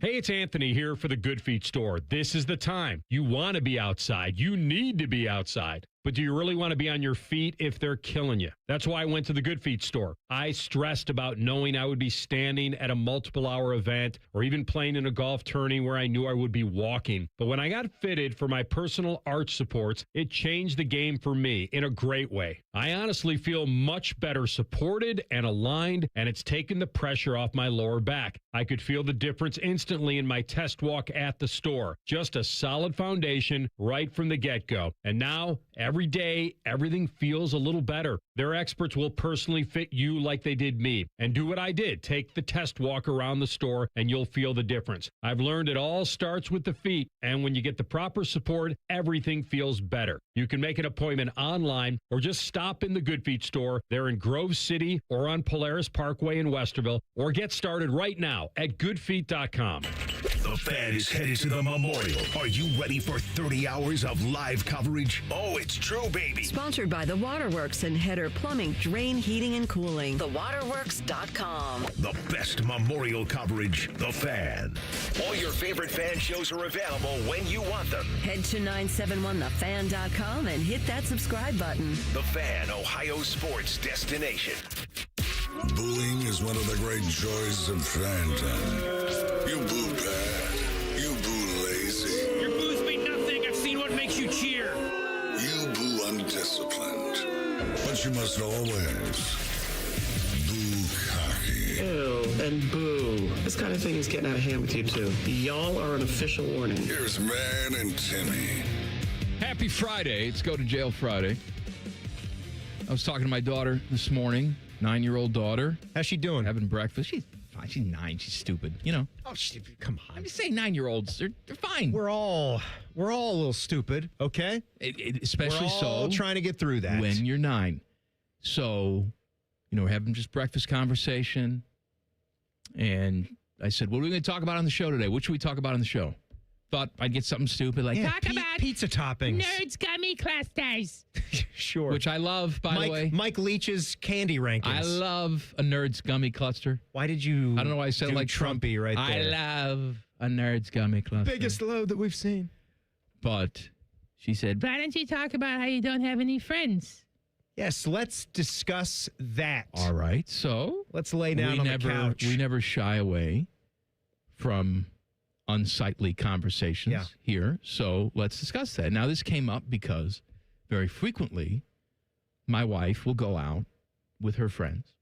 Hey, it's Anthony here for the Good Feet store. This is the time. You want to be outside. You need to be outside. But do you really want to be on your feet if they're killing you? That's why I went to the Good Feet store. I stressed about knowing I would be standing at a multiple-hour event or even playing in a golf tourney where I knew I would be walking. But when I got fitted for my personal arch supports, it changed the game for me in a great way. I honestly feel much better supported and aligned, and it's taken the pressure off my lower back. I could feel the difference instantly in my test walk at the store. Just a solid foundation right from the get-go. And now, every day, everything feels a little better. Their experts will personally fit you like they did me. And do what I did. Take the test walk around the store and you'll feel the difference. I've learned it all starts with the feet. And when you get the proper support, everything feels better. You can make an appointment online or just stop in the Good Feet store. They're in Grove City or on Polaris Parkway in Westerville. Or get started right now at goodfeet.com. The Fan is headed to the Memorial. Are you ready for 30 hours of live coverage? Oh, it's true, baby. Sponsored by The Waterworks and Header Plumbing, Drain, Heating, and Cooling. TheWaterworks.com. The best Memorial coverage, The Fan. All your favorite fan shows are available when you want them. Head to 971thefan.com and hit that subscribe button. The Fan, Ohio sports destination. Booing is one of the great joys of fan time. You boo bad. You boo lazy. Your boos mean nothing. I've seen what makes you cheer. You boo undisciplined. But you must always boo cocky. Ew, and boo. This kind of thing is getting out of hand with you, too. Y'all are an official warning. Here's Man and Timmy. Happy Friday. It's Go to Jail Friday. I was talking to my daughter this morning, 9-year-old daughter. How's she doing? Having breakfast. She's fine. She's 9. She's stupid. You know. Oh, come on. I'm just saying 9-year-olds, they're fine. We're all a little stupid, okay? Especially we're all trying to get through that. When you're 9. So, we're having just breakfast conversation. And I said, what are we going to talk about on the show today? What should we talk about on the show? Thought I'd get something stupid like talk about pizza toppings. Nerds Gummy Clusters. Sure. Which I love, by the way. Mike Leach's candy rankings. I love a Nerds Gummy Cluster. Why did you I don't know why I said like Trumpy right there. I love a Nerds Gummy Cluster. Biggest load that we've seen. But she said, why don't you talk about how you don't have any friends? Yes, let's discuss that. All right. So let's lay down on the couch. We never shy away from unsightly conversations here. So let's discuss that. Now, this came up because very frequently my wife will go out with her friends.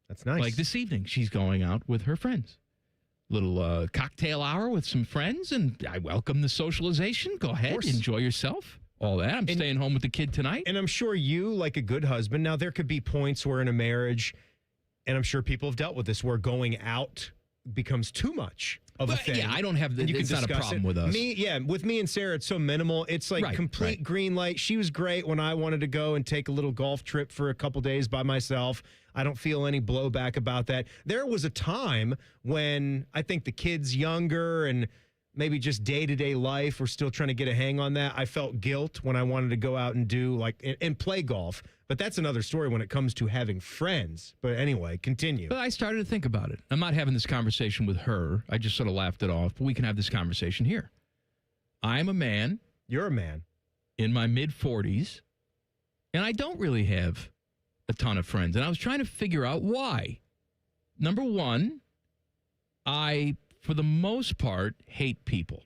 That's nice. Like this evening, she's going out with her friends. Little cocktail hour with some friends, and I welcome the socialization. Go ahead, enjoy yourself. All that. I'm staying home with the kid tonight. And I'm sure you, like a good husband, now there could be points where in a marriage, and I'm sure people have dealt with this, where going out becomes too much of a thing. Yeah, I don't have the, it's not a problem with us. With me and Sarah, it's so minimal. It's like complete green light. She was great when I wanted to go and take a little golf trip for a couple days by myself. I don't feel any blowback about that. There was a time when I think the kids younger and maybe just day-to-day life, we're still trying to get a hang on that. I felt guilt when I wanted to go out and do and play golf. But that's another story when it comes to having friends. But anyway, continue. But I started to think about it. I'm not having this conversation with her. I just sort of laughed it off. But we can have this conversation here. I'm a man. You're a man. In my mid-40s. And I don't really have a ton of friends. And I was trying to figure out why. Number one, I, for the most part, hate people.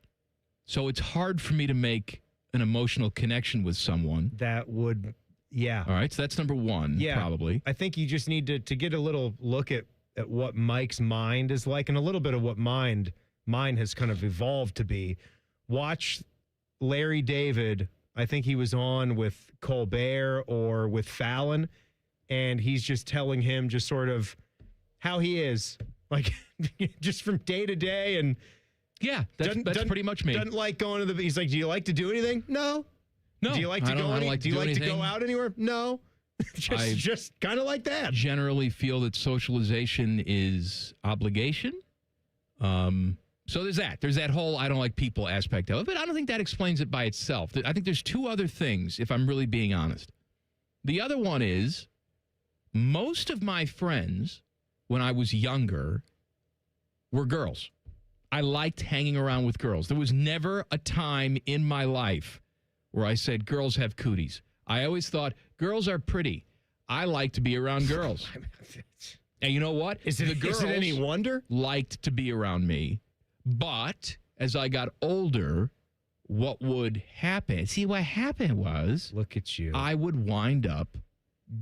So it's hard for me to make an emotional connection with someone. That would... Yeah. All right. So that's number one, probably. I think you just need to get a little look at what Mike's mind is like and a little bit of what mine has kind of evolved to be. Watch Larry David. I think he was on with Colbert or with Fallon, and he's just telling him just sort of how he is, like just from day to day. And yeah, that's pretty much me. Doesn't like going to he's like, do you like to do anything? No. No, do you like to go? Do you like to go out anywhere? No, just kind of like that. Generally, feel that socialization is obligation. So there's that. There's that whole I don't like people aspect of it, but I don't think that explains it by itself. I think there's two other things, if I'm really being honest. The other one is most of my friends when I was younger were girls. I liked hanging around with girls. There was never a time in my life where I said girls have cooties. I always thought girls are pretty. I like to be around girls. And you know what? The girls is it any wonder? Liked to be around me. But as I got older, what would happen? See, what happened was, look at you. I would wind up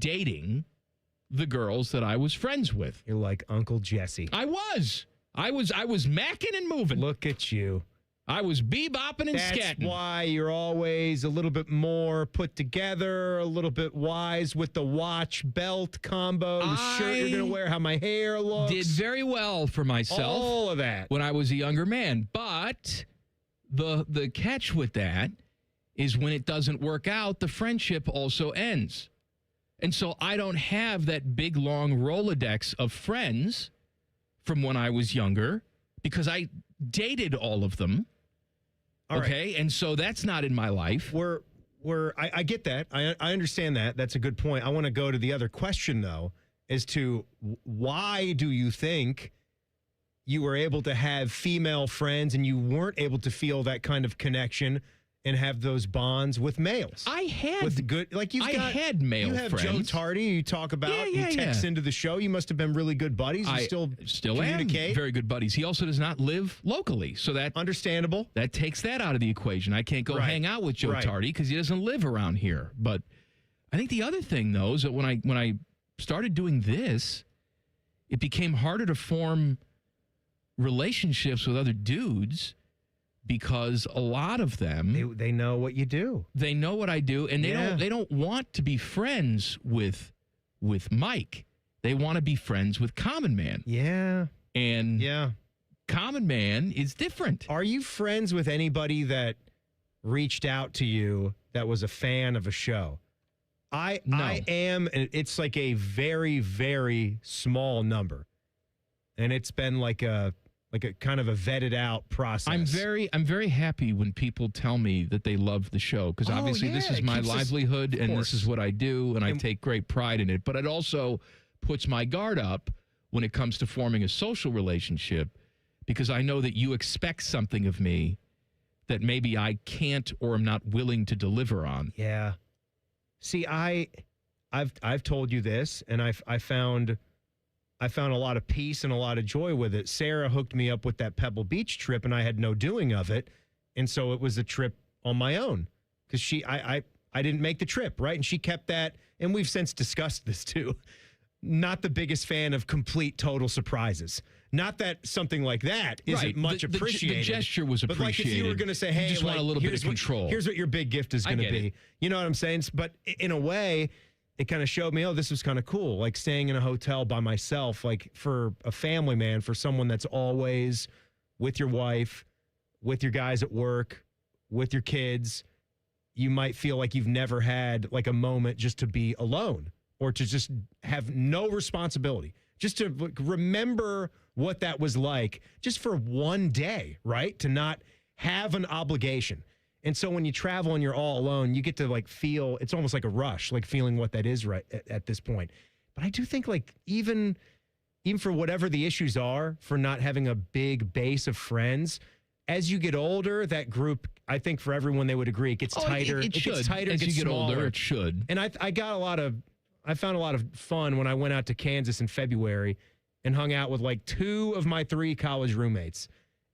dating the girls that I was friends with. You're like Uncle Jesse. I was macking and moving. Look at you. I was bebopping and scatting. That's why you're always a little bit more put together, a little bit wise with the watch belt combo, the shirt you're going to wear, how my hair looks. Did very well for myself. All of that. When I was a younger man. But the catch with that is when it doesn't work out, the friendship also ends. And so I don't have that big, long Rolodex of friends from when I was younger because I dated all of them. Okay, and so that's not in my life. I get that. I understand that. That's a good point. I want to go to the other question, though, as to why do you think you were able to have female friends and you weren't able to feel that kind of connection and have those bonds with males? I had with good, like I had male you have friends. Joe Tardy. You talk about. You text into the show. You must have been really good buddies. You still communicate. Am very good buddies. He also does not live locally, so that understandable. That takes that out of the equation. I can't go hang out with Joe Tardy because he doesn't live around here. But I think the other thing, though, is that when I started doing this, it became harder to form relationships with other dudes. Because a lot of them they know what you do. They know what I do, and they don't want to be friends with Mike. They want to be friends with Common Man. Yeah. And yeah, common man is different. Are you friends with anybody that reached out to you that was a fan of a show? I am, and it's like a very, very small number. And it's been like a kind of a vetted out process. I'm very happy when people tell me that they love the show, because obviously this is my livelihood and this is what I do, and I take great pride in it. But it also puts my guard up when it comes to forming a social relationship, because I know that you expect something of me that maybe I can't or am not willing to deliver on. Yeah. See, I've told you this, and I found a lot of peace and a lot of joy with it. Sarah hooked me up with that Pebble Beach trip, and I had no doing of it, and so it was a trip on my own, because I didn't make the trip, right? And she kept that, and we've since discussed this too. Not the biggest fan of complete total surprises. Not that something like that isn't much appreciated. The gesture was appreciated. But like if you were going to say, hey, you just want a little bit of control. Here's what your big gift is going to be. You know what I'm saying? But in a way, it kind of showed me, oh, this was kind of cool. Like staying in a hotel by myself, like for a family man, for someone that's always with your wife, with your guys at work, with your kids, you might feel like you've never had like a moment just to be alone or to just have no responsibility, just to remember what that was like just for one day, right? To not have an obligation. And so when you travel and you're all alone, you get to like feel, it's almost like a rush, like feeling what that is right at this point. But I do think like even for whatever the issues are for not having a big base of friends, as you get older, that group, I think for everyone, they would agree, it gets tighter. It should. Gets tighter, as it gets you get smaller. older, it should. And I found a lot of fun when I went out to Kansas in February and hung out with like 2 of my 3 college roommates.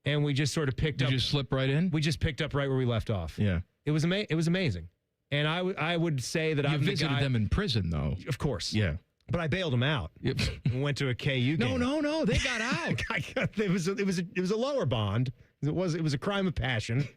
And we just sort of picked up. Did you slip right in? We just picked up right where we left off. Yeah. It was amazing. And I would say that I visited them in prison, though. Of course. Yeah. But I bailed them out. Yep. And went to a KU game. No. They got out. It was a lower bond. It was a crime of passion.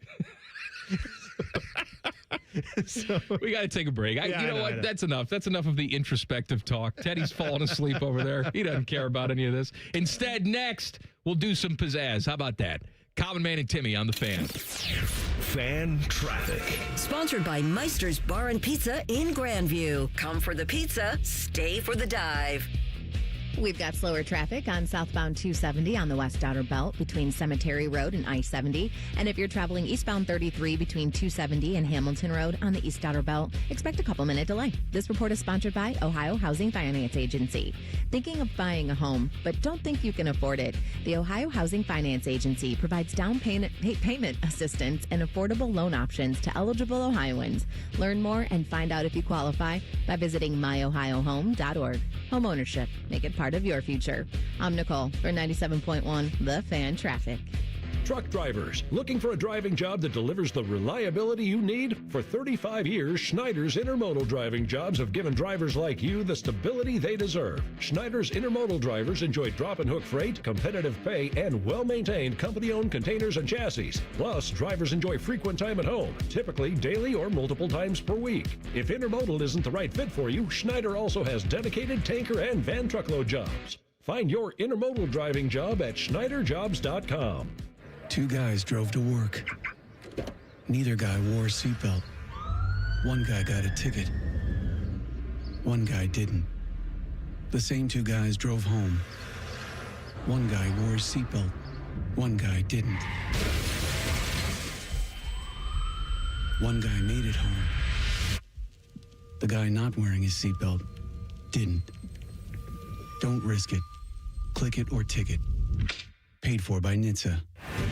So, we got to take a break. You know what? That's enough. That's enough of the introspective talk. Teddy's falling asleep over there. He doesn't care about any of this. Instead, next, we'll do some pizzazz. How about that? Common Man and Timmy on the Fan. Fan Traffic. Sponsored by Meister's Bar and Pizza in Grandview. Come for the pizza, stay for the dive. We've got slower traffic on southbound 270 on the West Outer Belt between Cemetery Road and I-70. And if you're traveling eastbound 33 between 270 and Hamilton Road on the East Outer Belt, expect a couple-minute delay. This report is sponsored by Ohio Housing Finance Agency. Thinking of buying a home, but don't think you can afford it? The Ohio Housing Finance Agency provides down payment assistance and affordable loan options to eligible Ohioans. Learn more and find out if you qualify by visiting myohiohome.org. Home ownership. Make it part of your future. I'm Nicole for 97.1 The Fan Traffic. Truck drivers, looking for a driving job that delivers the reliability you need? For 35 years, Schneider's Intermodal driving jobs have given drivers like you the stability they deserve. Schneider's Intermodal drivers enjoy drop and hook freight, competitive pay, and well-maintained company-owned containers and chassis. Plus, drivers enjoy frequent time at home, typically daily or multiple times per week. If Intermodal isn't the right fit for you, Schneider also has dedicated tanker and van truckload jobs. Find your Intermodal driving job at schneiderjobs.com. 2 guys drove to work. Neither guy wore a seatbelt. One guy got a ticket. One guy didn't. The same 2 guys drove home. One guy wore his seatbelt. One guy didn't. One guy made it home. The guy not wearing his seatbelt didn't. Don't risk it. Click it or ticket. Paid for by NHTSA.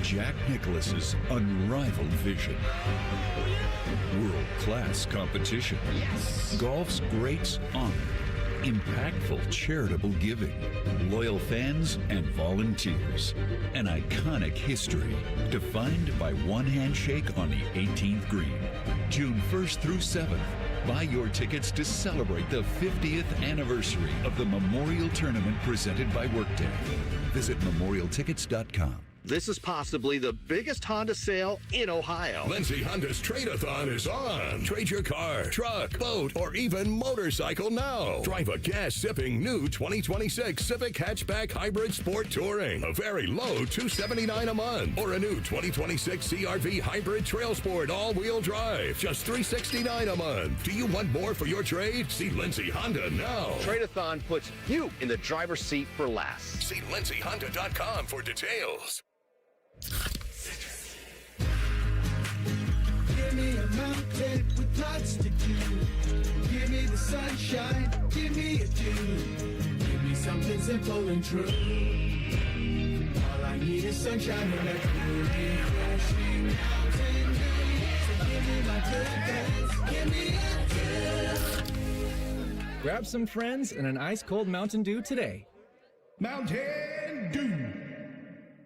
Jack Nicklaus's unrivaled vision. World-class competition. Yes. Golf's greats honor. Impactful charitable giving. Loyal fans and volunteers. An iconic history defined by one handshake on the 18th green. June 1st through 7th. Buy your tickets to celebrate the 50th anniversary of the Memorial Tournament presented by Workday. Visit memorialtickets.com. This is possibly the biggest Honda sale in Ohio. Lindsay Honda's Trade-a-thon is on. Trade your car, truck, boat, or even motorcycle now. Drive a gas-sipping new 2026 Civic Hatchback Hybrid Sport Touring. A very low $279 a month. Or a new 2026 CRV Hybrid Trail Sport all-wheel drive. Just $369 a month. Do you want more for your trade? See Lindsay Honda now. Trade-a-thon puts you in the driver's seat for less. See lindsayhonda.com for details. Give me a mountain with lots to do. Give me the sunshine, give me a dew. Give me something simple and true. All I need is sunshine and a cool, refreshing mountain dew. So give me my good things, give me a dew. Grab some friends and an ice-cold Mountain Dew today. Mountain Dew.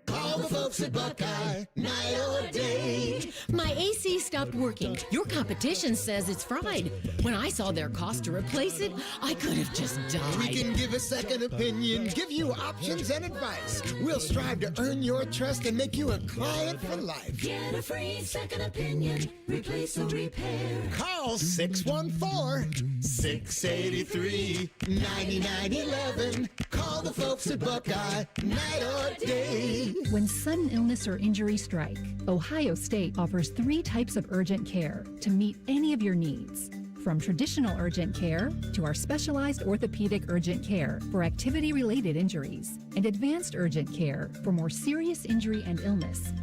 Call the folks at Buckeye, night or day. My AC stopped working. Your competition says it's fried. When I saw their cost to replace it, I could have just died. We can give a second opinion, give you options and advice. We'll strive to earn your trust and make you a client for life. Get a free second opinion. Replace or repair. Call 614-683-9911. Call the folks at Buckeye, night or day. When sudden illness or injury strike, Ohio State offers 3 types of urgent care to meet any of your needs. From traditional urgent care to our specialized orthopedic urgent care for activity-related injuries and advanced urgent care for more serious injury and illness.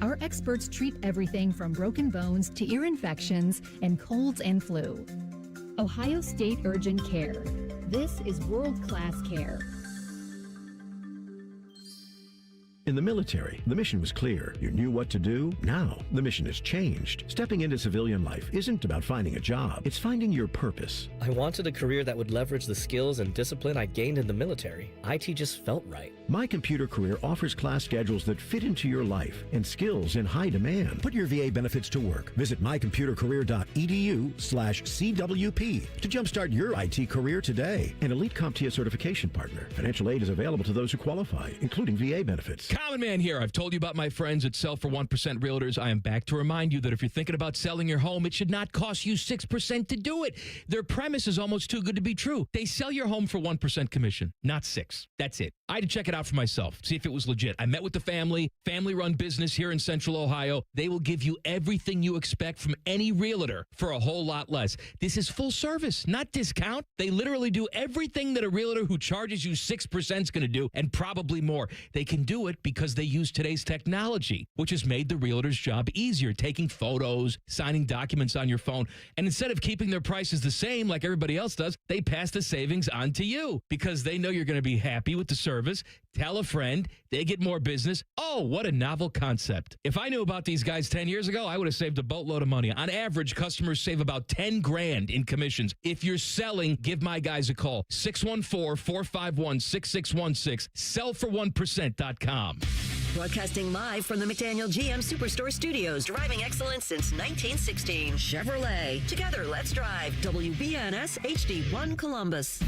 Our experts treat everything from broken bones to ear infections and colds and flu. Ohio State Urgent Care. This is world-class care. In the military, the mission was clear. You knew what to do. Now, the mission has changed. Stepping into civilian life isn't about finding a job. It's finding your purpose. I wanted a career that would leverage the skills and discipline I gained in the military. IT just felt right. My Computer Career offers class schedules that fit into your life and skills in high demand. Put your VA benefits to work. Visit mycomputercareer.edu/CWP to jumpstart your IT career today. An Elite CompTIA certification partner. Financial aid is available to those who qualify, including VA benefits. Common Man here. I've told you about my friends at Sell for 1% Realtors. I am back to remind you that if you're thinking about selling your home, it should not cost you 6% to do it. Their premise is almost too good to be true. They sell your home for 1% commission, not 6. That's it. I had to check it out for myself, see if it was legit. I met with the family-run business here in Central Ohio. They will give you everything you expect from any realtor for a whole lot less. This is full service, not discount. They literally do everything that a realtor who charges you 6% is going to do, and probably more. They can do it because they use today's technology, which has made the realtor's job easier, taking photos, signing documents on your phone. And instead of keeping their prices the same like everybody else does, they pass the savings on to you because they know you're going to be happy with the service. Tell a friend, they get more business. Oh, what a novel concept. If I knew about these guys 10 years ago, I would have saved a boatload of money. On average, customers save about 10 grand in commissions. If you're selling, give my guys a call. 614-451-6616. Sellfor1%.com. Broadcasting live from the McDaniel GM Superstore Studios. Driving excellence since 1916. Chevrolet. Together, let's drive. WBNS HD1 Columbus.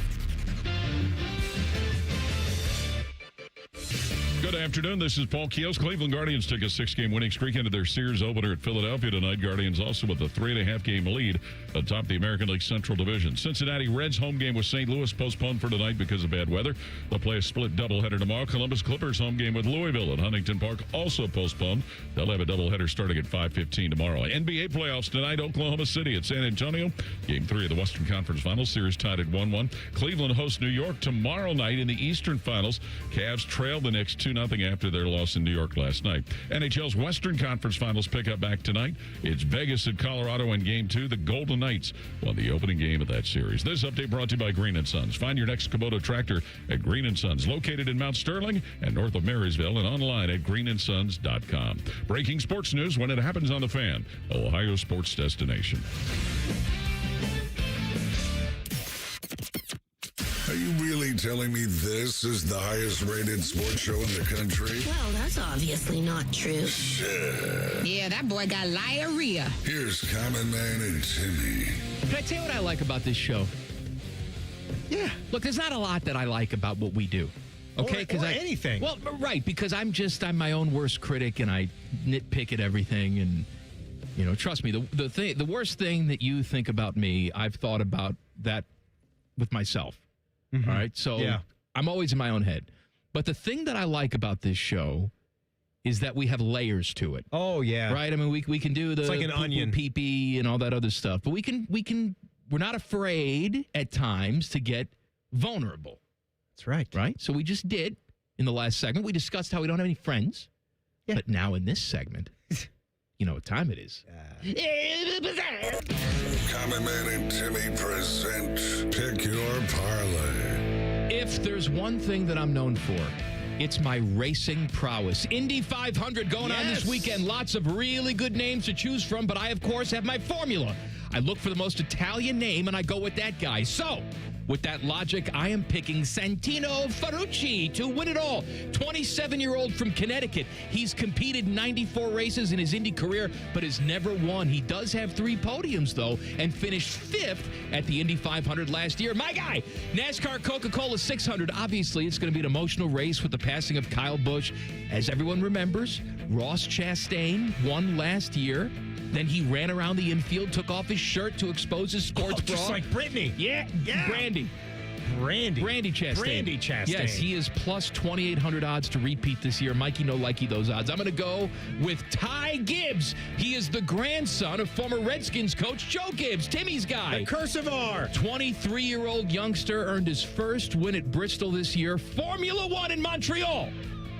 Good afternoon. This is Paul Keels. Cleveland Guardians took a 6-game winning streak into their Sears opener at Philadelphia tonight. Guardians also with a 3.5-game lead atop the American League Central Division. Cincinnati Reds home game with St. Louis postponed for tonight because of bad weather. They'll play a split doubleheader tomorrow. Columbus Clippers home game with Louisville at Huntington Park also postponed. They'll have a doubleheader starting at 5:15 tomorrow. NBA playoffs tonight. Oklahoma City at San Antonio. Game 3 of the Western Conference Finals. Series tied at 1-1. Cleveland hosts New York tomorrow night in the Eastern Finals. Cavs trail the Knicks 2-0 after their loss in New York last night. NHL's Western Conference Finals pick up back tonight. It's Vegas at Colorado in Game 2. The Golden Knights won the opening game of that series. This update brought to you by Green & Sons. Find your next Kubota tractor at Green & Sons, located in Mount Sterling and north of Marysville, and online at greenandsons.com. Breaking sports news when it happens on The Fan, Ohio sports destination. Are you really telling me this is the highest rated sports show in the country? Well, that's obviously not true. Shit. Yeah, that boy got diarrhea. Here's Common Man and Timmy. Can I tell you what I like about this show? Yeah. Look, there's not a lot that I like about what we do. Okay, or anything. Well, right, because I'm my own worst critic, and I nitpick at everything. And trust me, the worst thing that you think about me, I've thought about that with myself. Mm-hmm. All right, so I'm always in my own head. But the thing that I like about this show is that we have layers to it. Oh yeah, right. I mean, we can do the it's like an onion, pee-pee, and all that other stuff. But we're not afraid at times to get vulnerable. That's right. Right? So we just did in the last segment. We discussed how we don't have any friends. Yeah. But now in this segment, you know what time it is. Common Man and Timmy present Pick Your Parlay. If there's one thing that I'm known for, it's my racing prowess. Indy 500 going on this weekend. Lots of really good names to choose from, but I, of course, have my formula. I look for the most Italian name, and I go with that guy. So, with that logic, I am picking Santino Ferrucci to win it all. 27-year-old from Connecticut. He's competed 94 races in his Indy career, but has never won. He does have 3 podiums, though, and finished 5th at the Indy 500 last year. My guy, NASCAR Coca-Cola 600. Obviously, it's going to be an emotional race with the passing of Kyle Busch. As everyone remembers, Ross Chastain won last year. Then he ran around the infield, took off his shirt to expose his sports bra. Just like Brittany. Yeah. Brandy Chastain. Brandy Chastain. Yes, he is plus 2,800 odds to repeat this year. Mikey no likey those odds. I'm going to go with Ty Gibbs. He is the grandson of former Redskins coach Joe Gibbs, Timmy's guy. The cursive R. 23-year-old youngster earned his first win at Bristol this year. Formula One in Montreal.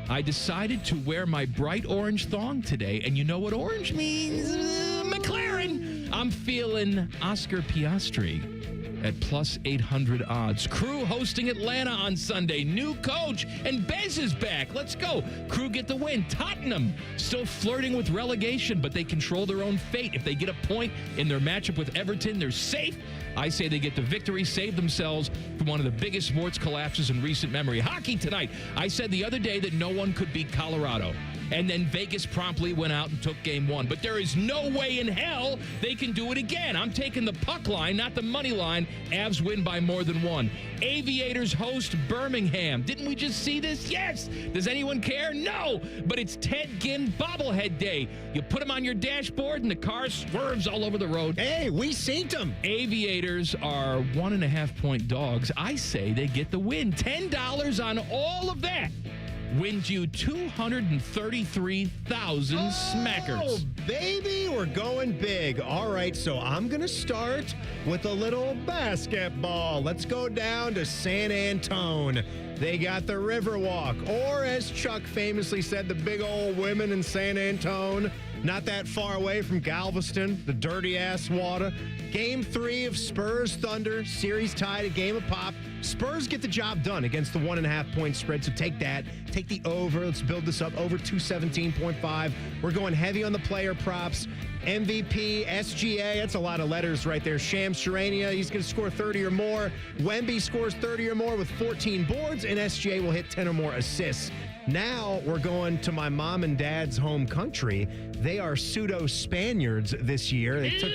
I decided to wear my bright orange thong today, and you know what orange means? McLaren. I'm feeling Oscar Piastri at plus 800 odds. Crew hosting Atlanta on Sunday. New coach, and Bez is back. Let's go. Crew get the win. Tottenham still flirting with relegation, but they control their own fate. If they get a point in their matchup with Everton, they're safe. I say they get the victory, save themselves from one of the biggest sports collapses in recent memory. Hockey tonight. I said the other day that no one could beat Colorado. And then Vegas promptly went out and took game 1. But there is no way in hell they can do it again. I'm taking the puck line, not the money line. Avs win by more than 1. Aviators host Birmingham. Didn't we just see this? Yes. Does anyone care? No. But it's Ted Ginn bobblehead day. You put him on your dashboard and the car swerves all over the road. Hey, we seen them. Aviators are 1.5-point dogs. I say they get the win. $10 on all of that wins you 233,000 smackers. Oh, baby, we're going big. All right, so I'm going to start with a little basketball. Let's go down to San Antone. They got the Riverwalk, or as Chuck famously said, the big old women in San Antone. Not that far away from Galveston, the dirty-ass water. Game 3 of Spurs Thunder, series tied, a game of pop. Spurs get the job done against the 1.5-point spread, so take that. Take the over. Let's build this up. Over 217.5. We're going heavy on the player props. MVP, SGA, that's a lot of letters right there. Shams Charania, he's going to score 30 or more. Wemby scores 30 or more with 14 boards, and SGA will hit 10 or more assists. Now we're going to my mom and dad's home country. They are pseudo-Spaniards this year. They took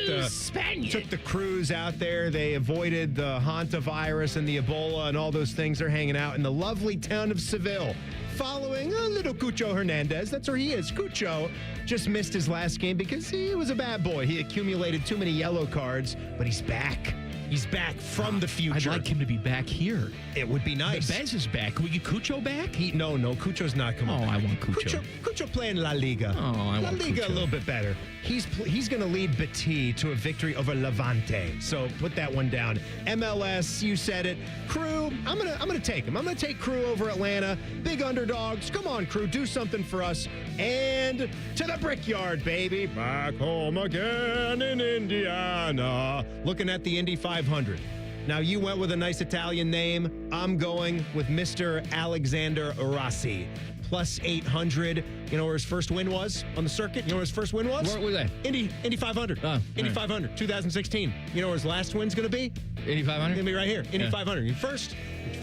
the cruise out there. They avoided the hantavirus and the Ebola and all those things. They're hanging out in the lovely town of Seville. Following a little Cucho Hernandez. That's where he is. Cucho just missed his last game because he was a bad boy. He accumulated too many yellow cards, but he's back. He's back from the future. I'd like him to be back here. It would be nice. Bez is back. Can we get Cucho back? No, Cucho's not coming back. I want Cucho. Cucho playing La Liga. La Liga a little bit better. He's going to lead Betis to a victory over Levante. So put that one down. MLS, you said it. Crew, I'm gonna take him. I'm gonna take Crew over Atlanta. Big underdogs. Come on, Crew, do something for us. And to the Brickyard, baby. Back home again in Indiana. Looking at the Indy 500. Now, you went with a nice Italian name. I'm going with Mr. Alexander Rossi. Plus 800. You know where his first win was on the circuit? You know where his first win was? Where was that? Indy 500. Indy 500, 2016. You know where his last win's going to be? Indy 500? It's going to be right here. Indy 500. Your first, you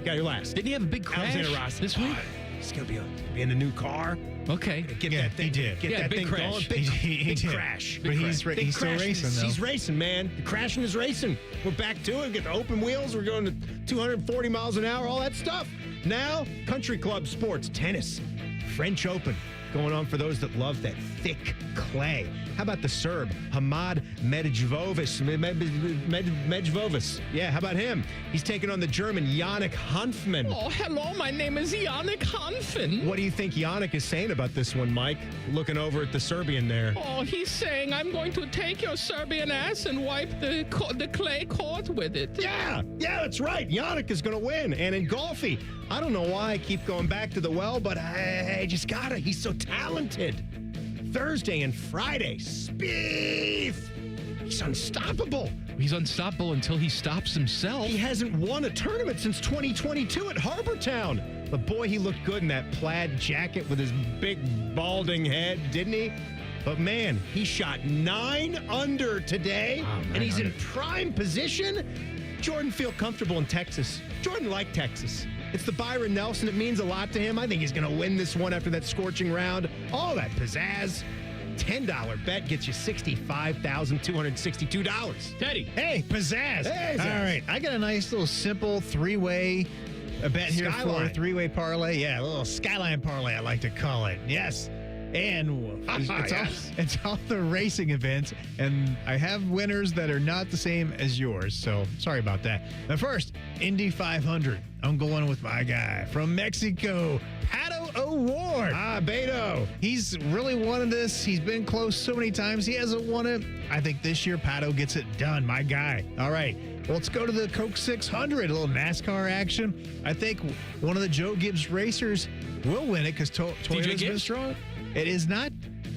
got your last. Didn't he have a big crash Alexander Rossi this week? He's going to be in a new car. Okay. Get that thing. He did. Get that big thing crash. going. Big did. crash. But he's still racing, though. He's racing, man. The crashing is racing. We're back to it. We get the open wheels. We're going to 240 miles an hour, all that stuff. Now, country club sports, tennis, French Open, going on for those that love that thick clay. How about the Serb, Hamad Medjvovis? Yeah, how about him? He's taking on the German, Yannick Hanfmann. Oh, hello, my name is Yannick Hanfmann. What do you think Yannick is saying about this one, Mike? Looking over at the Serbian there. Oh, he's saying, I'm going to take your Serbian ass and wipe the clay court with it. Yeah, that's right. Yannick is going to win. And in golfy, I don't know why I keep going back to the well, but I just gotta. He's so talented. Thursday and Friday, Spieth. He's unstoppable. He's unstoppable until he stops himself. He hasn't won a tournament since 2022 at Harbortown. But boy, he looked good in that plaid jacket with his big balding head, didn't he? But man, he shot 9 under today, and he's in prime position. Jordan feel comfortable in Texas. Jordan liked Texas. It's the Byron Nelson. It means a lot to him. I think he's going to win this one after that scorching round. All that pizzazz. $10 bet gets you $65,262. Teddy. Hey, pizzazz. Hey, All right. I got a nice little simple three-way bet here for a three-way parlay. Yeah, a little skyline parlay, I like to call it. Yes. And it's all the racing events, and I have winners that are not the same as yours, so sorry about that. Now first, Indy 500. I'm going with my guy from Mexico, Pato O'Ward. Beto. He's really wanted this. He's been close so many times. He hasn't won it. I think this year Pato gets it done, my guy. All right, well, let's go to the Coke 600, a little NASCAR action. I think one of the Joe Gibbs racers will win it because Toyota's been strong. It is not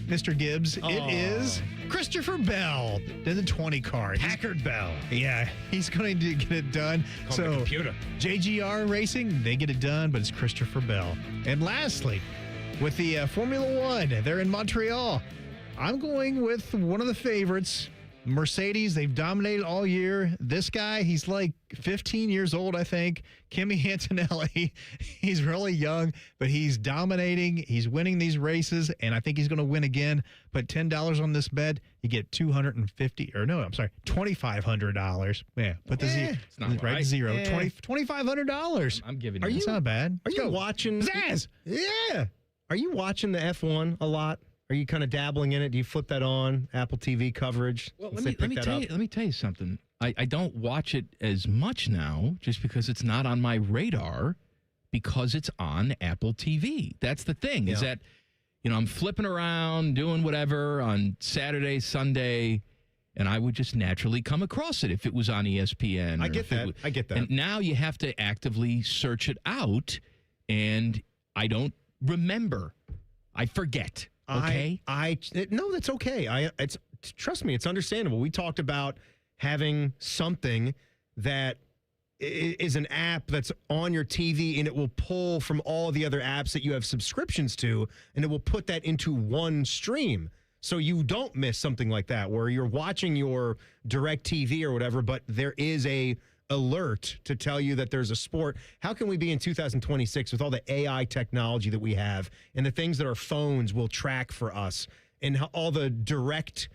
Mr. Gibbs. It is Christopher Bell in the 20 car. Packard Bell. Yeah, he's going to get it done. Call the computer. JGR Racing, they get it done, but it's Christopher Bell. And lastly, with the Formula One, they're in Montreal. I'm going with one of the favorites, Mercedes. They've dominated all year. This guy, he's like 15 years old, I think. Kimi Antonelli, he's really young, but he's dominating. He's winning these races, and I think he's going to win again. Put $10 on this bet, you get $2,500. Yeah, put the zero. It's not right. Zero. $2,500. I'm giving you. That's not bad. Are you watching? Pizzazz. Yeah. Are you watching the F1 a lot? Are you kind of dabbling in it? Do you flip that on, Apple TV coverage? Well, let me tell you something. I don't watch it as much now just because it's not on my radar because it's on Apple TV. That's the thing, is that, I'm flipping around, doing whatever on Saturday, Sunday, and I would just naturally come across it if it was on ESPN. I get that. And now you have to actively search it out, and I don't remember. I forget. Okay. No, that's okay. Trust me, it's understandable. We talked about having something that is an app that's on your TV, and it will pull from all the other apps that you have subscriptions to, and it will put that into one stream. So you don't miss something like that where you're watching your DirecTV or whatever, but there is a alert to tell you that there's a sport. How can we be in 2026 with all the AI technology that we have and the things that our phones will track for us and all the direct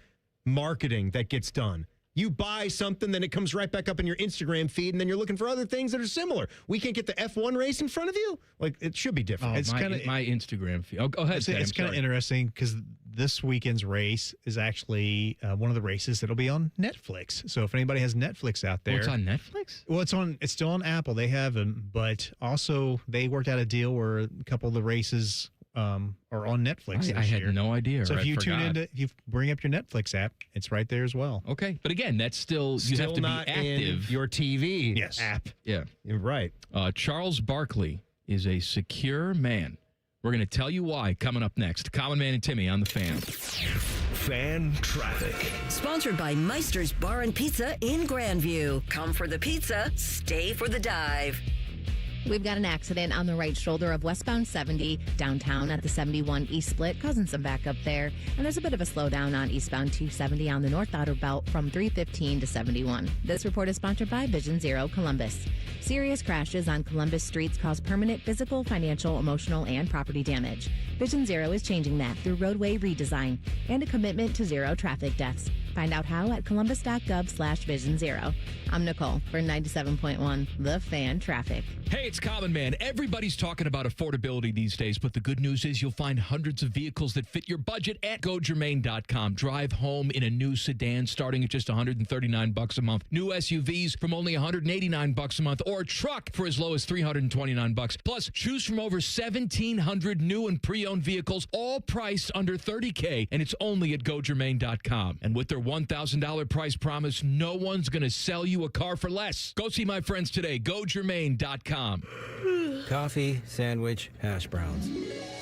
marketing that gets done? You buy something, then it comes right back up in your Instagram feed, and then you're looking for other things that are similar. We can't get the F1 race in front of you? Like, it should be different. It's kind of my Instagram feed. Oh, go ahead. It's kind of interesting because this weekend's race is actually one of the races that'll be on Netflix. So if anybody has Netflix out there, it's on Netflix. Well, it's still on Apple. They have them, but also they worked out a deal where a couple of the races are on Netflix. I had no idea. So if you if you bring up your Netflix app, it's right there as well. Okay, but again, that's still you have to be active. In your TV app. Yeah, you're right. Charles Barkley is a secure man. We're going to tell you why coming up next. Common Man and Timmy on the Fan. Fan traffic. Sponsored by Meister's Bar and Pizza in Grandview. Come for the pizza, stay for the dive. We've got an accident on the right shoulder of westbound 70 downtown at the 71 East Split, causing some backup there. And there's a bit of a slowdown on eastbound 270 on the North Outer Belt from 315 to 71. This report is sponsored by Vision Zero Columbus. Serious crashes on Columbus streets cause permanent physical, financial, emotional, and property damage. Vision Zero is changing that through roadway redesign and a commitment to zero traffic deaths. Find out how at columbus.gov/Vision Zero. I'm Nicole for 97.1 The Fan Traffic. Hey, it's Common Man. Everybody's talking about affordability these days, but the good news is you'll find hundreds of vehicles that fit your budget at GoGermain.com. Drive home in a new sedan starting at just $139 a month. New SUVs from only $189 a month, or a truck for as low as $329. Plus, choose from over 1,700 new and pre-owned vehicles, all priced under $30K, and it's only at GoGermain.com. And with their $1,000 price promise, no one's going to sell you a car for less. Go see my friends today. GoGermain.com. Coffee, sandwich, hash browns.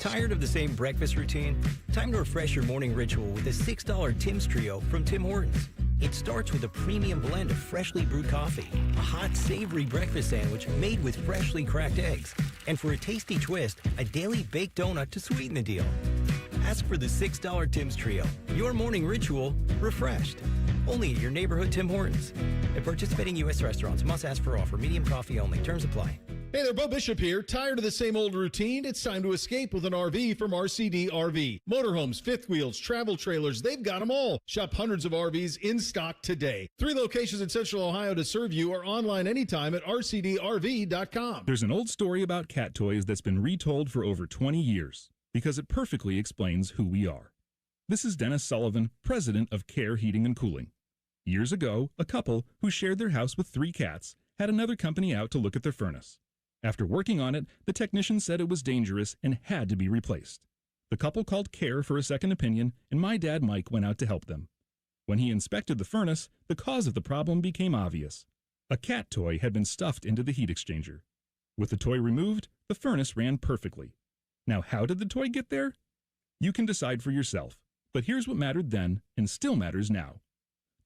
Tired of the same breakfast routine? Time to refresh your morning ritual with a $6 Tim's Trio from Tim Hortons. It starts with a premium blend of freshly brewed coffee, a hot, savory breakfast sandwich made with freshly cracked eggs, and for a tasty twist, a daily baked donut to sweeten the deal. Ask for the $6 Tim's Trio. Your morning ritual refreshed. Only at your neighborhood Tim Hortons. At participating U.S. restaurants, must ask for offer. Medium coffee only. Terms apply. Hey there, Bo Bishop here. Tired of the same old routine? It's time to escape with an RV from RCD RV. Motorhomes, fifth wheels, travel trailers, they've got them all. Shop hundreds of RVs in stock today. 3 locations in Central Ohio to serve you, or online anytime at rcdrv.com. There's an old story about cat toys that's been retold for over 20 years because it perfectly explains who we are. This is Dennis Sullivan, president of Care Heating and Cooling. Years ago, a couple who shared their house with 3 cats had another company out to look at their furnace. After working on it, the technician said it was dangerous and had to be replaced. The couple called Care for a second opinion, and my dad Mike went out to help them. When he inspected the furnace, the cause of the problem became obvious. A cat toy had been stuffed into the heat exchanger. With the toy removed, the furnace ran perfectly. Now, how did the toy get there? You can decide for yourself, but here's what mattered then and still matters now.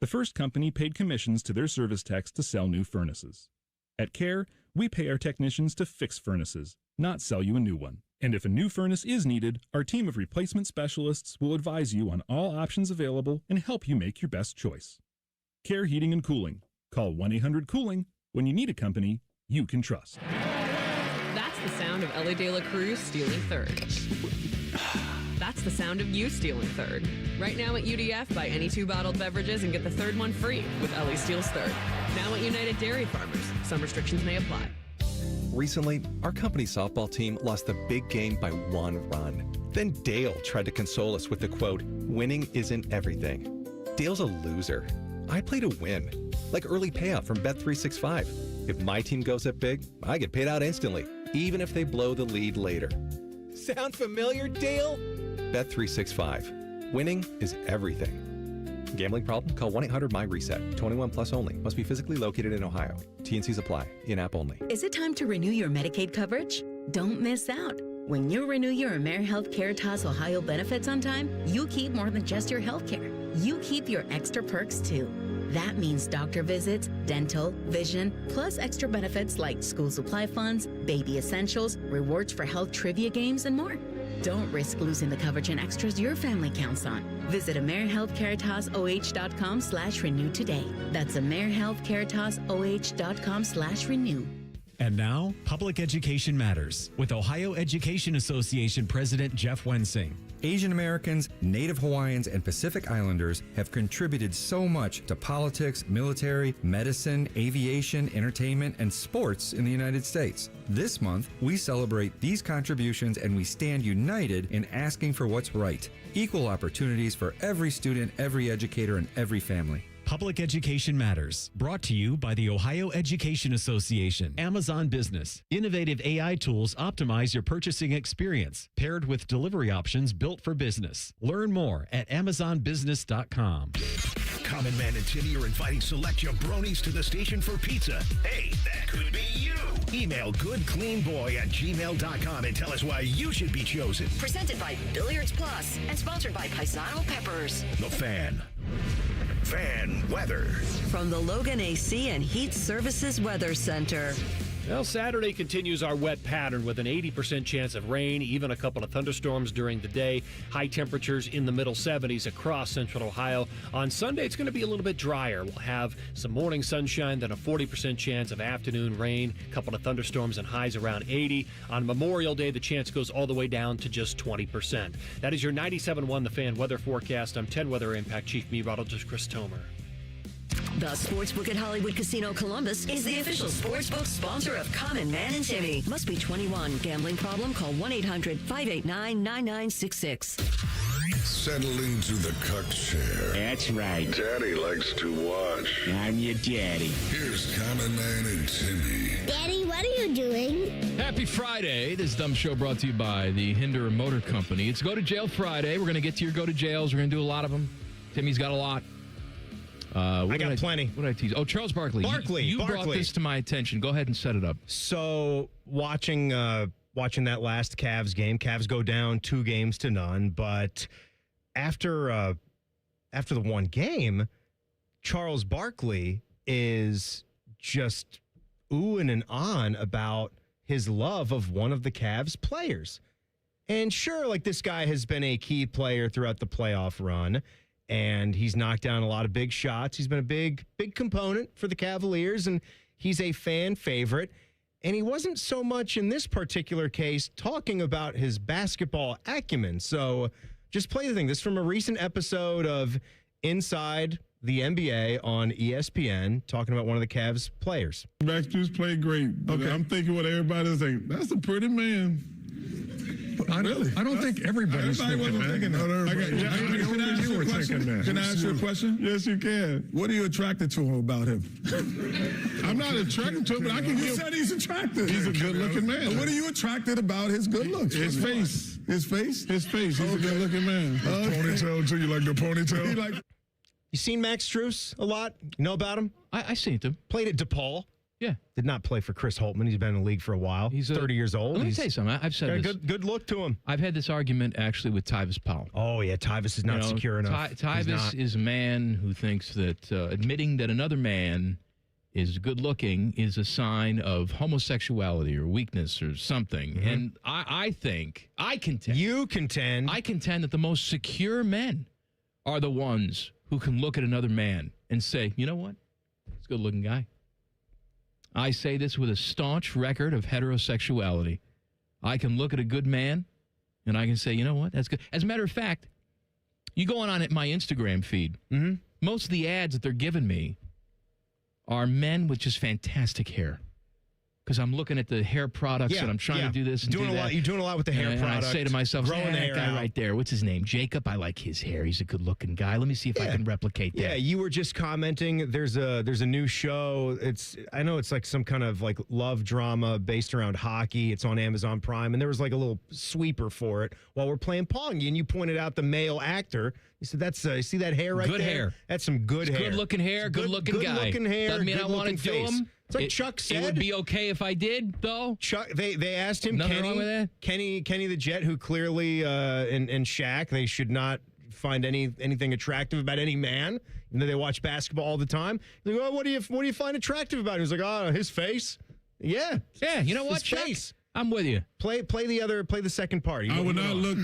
The first company paid commissions to their service techs to sell new furnaces. At Care, we pay our technicians to fix furnaces, not sell you a new one. And if a new furnace is needed, our team of replacement specialists will advise you on all options available and help you make your best choice. Care Heating and Cooling. Call 1-800-COOLING when you need a company you can trust. That's the sound of Ellie De La Cruz stealing third. That's the sound of you stealing third. Right now at UDF, buy any 2 bottled beverages and get the third one free with Ellie Steals Third. Now at United Dairy Farmers. Some restrictions may apply. Recently, our company softball team lost the big game by 1 run. Then Dale tried to console us with the quote, "Winning isn't everything." Dale's a loser. I play to win, like early payout from Bet365. If my team goes up big, I get paid out instantly, even if they blow the lead later. Sound familiar, Dale? Bet365. Winning is everything. Gambling problem? Call 1-800-MY-RESET. 21 plus only. Must be physically located in Ohio. T&Cs apply. In-app only. Is it time to renew your Medicaid coverage? Don't miss out. When you renew your AmeriHealth Caritas Ohio benefits on time, you keep more than just your health care. You keep your extra perks too. That means doctor visits, dental, vision, plus extra benefits like school supply funds, baby essentials, rewards for health trivia games, and more. Don't risk losing the coverage and extras your family counts on. Visit AmeriHealthCaritasoh.com/renew today. That's AmeriHealthCaritasoh.com/renew. And now, Public Education Matters with Ohio Education Association President Jeff Wensing. Asian Americans, Native Hawaiians, and Pacific Islanders have contributed so much to politics, military, medicine, aviation, entertainment, and sports in the United States. This month, we celebrate these contributions and we stand united in asking for what's right. Equal opportunities for every student, every educator, and every family. Public Education Matters, brought to you by the Ohio Education Association. Amazon Business. Innovative AI tools optimize your purchasing experience, paired with delivery options built for business. Learn more at amazonbusiness.com. Common Man and Timmy are inviting select jabronis to the station for pizza. Hey, that could be you. Email goodcleanboy@gmail.com and tell us why you should be chosen. Presented by Billiards Plus and sponsored by Paisano Peppers. The Fan. Fan weather. From the Logan AC and Heat Services Weather Center. Well, Saturday continues our wet pattern with an 80% chance of rain, even a couple of thunderstorms during the day. High temperatures in the middle 70s across central Ohio. On Sunday, it's going to be a little bit drier. We'll have some morning sunshine, then a 40% chance of afternoon rain, a couple of thunderstorms and highs around 80. On Memorial Day, the chance goes all the way down to just 20%. That is your 97.1 The Fan weather forecast. I'm 10 Weather Impact Chief Meteorologist Chris Tomer. The Sportsbook at Hollywood Casino Columbus is the official sportsbook sponsor of Common Man and Timmy. Must be 21. Gambling problem? Call 1-800-589-9966. Settle into the cuck chair. That's right. Daddy likes to watch. I'm your daddy. Here's Common Man and Timmy. Daddy, what are you doing? Happy Friday. This dumb show brought to you by the Hinder Motor Company. It's Go to Jail Friday. We're going to get to your Go to Jails. We're going to do a lot of them. Timmy's got a lot. I got plenty. What did I tease? Oh, Charles Barkley. You brought this to my attention. Go ahead and set it up. So watching that last Cavs game, Cavs go down 2-0, but after the one game, Charles Barkley is just oohing and on about his love of one of the Cavs players. And sure, like, this guy has been a key player throughout the playoff run, and he's knocked down a lot of big shots. He's been a big component for the Cavaliers, and he's a fan favorite. And he wasn't so much in this particular case talking about his basketball acumen. So just play the thing. This is from a recent episode of Inside the NBA on ESPN, talking about one of the Cavs players. Max Juice played great. Okay. I'm thinking what everybody's thinking. That's a pretty man. I don't think everybody's thinking that. Can I ask you a question? Yes, you can. What are you attracted to about him? I'm not attracted to him, but I can give. You said he's attractive. He's a good-looking man. What are you attracted about his good looks? His face. His face? His face. He's a good-looking man. Ponytail, too. You like the ponytail? You seen Max Strus a lot? You know about him? I seen him. Played at DePaul. Yeah. Did not play for Chris Holtman. He's been in the league for a while. He's 30 years old. Let me tell you something. I've said this. Good look to him. I've had this argument actually with Tyvis Powell. Oh, yeah. Tyvis is not secure enough. Tyvis is a man who thinks that admitting that another man is good looking is a sign of homosexuality or weakness or something. Mm-hmm. And I contend that the most secure men are the ones who can look at another man and say, you know what? He's a good looking guy. I say this with a staunch record of heterosexuality. I can look at a good man, and I can say, you know what, that's good. As a matter of fact, you go on at my Instagram feed, most of the ads that they're giving me are men with just fantastic hair. Because I'm looking at the hair products and I'm trying to do this and doing do a that. lot. You're doing a lot with the hair products. I say to myself, growing the hair guy out. right there, what's his name? Jacob. I like his hair. He's a good-looking guy. Let me see if I can replicate that. Yeah, you were just commenting. There's a new show. I know it's like some kind of like love drama based around hockey. It's on Amazon Prime, and there was like a little sweeper for it while we're playing Pong. And you pointed out the male actor. You said that's you see that hair right there? Good hair. That's some good hair. Good-looking hair. Good-looking guy. Good-looking hair. Doesn't mean I want to do him. It's like Chuck said. It would be okay if I did, though. Chuck, they asked him, Nothing wrong with that? Kenny the Jet, who clearly and Shaq, they should not find anything attractive about any man. Even though they watch basketball all the time. They go, what do you find attractive about him? He's like, oh, his face. Yeah. Yeah. You know what, his face. I'm with you. Play the second part. I would not look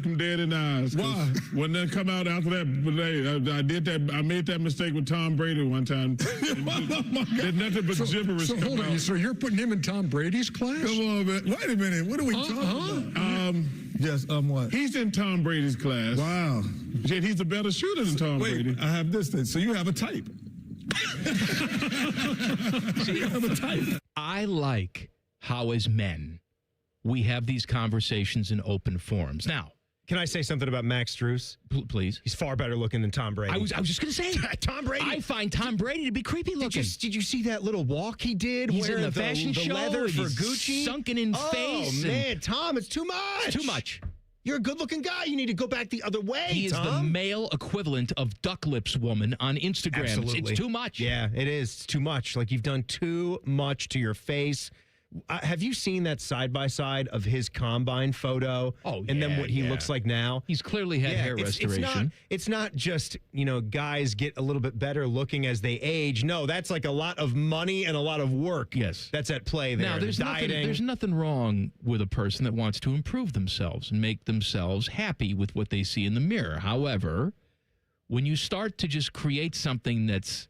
him dead in the eyes. Why? When they come out after that, I made that mistake with Tom Brady one time. Did nothing but gibberish. So hold on. So you're putting him in Tom Brady's class? Come on, man. Wait a minute. What are we talking about? Yes. What? He's in Tom Brady's class. Wow. Yet he's a better shooter than Tom Brady. I have this thing. So you have a type. So you have a type. I like how, as men, we have these conversations in open forums. Now, can I say something about Max Strus? Please. He's far better looking than Tom Brady. I was just going to say. Tom Brady. I find Tom Brady to be creepy looking. Did you see that little walk he did? He's in the fashion show. Leather for Gucci. Sunken in face. Oh, man, Tom, it's too much. It's too much. You're a good-looking guy. You need to go back the other way, He is the male equivalent of Duck Lips Woman on Instagram. Absolutely. It's too much. Yeah, it is. It's too much. Like, you've done too much to your face. Have you seen that side-by-side of his combine photo? Oh, and then what he looks like now? He's clearly had hair restoration. It's not just, guys get a little bit better looking as they age. No, that's like a lot of money and a lot of work. Yes. That's at play there. Now, there's nothing wrong with a person that wants to improve themselves and make themselves happy with what they see in the mirror. However, when you start to just create something that's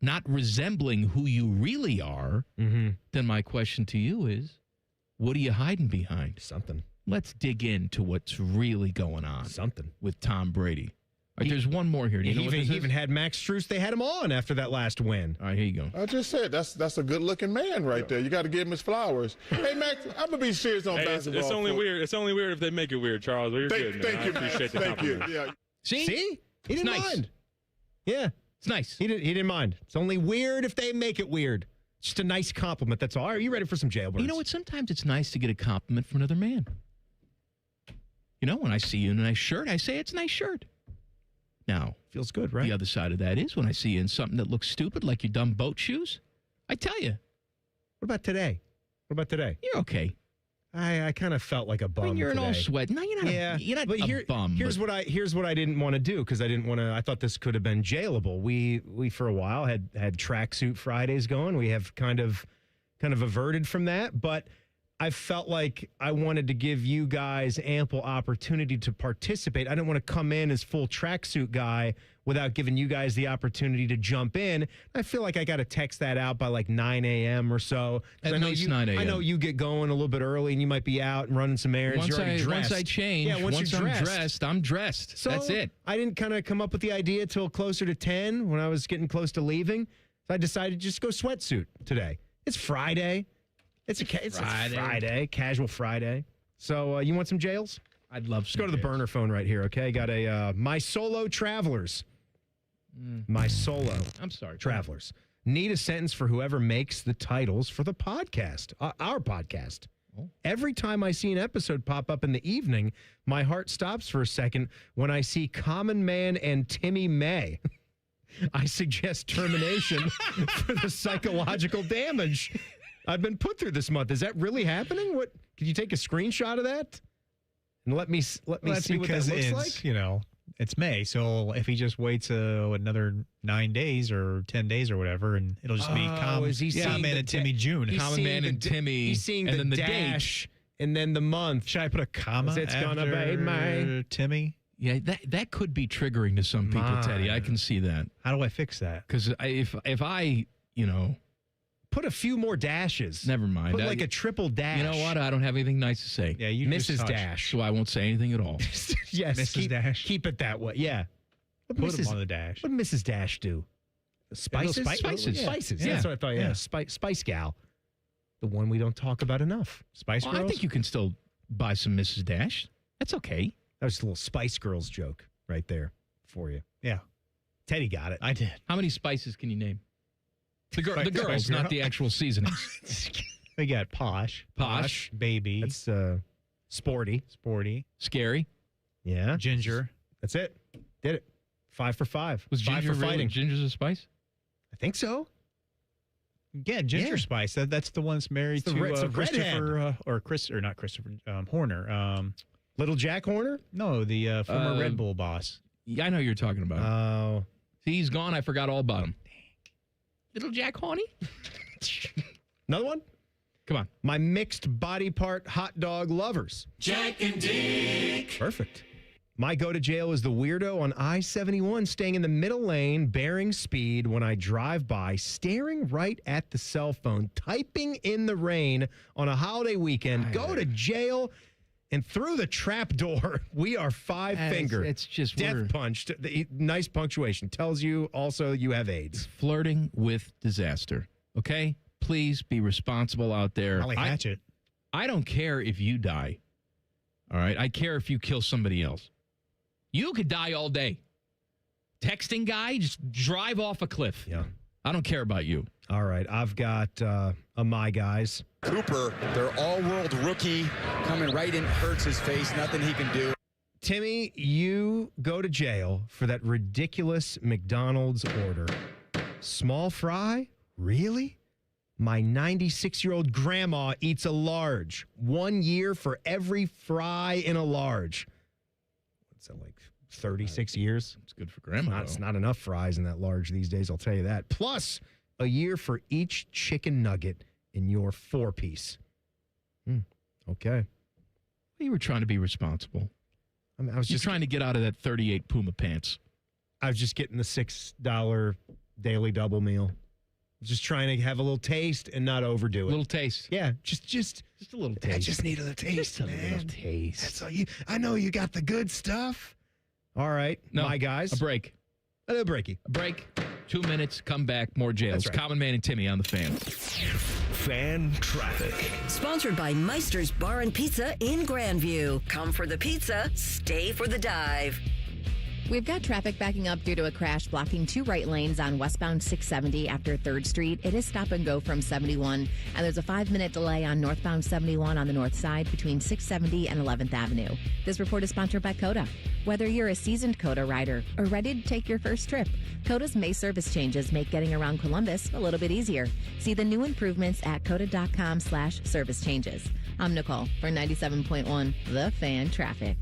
not resembling who you really are, then my question to you is, what are you hiding behind? Something. Let's dig into what's really going on. Something. With Tom Brady. All right, there's one more here. Do you know what this he is? even had Max Strus. They had him on after that last win. All right, here you go. I just said that's a good-looking man right there. You got to give him his flowers. Hey, Max, I'm going to be serious on basketball. It's only weird. It's only weird if they make it weird, Charles. You're good, man. Thank you, I appreciate the Thank you. compliment. Yeah. See? He didn't mind. Yeah. It's nice. He didn't mind. It's only weird if they make it weird. It's just a nice compliment, that's all. Are you ready for some jailbirds? You know what? Sometimes it's nice to get a compliment from another man. When I see you in a nice shirt, I say it's a nice shirt. Now, feels good, right? The other side of that is when I see you in something that looks stupid, like your dumb boat shoes, I tell you. What about today? You're okay. I kind of felt like a bum. You're today. an all sweat. No, you're not. Yeah, You're not but a bum. Here's what I didn't want to do because I didn't want to. I thought this could have been jailable. We for a while had tracksuit Fridays going. We have kind of averted from that, but I felt like I wanted to give you guys ample opportunity to participate. I didn't want to come in as full tracksuit guy without giving you guys the opportunity to jump in. I feel like I got to text that out by like 9 a.m. or so. At least 9 a.m. I know you get going a little bit early and you might be out and running some errands. You're already dressed. Once I change, once I'm dressed, I'm dressed. So that's it. I didn't kind of come up with the idea till closer to 10 when I was getting close to leaving. So I decided to just go sweatsuit today. It's Friday. It's Friday, casual Friday. So you want some jails? I'd love Let's go to the burner phone right here, okay? Got a My Solo Travelers. My Solo Travelers. Need a sentence for whoever makes the titles for the podcast, our podcast. Every time I see an episode pop up in the evening, my heart stops for a second when I see Common Man and Timmy May. I suggest termination for the psychological damage I've been put through this month. Is that really happening? What? Could you take a screenshot of that and let me see what that looks like? It's May, so if he just waits another 9 days or 10 days or whatever, and it'll just be Common Man and Timmy June. Common Man and Timmy. He's seeing and the then the dash and then the month. Should I put a comma It's after gonna be May. Timmy? Yeah, that could be triggering to some people, Teddy. I can see that. How do I fix that? Because if I put a few more dashes. Never mind. Put like a triple dash. You know what? I don't have anything nice to say. Yeah, you Mrs. Dash. So I won't say anything at all. Yes, Mrs. Dash. Keep it that way. Yeah. Put him on the dash. What did Mrs. Dash do? Spices? Spices. Spices. Yeah. That's what I thought. Yeah. Spice gal. The one we don't talk about enough. Spice Girls? I think you can still buy some Mrs. Dash. That's okay. That was a little Spice Girls joke right there for you. Yeah. Teddy got it. I did. How many spices can you name? The girls, Spice not Girl. the actual seasonings. We got Posh. Baby. That's sporty. Scary. Yeah. Ginger. That's it. Did it. 5 for 5. Was Five ginger for fighting. Ginger's a spice? I think so. Yeah, Ginger Spice. That's the one that's married to it's a Christopher not Christopher Horner. Little Jack Horner? No, the former Red Bull boss. Yeah, I know who you're talking about. Oh. See, he's gone. I forgot all about him. Little Jack Horny? Another one? Come on. My mixed body part hot dog lovers. Jack and Dick. Perfect. My go to jail is the weirdo on I-71 staying in the middle lane, bearing speed when I drive by, staring right at the cell phone, typing in the rain on a holiday weekend. Go to jail. And through the trap door, we are five finger. It's just death punched. Nice punctuation. Tells you also you have AIDS. Flirting with disaster. Okay? Please be responsible out there. Probably hatchet. I don't care if you die. All right? I care if you kill somebody else. You could die all day. Texting guy, just drive off a cliff. Yeah. I don't care about you. All right. I've got my guys. Cooper, their all-world rookie, coming right in, hurts his face. Nothing he can do. Timmy, you go to jail for that ridiculous McDonald's order. Small fry? Really? My 96-year-old grandma eats a large. 1 year for every fry in a large. What's that, like 36 years? It's good for grandma. It's not enough fries in that large these days, I'll tell you that. Plus, a year for each chicken nugget in your 4-piece. Okay. You were trying to be responsible. I was just trying to get out of that 38 Puma pants. I was just getting the $6 daily double meal. Just trying to have a little taste and not overdo it. A little taste. Yeah, just a little taste. I just need a little taste, just a little taste. That's all you. I know you got the good stuff. All right, my guys. A break. A little breaky. A break. 2 minutes. Come back. More jails. That's right. Common Man and Timmy on the Fan. Fan traffic. Sponsored by Meister's Bar and Pizza in Grandview. Come for the pizza, stay for the dive. We've got traffic backing up due to a crash blocking 2 right lanes on westbound 670 after 3rd Street. It is stop and go from 71, and there's a 5-minute delay on northbound 71 on the north side between 670 and 11th Avenue. This report is sponsored by Coda. Whether you're a seasoned Coda rider or ready to take your first trip, Coda's May service changes make getting around Columbus a little bit easier. See the new improvements at coda.com/service changes. I'm Nicole for 97.1 The Fan Traffic.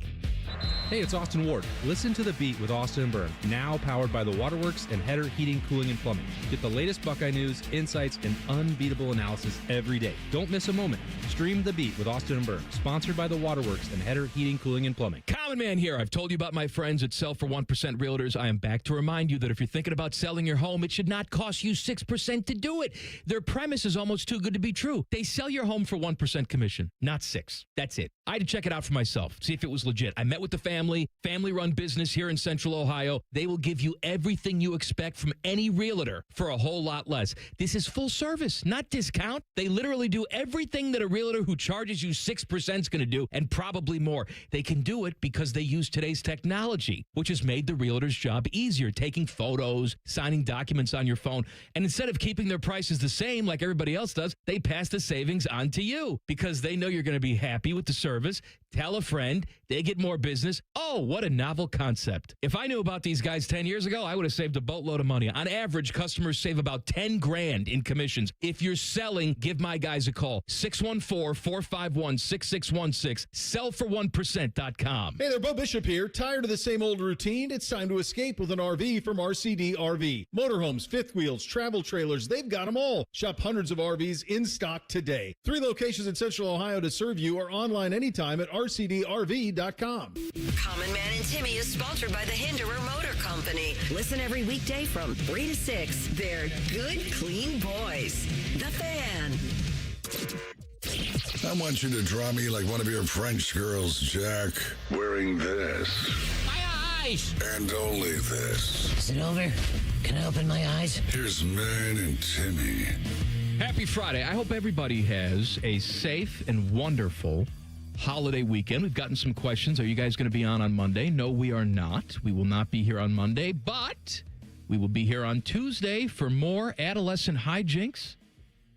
Hey, it's Austin Ward. Listen to The Beat with Austin and Byrne, now powered by the Waterworks and Header Heating, Cooling, and Plumbing. Get the latest Buckeye news, insights, and unbeatable analysis every day. Don't miss a moment. Stream The Beat with Austin and Byrne, sponsored by the Waterworks and Header Heating, Cooling, and Plumbing. Common Man here. I've told you about my friends at Sell for 1% Realtors. I am back to remind you that if you're thinking about selling your home, it should not cost you 6% to do it. Their premise is almost too good to be true. They sell your home for 1% commission, not 6. That's it. I had to check it out for myself, see if it was legit. I met with the family-run business here in Central Ohio. They will give you everything you expect from any realtor for a whole lot less. This is full service, not discount. They literally do everything that a realtor who charges you 6% is going to do, and probably more. They can do it because they use today's technology, which has made the realtor's job easier, taking photos, signing documents on your phone. And instead of keeping their prices the same like everybody else does, they pass the savings on to you because they know you're going to be happy with the service. Tell a friend, they get more business. Oh, what a novel concept. If I knew about these guys 10 years ago, I would have saved a boatload of money. On average, customers save about 10 grand in commissions. If you're selling, give my guys a call. 614-451-6616. Sellfor1%.com. Hey there, Bo Bishop here. Tired of the same old routine? It's time to escape with an RV from RCD RV. Motorhomes, fifth wheels, travel trailers, they've got them all. Shop hundreds of RVs in stock today. 3 locations in Central Ohio to serve you or online anytime at rcdrv.com. Common Man and Timmy is sponsored by the Hinderer Motor Company. Listen every weekday from 3 to 6. They're good, clean boys. The Fan. I want you to draw me like one of your French girls, Jack, wearing this. My eyes! And only this. Is it over? Can I open my eyes? Here's Man and Timmy. Happy Friday. I hope everybody has a safe and wonderful holiday weekend. We've gotten some questions. Are you guys going to be on Monday? No, we are not. We will not be here on Monday, but we will be here on Tuesday for more adolescent hijinks.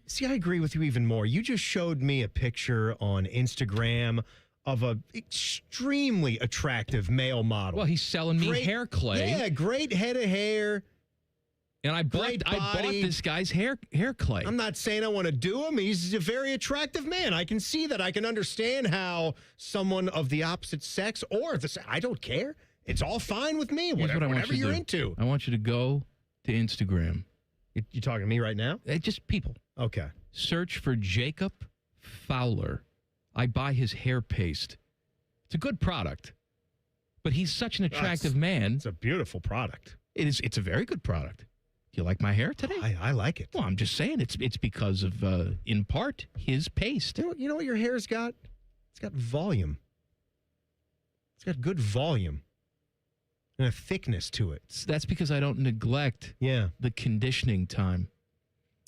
See, I agree with you even more. You just showed me a picture on Instagram of a extremely attractive male model. Well, he's selling me hair clay. Yeah, great head of hair. And I bought this guy's hair clay. I'm not saying I want to do him. He's a very attractive man. I can see that. I can understand how someone of the opposite sex or I don't care. It's all fine with me. Whatever you're into. I want you to go to Instagram. You talking to me right now? Just people. Okay. Search for Jacob Fowler. I buy his hair paste. It's a good product. But he's such an attractive man. It's a beautiful product. It is. It's a very good product. Do you like my hair today? I like it. Well, I'm just saying it's because of, in part, his paste. You know what your hair's got? It's got volume. It's got good volume and a thickness to it. That's because I don't neglect the conditioning time.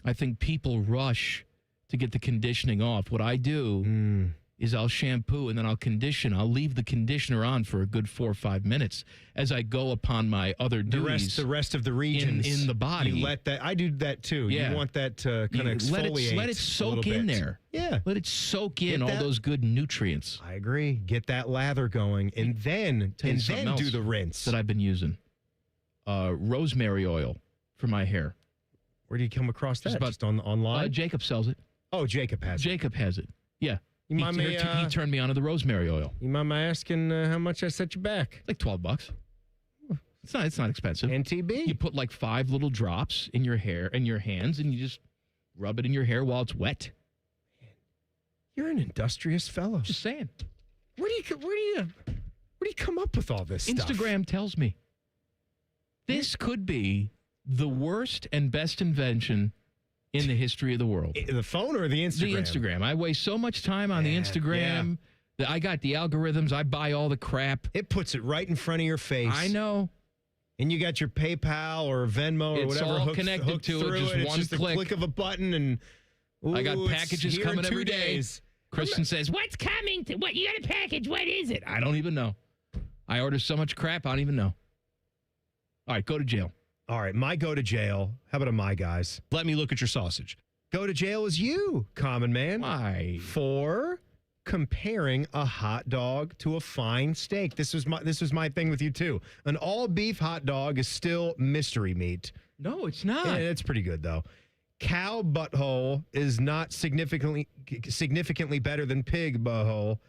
I think people rush to get the conditioning off. What I do is I'll shampoo and then I'll condition. I'll leave the conditioner on for a good 4 or 5 minutes as I go upon my other duties. The rest of the regions in the body. You let that. I do that too. Yeah. You want that to kind of exfoliate. Let it soak in there. Yeah. Let it soak in all those good nutrients. I agree. Get that lather going and then do the rinse. That I've been using. Rosemary oil for my hair. Where do you come across that? Just online? Jacob sells it. Oh, Jacob has it. Jacob has it. Yeah. You mind me, he turned me onto the rosemary oil. You mind me asking how much I set you back? Like $12. It's not expensive. NTB? You put like 5 little drops in your hair and your hands, and you just rub it in your hair while it's wet. You're an industrious fellow. Just saying. Where do you come up with all this stuff? Instagram tells me. This could be the worst and best invention in the history of the world. The phone or the Instagram? The Instagram. I waste so much time on the Instagram. That I got the algorithms. I buy all the crap. It puts it right in front of your face. I know. And you got your PayPal or Venmo or whatever all connected to it. Just one just click. A click of a button, and I got packages coming every day. Days. Kristen says, "What's coming? What you got a package? What is it?" I don't even know. I order so much crap. I don't even know. All right, go to jail. All right, my go to jail. How about my guys? Let me look at your sausage. Go to jail is you, common man. Why? For comparing a hot dog to a fine steak. This was my thing with you too. An all beef hot dog is still mystery meat. No, it's not. Yeah, it's pretty good though. Cow butthole is not significantly better than pig butthole.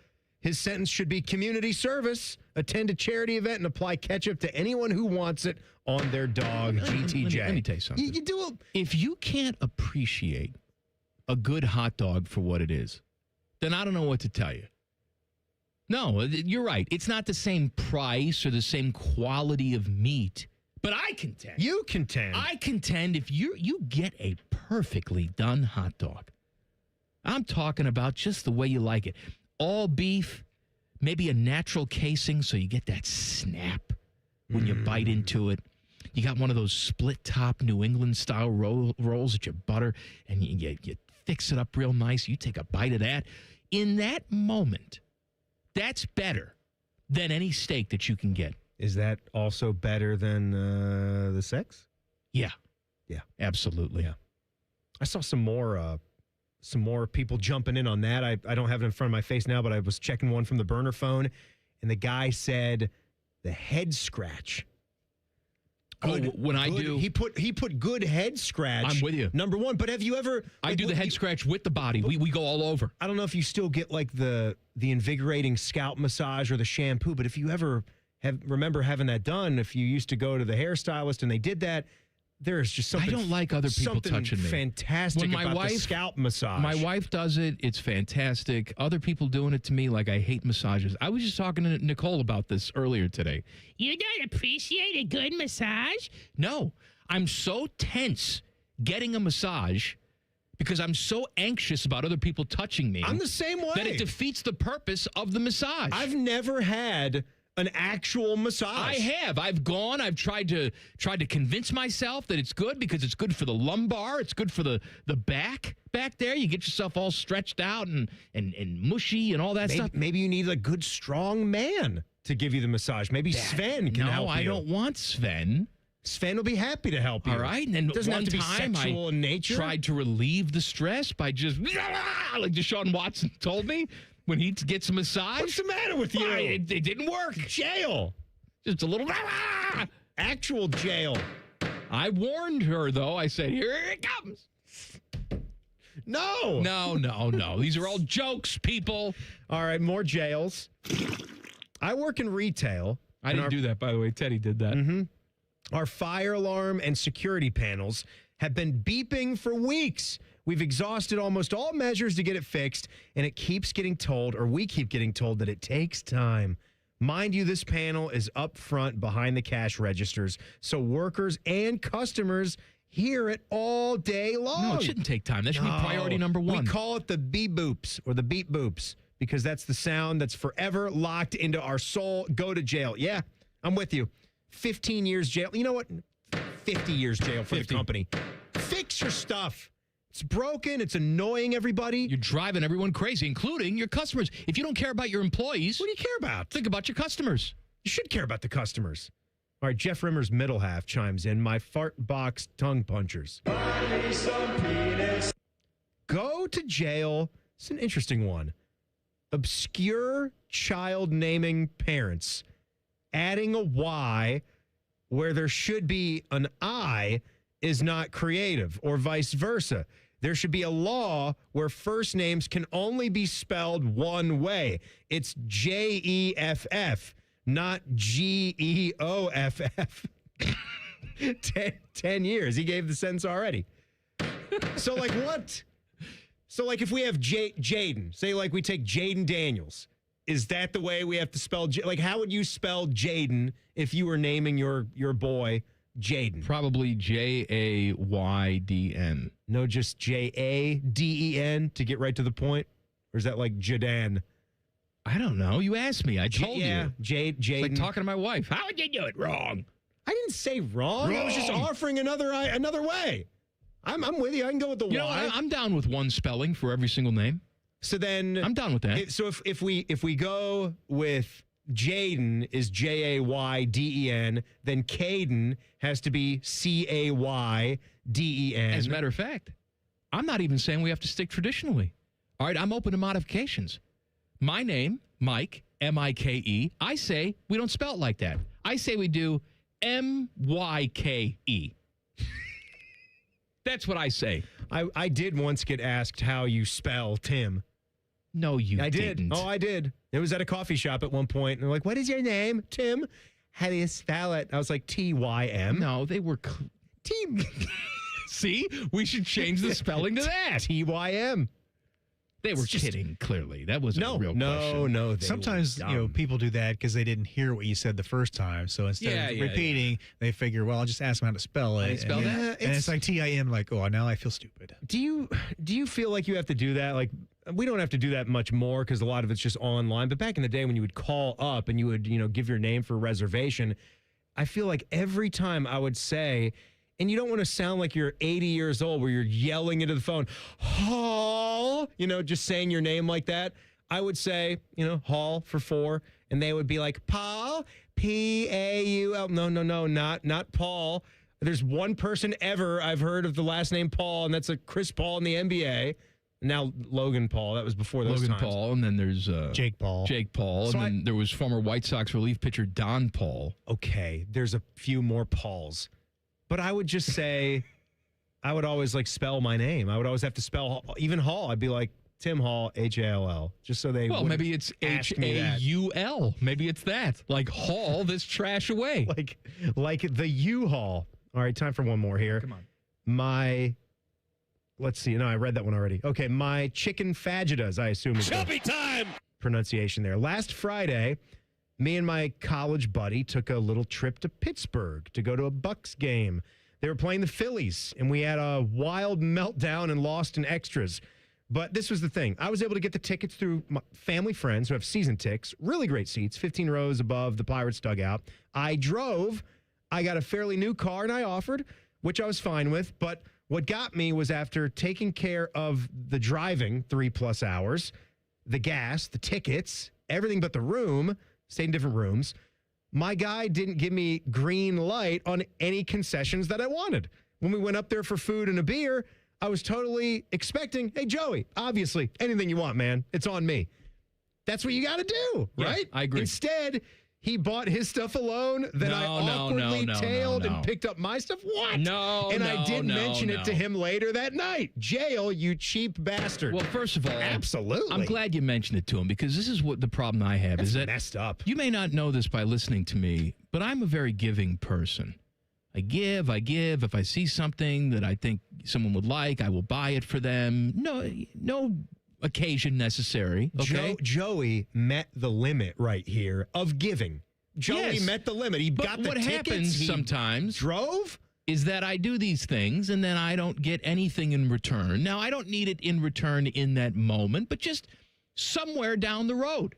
His sentence should be community service. Attend a charity event and apply ketchup to anyone who wants it on their dog. GTJ. Let me tell you something. You do if you can't appreciate a good hot dog for what it is, then I don't know what to tell you. No, you're right. It's not the same price or the same quality of meat. But I contend. You contend. I contend if you get a perfectly done hot dog. I'm talking about just the way you like it. All beef, maybe a natural casing so you get that snap when you bite into it. You got one of those split-top New England-style rolls that you butter, and you fix it up real nice. You take a bite of that. In that moment, that's better than any steak that you can get. Is that also better than the sex? Yeah. Yeah. Absolutely. Yeah. I saw some more people jumping in on that. I don't have it in front of my face now, but I was checking one from the burner phone, and the guy said the head scratch. He put good head scratch. I'm with you. Number one, but have you ever? I do the head scratch with the body. We go all over. I don't know if you still get like the invigorating scalp massage or the shampoo, but if you ever remember having that done, if you used to go to the hairstylist and they did that, there is just something. I don't like other people touching me. Fantastic about the scalp massage. My wife does it. It's fantastic. Other people doing it to me, like I hate massages. I was just talking to Nicole about this earlier today. You don't appreciate a good massage? No. I'm so tense getting a massage because I'm so anxious about other people touching me. I'm the same way. That it defeats the purpose of the massage. I've never had an actual massage. I have. I've gone. I've tried to convince myself that it's good because it's good for the lumbar. It's good for the back there. You get yourself all stretched out and mushy and all that stuff. Maybe you need a good, strong man to give you the massage. Maybe Sven can help you. No, I don't want Sven. Sven will be happy to help you. All right. And doesn't one have to be time sexual in nature. Tried to relieve the stress by just like Deshaun Watson told me. When he gets a massage. What's the matter with you? It didn't work. Jail. Just a little. Actual jail. I warned her, though. I said, here it comes. No. These are all jokes, people. All right, more jails. I work in retail. I didn't do that, by the way. Teddy did that. Mm-hmm. Our fire alarm and security panels have been beeping for weeks. We've exhausted almost all measures to get it fixed, and we keep getting told that it takes time. Mind you, this panel is up front behind the cash registers, so workers and customers hear it all day long. No, it shouldn't take time. That should be priority number one. We call it the beep boops or the beep boops because that's the sound that's forever locked into our soul. Go to jail. Yeah, I'm with you. 15 years jail. You know what? 50 years jail for the company. Fix your stuff. It's broken. It's annoying everybody. You're driving everyone crazy, including your customers. If you don't care about your employees, what do you care about? Think about your customers. You should care about the customers. All right, Jeff Rimmer's middle half chimes in. My fart box tongue punchers. Go to jail. It's an interesting one. Obscure child naming parents. Adding a Y where there should be an I is not creative, or vice versa. There should be a law where first names can only be spelled one way. It's Jeff, not Geoff. 10 years. He gave the sentence already. So, like, what? So, like, if we have Jaden, say, like, we take Jaden Daniels, is that the way we have to spell? Like, how would you spell Jaden if you were naming your boy Jaden? Probably Jaydn. No, just Jaden to get right to the point? Or is that like Jadan? I don't know. You asked me. I told you. Jaden. It's like talking to my wife. How would you do it wrong? I didn't say wrong. I was just offering another way. I'm with you. I can go with the you Y. know, I'm down with one spelling for every single name. So then I'm down with that. So if we go with Jaden is Jayden, then Caden has to be Cayden. As a matter of fact, I'm not even saying we have to stick traditionally. All right, I'm open to modifications. My name, Mike, Mike. I say we don't spell it like that. I say we do Myke. That's what I say. I did once get asked how you spell Tim. No, you I didn't. did. Oh, I did. It was at a coffee shop at one point, and they're like, "What is your name, Tim? How do you spell it?" I was like, T-Y-M. No, they were Tim. See, we should change the spelling to that. T-Y-M. They were kidding. Clearly, that wasn't a real question. No. Sometimes people do that because they didn't hear what you said the first time. So instead of repeating, they figure, well, I'll just ask them how to spell it. Spell that? And it's like Tim. Like, oh, now I feel stupid. Do you feel like you have to do that? Like, we don't have to do that much more because a lot of it's just online. But back in the day when you would call up and you would, give your name for a reservation, I feel like every time I would say, and you don't want to sound like you're 80 years old where you're yelling into the phone, Hall, just saying your name like that. I would say, Hall for 4, and they would be like, Paul, P-A-U-L. No, not Paul. There's one person ever I've heard of the last name Paul, and that's a Chris Paul in the NBA. Now Logan Paul. That was before those Logan times. Paul, and then there's Jake Paul. So and then there was former White Sox relief pitcher Don Paul. Okay, there's a few more Pauls. But I would just say, I would always spell my name. I would always have to spell, even Hall. I'd be like, Tim Hall, H-A-L-L, just so they Well, maybe it's H-A-U-L. Maybe it's that. Like, haul this trash away. Like the U-Haul. All right, time for one more here. Come on. Let's see. No, I read that one already. Okay, my chicken fajitas, I assume. Shelby time! Pronunciation there. Last Friday, me and my college buddy took a little trip to Pittsburgh to go to a Bucks game. They were playing the Phillies, and we had a wild meltdown and lost in extras. But this was the thing. I was able to get the tickets through my family friends who have season tickets. Really great seats, 15 rows above the Pirates dugout. I drove. I got a fairly new car, and I offered, which I was fine with. But what got me was after taking care of the driving 3+ hours, the gas, the tickets, everything but the room, stayed in different rooms, my guy didn't give me green light on any concessions that I wanted. When we went up there for food and a beer, I was totally expecting, hey, Joey, obviously, anything you want, man. It's on me. That's what you got to do, right? I agree. Instead, he bought his stuff alone. Then I awkwardly tailed and picked up my stuff. What? I did mention it to him later that night. Jail, you cheap bastard. Well, first of all, absolutely. I'm glad you mentioned it to him because this is what the problem I have is that messed up. You may not know this by listening to me, but I'm a very giving person. I give. If I see something that I think someone would like, I will buy it for them. No occasion necessary. Okay, Joey met the limit right here of giving. Joey met the limit. He got the tickets. What happens sometimes drove is that I do these things and then I don't get anything in return. Now I don't need it in return in that moment, but just somewhere down the road.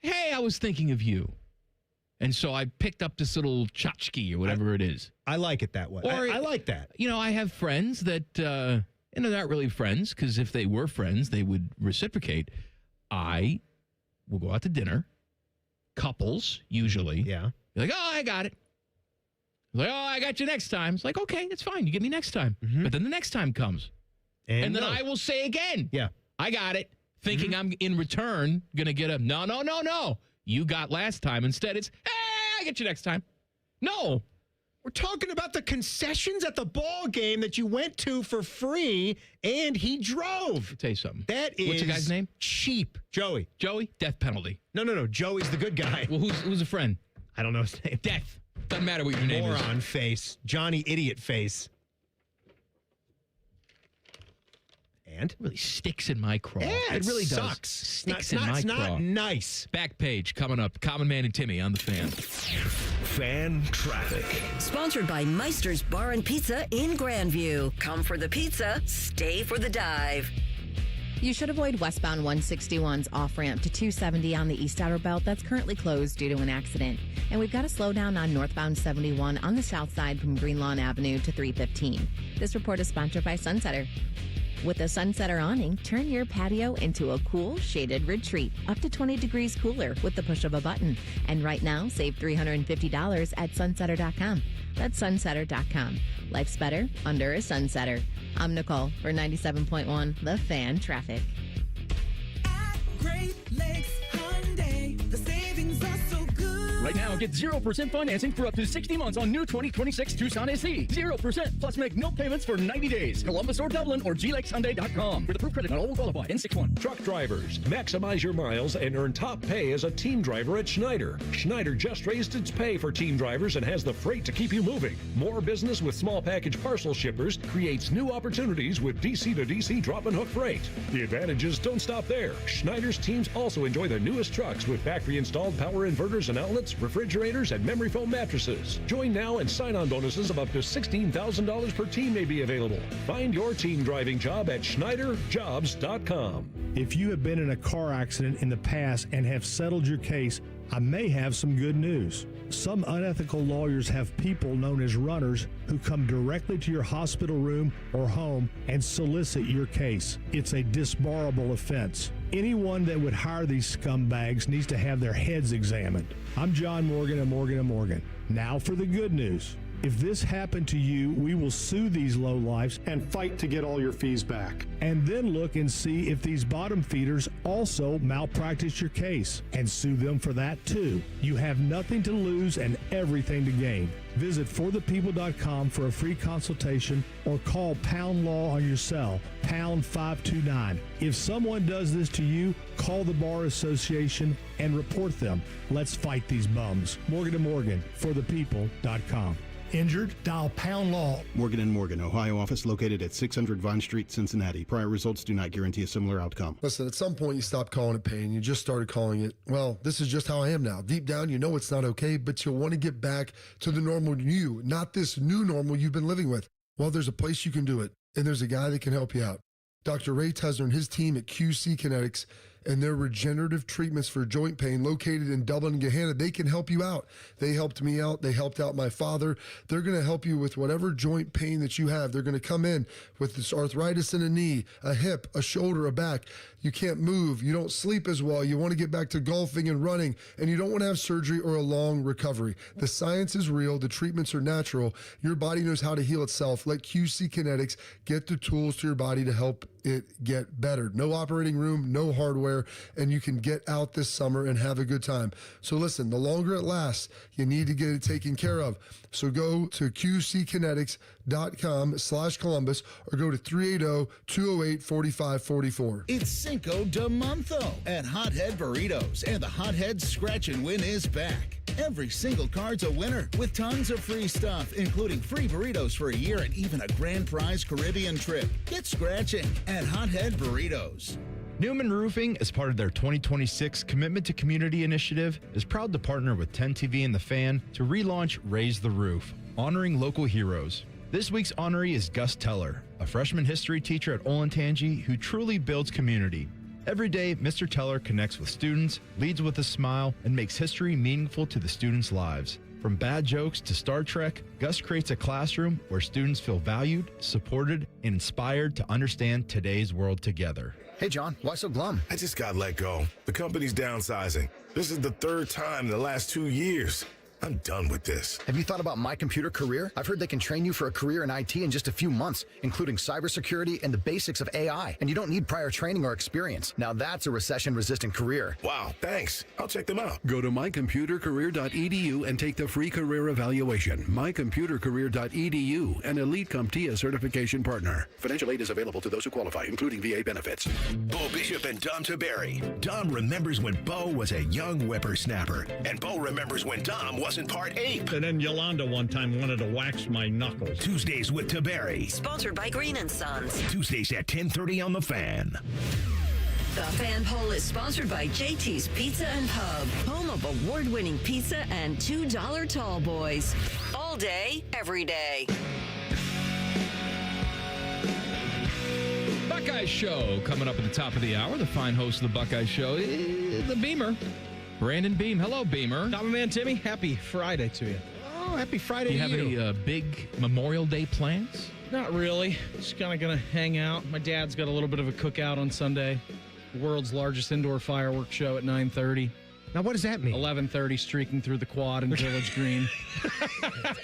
Hey, I was thinking of you. And so I picked up this little tchotchke or whatever it is. I like it that way. I like that. I have friends that, they're not really friends because if they were friends, they would reciprocate. I will go out to dinner, couples usually. Yeah. You're like, oh, I got it. Like, oh, I got you next time. It's like, okay, it's fine. You get me next time. Mm-hmm. But then the next time comes. And then I will say again. Yeah. I got it. Thinking I'm in return going to get a no. You got last time. Instead, it's, hey, I get you next time. No. We're talking about the concessions at the ball game that you went to for free, and he drove. I'll tell you something. That is What's the guy's name? cheap. Joey. Joey? Death penalty. No. Joey's the good guy. Well, who's a friend? I don't know his name. Death. Doesn't matter what your name is. Moron face. Johnny Idiot face. And? It really sticks in my craw. Yeah, it really sucks. does. Sticks in my It's craw. not nice. Back page coming up. Common Man and Timmy on the Fan. Fan traffic. Sponsored by Meister's Bar and Pizza in Grandview. Come for the pizza, stay for the dive. You should avoid westbound 161's off-ramp to 270 on the East Outer Belt. That's currently closed due to an accident. And we've got a slowdown on northbound 71 on the south side from Green Lawn Avenue to 315. This report is sponsored by Sunsetter. With a Sunsetter awning, turn your patio into a cool, shaded retreat, up to 20 degrees cooler with the push of a button. And right now, save $350 at sunsetter.com. That's sunsetter.com. Life's better under a Sunsetter. I'm Nicole for 97.1 The Fan Traffic. Great Lakes Hyundai, the savings are so good. Right now, get 0% financing for up to 60 months on new 2026 Tucson SE. 0%, plus make no payments for 90 days. Columbus or Dublin or glakeshyundai.com. With approved credit, not all will qualify. N61. Truck drivers, maximize your miles and earn top pay as a team driver at Schneider. Schneider just raised its pay for team drivers and has the freight to keep you moving. More business with small package parcel shippers creates new opportunities with DC to DC drop and hook freight. The advantages don't stop there. Schneider's teams also enjoy the newest trucks with factory installed power inverters and outlets, refrigerators, and memory foam mattresses. Join now and sign-on bonuses of up to $16,000 per team may be available. Find your team driving job at SchneiderJobs.com. If you have been in a car accident in the past and have settled your case, I may have some good news. Some unethical lawyers have people known as runners who come directly to your hospital room or home and solicit your case. It's a disbarable offense. Anyone that would hire these scumbags needs to have their heads examined. I'm John Morgan of Morgan & Morgan. Now for the good news. If this happened to you, we will sue these lowlifes and fight to get all your fees back. And then look and see if these bottom feeders also malpractice your case and sue them for that too. You have nothing to lose and everything to gain. Visit forthepeople.com for a free consultation or call Pound Law on your cell, pound 529. If someone does this to you, call the Bar Association and report them. Let's fight these bums. Morgan & Morgan, forthepeople.com. Injured? Dial Pound Law. Morgan & Morgan, Ohio office located at 600 Vine Street, Cincinnati. Prior results do not guarantee a similar outcome. Listen, at some point you stopped calling it pain. You just started calling it, well, this is just how I am now. Deep down, you know it's not okay, but you'll want to get back to the normal you, not this new normal you've been living with. Well, there's a place you can do it, and there's a guy that can help you out. Dr. Ray Tesner and his team at QC Kinetics and their regenerative treatments for joint pain located in Dublin and Gahanna, they can help you out. They helped me out. They helped out my father. They're going to help you with whatever joint pain that you have. They're going to come in with this arthritis in a knee, a hip, a shoulder, a back. You can't move. You don't sleep as well. You want to get back to golfing and running, and you don't want to have surgery or a long recovery. The science is real. The treatments are natural. Your body knows how to heal itself. Let QC Kinetics get the tools to your body to help it get better. No operating room, no hardware, and you can get out this summer and have a good time. So listen, the longer it lasts, you need to get it taken care of. So go to qckinetics.com/Columbus or go to 380-208-4544. It's Cinco de Monzo at Hothead Burritos, and the Hothead Scratch and Win is back. Every single card's a winner with tons of free stuff, including free burritos for a year and even a grand prize Caribbean trip. Get scratching at Hothead Burritos. Newman Roofing, as part of their 2026 Commitment to Community initiative, is proud to partner with 10 TV and The Fan to relaunch Raise the Roof, honoring local heroes. This week's honoree is Gus Teller, a freshman history teacher at Olentangy who truly builds community. Every day, Mr. Teller connects with students, leads with a smile, and makes history meaningful to the students' lives. From bad jokes to Star Trek, Gus creates a classroom where students feel valued, supported, and inspired to understand today's world together. Hey, John, why so glum? I just got let go. The company's downsizing. This is the third time in the last 2 years. I'm done with this. Have you thought about My Computer Career? I've heard they can train you for a career in IT in just a few months, including cybersecurity and the basics of AI. And you don't need prior training or experience. Now that's a recession-resistant career. Wow, thanks. I'll check them out. Go to mycomputercareer.edu and take the free career evaluation. Mycomputercareer.edu, an Elite CompTIA certification partner. Financial aid is available to those who qualify, including VA benefits. Bo Bishop and Dom Taberry. Dom remembers when Bo was a young whippersnapper, and Bo remembers when Dom wasn't part ape. And then Yolanda one time wanted to wax my knuckles. Tuesdays with Taberry. Sponsored by Green & Sons. Tuesdays at 10:30 on The Fan. The Fan Poll is sponsored by JT's Pizza and Pub, home of award-winning pizza and $2 tall boys. All day, every day. Buckeye Show coming up at the top of the hour. The fine host of the Buckeye Show, the Beamer, Brandon Beam. Hello, Beamer. Common Man Timmy, happy Friday to you. Oh, happy Friday Do you to have you. any big Memorial Day plans? Not really. Just kind of going to hang out. My dad's got a little bit of a cookout on Sunday. The world's largest indoor fireworks show at 9:30. Now, what does that mean? 11:30, streaking through the quad in Village Green.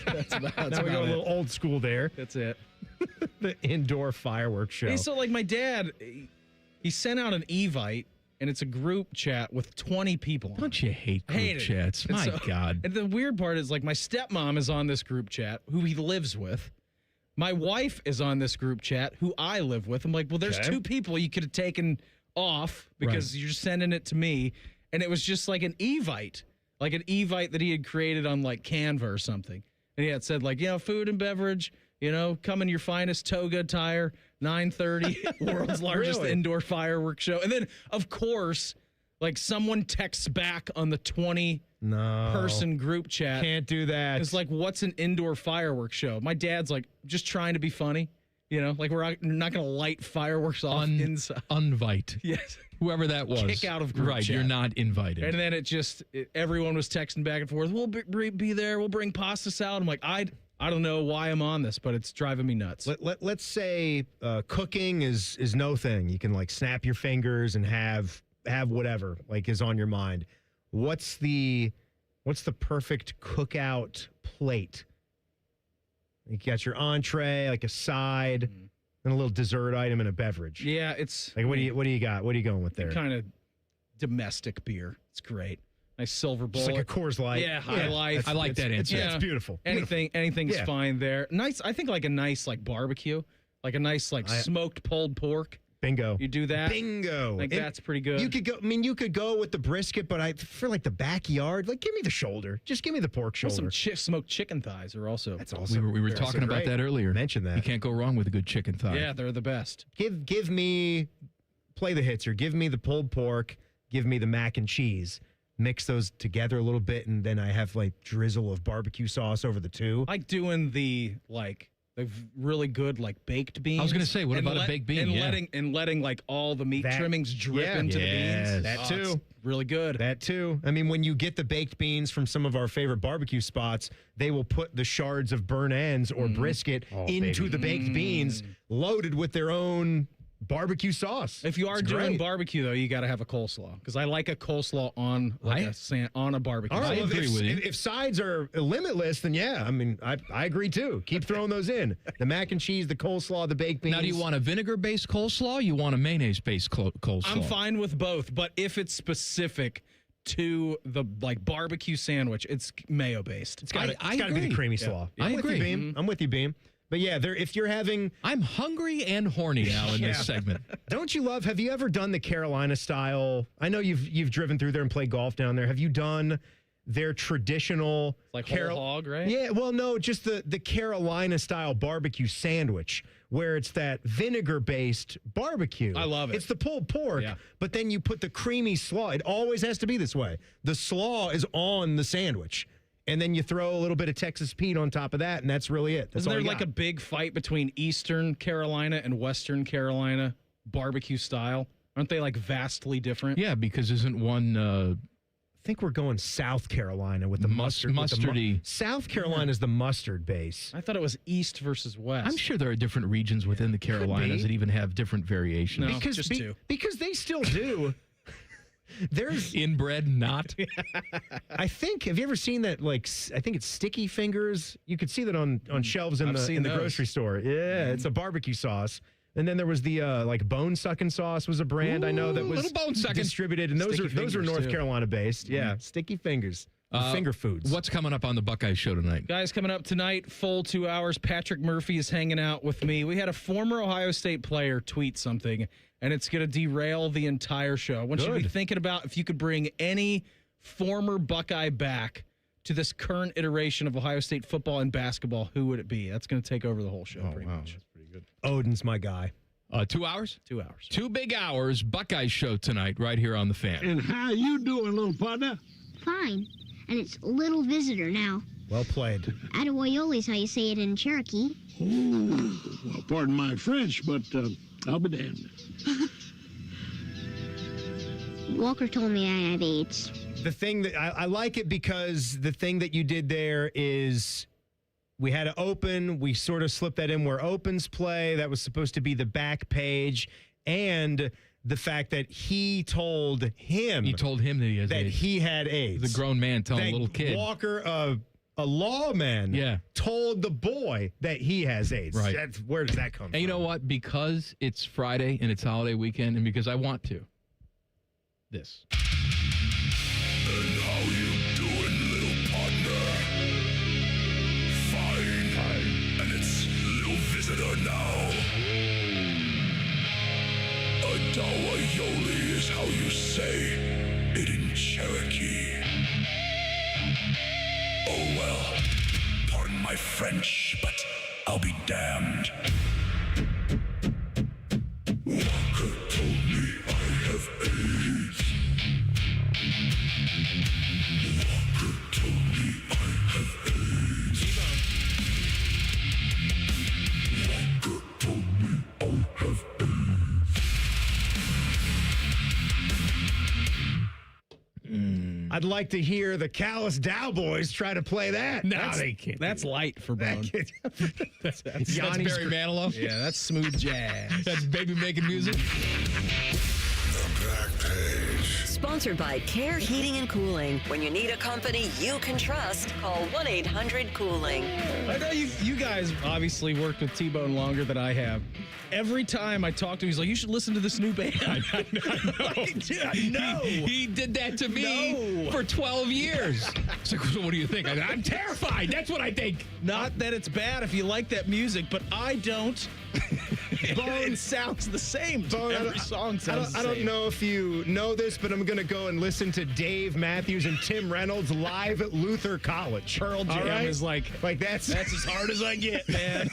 That's about Now we go a it. little old school there. That's it. The indoor fireworks show. Hey, so, like, my dad, he sent out an Evite, and it's a group chat with 20 people on Don't you hate group Hated it. chats? And My so- God. And the weird part is, like, my stepmom is on this group chat, who he lives with. My wife is on this group chat, who I live with. I'm like, well, there's Okay. two people you could have taken off because you're sending it to me. And it was just like an Evite that he had created on, like, Canva or something. And it said, like, food and beverage, come in your finest toga attire, 9:30, world's largest Really? indoor fireworks show. And then, of course, like, someone texts back on the 20-person group chat. Can't do that. It's like, what's an indoor fireworks show? My dad's like, just trying to be funny. Like, we're not going to light fireworks off inside. Unvite. Yes. Whoever that was. Kick out of group Right, chat. you're not invited. And then everyone was texting back and forth. We'll be there. We'll bring pasta salad. I'm like, I don't know why I'm on this, but it's driving me nuts. Let's say cooking is no thing. You can, like, snap your fingers and have whatever, like, is on your mind. What's the perfect cookout plate? You got your entree, like a side, and a little dessert item and a beverage. Yeah, it's like, what do you got? What are you going with there? Kind of domestic beer. It's great. Nice silver bowl. Just like a Coors Light. Yeah, High Life. I like that answer. Yeah, it's beautiful. Anything's Yeah. fine there. Nice. I think like a nice like barbecue, like a nice like smoked pulled pork. Bingo. You do that. Bingo. Like, that's pretty good. You could go with the brisket, but I for like the backyard, like, give me the shoulder. Just give me the pork shoulder. Some smoked chicken thighs are also. That's awesome. We were talking about that earlier. Mention that. You can't go wrong with a good chicken thigh. Yeah, they're the best. Give me, play the hits here. Give me the pulled pork. Give me the mac and cheese. Mix those together a little bit, and then I have like drizzle of barbecue sauce over the two. I like doing the really good like baked beans. I was going to say, what about a baked bean? And letting like all the meat trimmings drip into the beans. That too. It's really good. That too. I mean, when you get the baked beans from some of our favorite barbecue spots, they will put the shards of burnt ends or brisket into the baked beans, loaded with their own barbecue sauce. If you are doing barbecue, though, you got to have a coleslaw, because I like a coleslaw on on a barbecue. All right, I agree with you. If sides are limitless, then yeah, I mean, I agree too. Keep throwing those in. The mac and cheese, the coleslaw, the baked beans. Now, do you want a vinegar-based coleslaw? Or you want a mayonnaise-based coleslaw? I'm fine with both, but if it's specific to the barbecue sandwich, it's mayo based. It's got to be the creamy slaw. I agree. With you, Beam. I'm with you, Beam. But yeah, if you're having... I'm hungry and horny now in this segment. Don't you love... Have you ever done the Carolina style? I know you've driven through there and played golf down there. Have you done their traditional... Like whole hog, right? Yeah, well, no, just the Carolina style barbecue sandwich, where it's that vinegar-based barbecue. I love it. It's the pulled pork, but then you put the creamy slaw. It always has to be this way. The slaw is on the sandwich. And then you throw a little bit of Texas Pete on top of that, and that's really it. That's Isn't all there you like got. a big fight between Eastern Carolina and Western Carolina barbecue style? Aren't they like vastly different? Yeah, because isn't one... I think we're going South Carolina with the mustard. Mustardy. South Carolina is the mustard base. I thought it was East versus West. I'm sure there are different regions within the Carolinas that even have different variations. No, just two. Because they still do. There's inbred not. I think. Have you ever seen that? Like, I think it's Sticky Fingers. You could see that on shelves in the grocery store. Yeah, it's a barbecue sauce. And then there was the like bone sucking sauce was a brand I know that was little bone sucking distributed, and those are North Carolina based. Yeah, Sticky Fingers. Finger foods. What's coming up on the Buckeye Show tonight? Guys, coming up tonight, full 2 hours. Patrick Murphy is hanging out with me. We had a former Ohio State player tweet something, and it's going to derail the entire show. I want you to be thinking about if you could bring any former Buckeye back to this current iteration of Ohio State football and basketball, who would it be? That's going to take over the whole show pretty much. That's pretty good. Odin's my guy. 2 hours? 2 hours. 2 big hours. Buckeye Show tonight, right here on The Fan. And how you doing, little partner? Fine. And it's little visitor now. Well played. Attaboyoli is how you say it in Cherokee. Ooh, well, pardon my French, but I'll be damned. Walker told me I have AIDS. The thing that I like it because the thing that you did there is we had to open. We sort of slipped that in where opens play. That was supposed to be the back page. And the fact that he told him that he has AIDS. He had AIDS. The grown man telling that a little kid. Walker, a lawman, told the boy that he has AIDS. Right. Where does that come from? And you know what? Because it's Friday and it's holiday weekend, and because I want to. This. And how you doing, little partner? Fine. And it's little visitor now. Attaboyoli is how you say it in Cherokee. Oh well, pardon my French, but I'll be damned. Walker told me I have AIDS. Walker told me I have AIDS. Walker told me I have AIDS. I'd like to hear the Callous Dow boys try to play that. No, they can't. That's light for Bone. That's Barry Manilow. Yeah, that's smooth jazz. That's baby making music. The back page. Sponsored by Care Heating and Cooling. When you need a company you can trust, call 1-800-COOLING. I know you guys obviously worked with T-Bone longer than I have. Every time I talk to him, he's like, you should listen to this new band. I know. He did that to me for 12 years. It's like, so what do you think? I'm terrified. That's what I think. Not that it's bad if you like that music, but I don't. It sounds the same. Every song sounds the same. I don't know if you know this, but I'm going to go and listen to Dave Matthews and Tim Reynolds live at Luther College. Pearl Jam is like that's as hard as I get, man.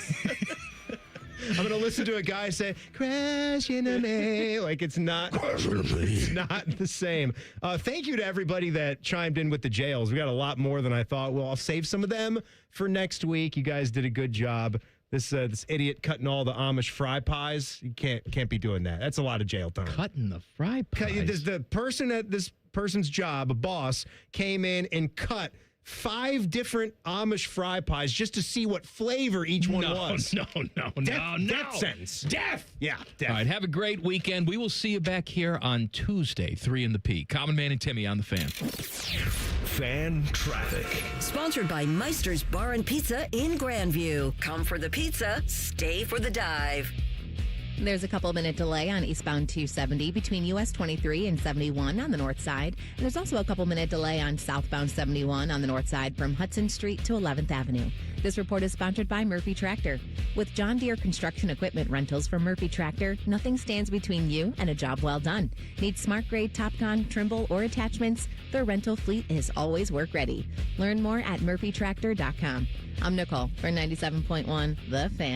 I'm going to listen to a guy say, crash into me. Like, it's not the same. Thank you to everybody that chimed in with the jails. We got a lot more than I thought. Well, I'll save some of them for next week. You guys did a good job. This idiot cutting all the Amish fry pies. You can't be doing that. That's a lot of jail time. Cutting the fry pies? The person at this person's job, a boss, came in and cut 5 different Amish fry pies just to see what flavor each one was. No. Death sentence. Death. Yeah, death. All right, have a great weekend. We will see you back here on Tuesday, 3 in the P. Common Man and Timmy on the Fan. Fan traffic. Sponsored by Meister's Bar and Pizza in Grandview. Come for the pizza, stay for the dive. There's a couple-minute delay on eastbound 270 between US 23 and 71 on the north side. And there's also a couple-minute delay on southbound 71 on the north side from Hudson Street to 11th Avenue. This report is sponsored by Murphy Tractor. With John Deere construction equipment rentals from Murphy Tractor, nothing stands between you and a job well done. Need smart-grade Topcon, Trimble, or attachments? Their rental fleet is always work-ready. Learn more at murphytractor.com. I'm Nicole for 97.1 The Fan.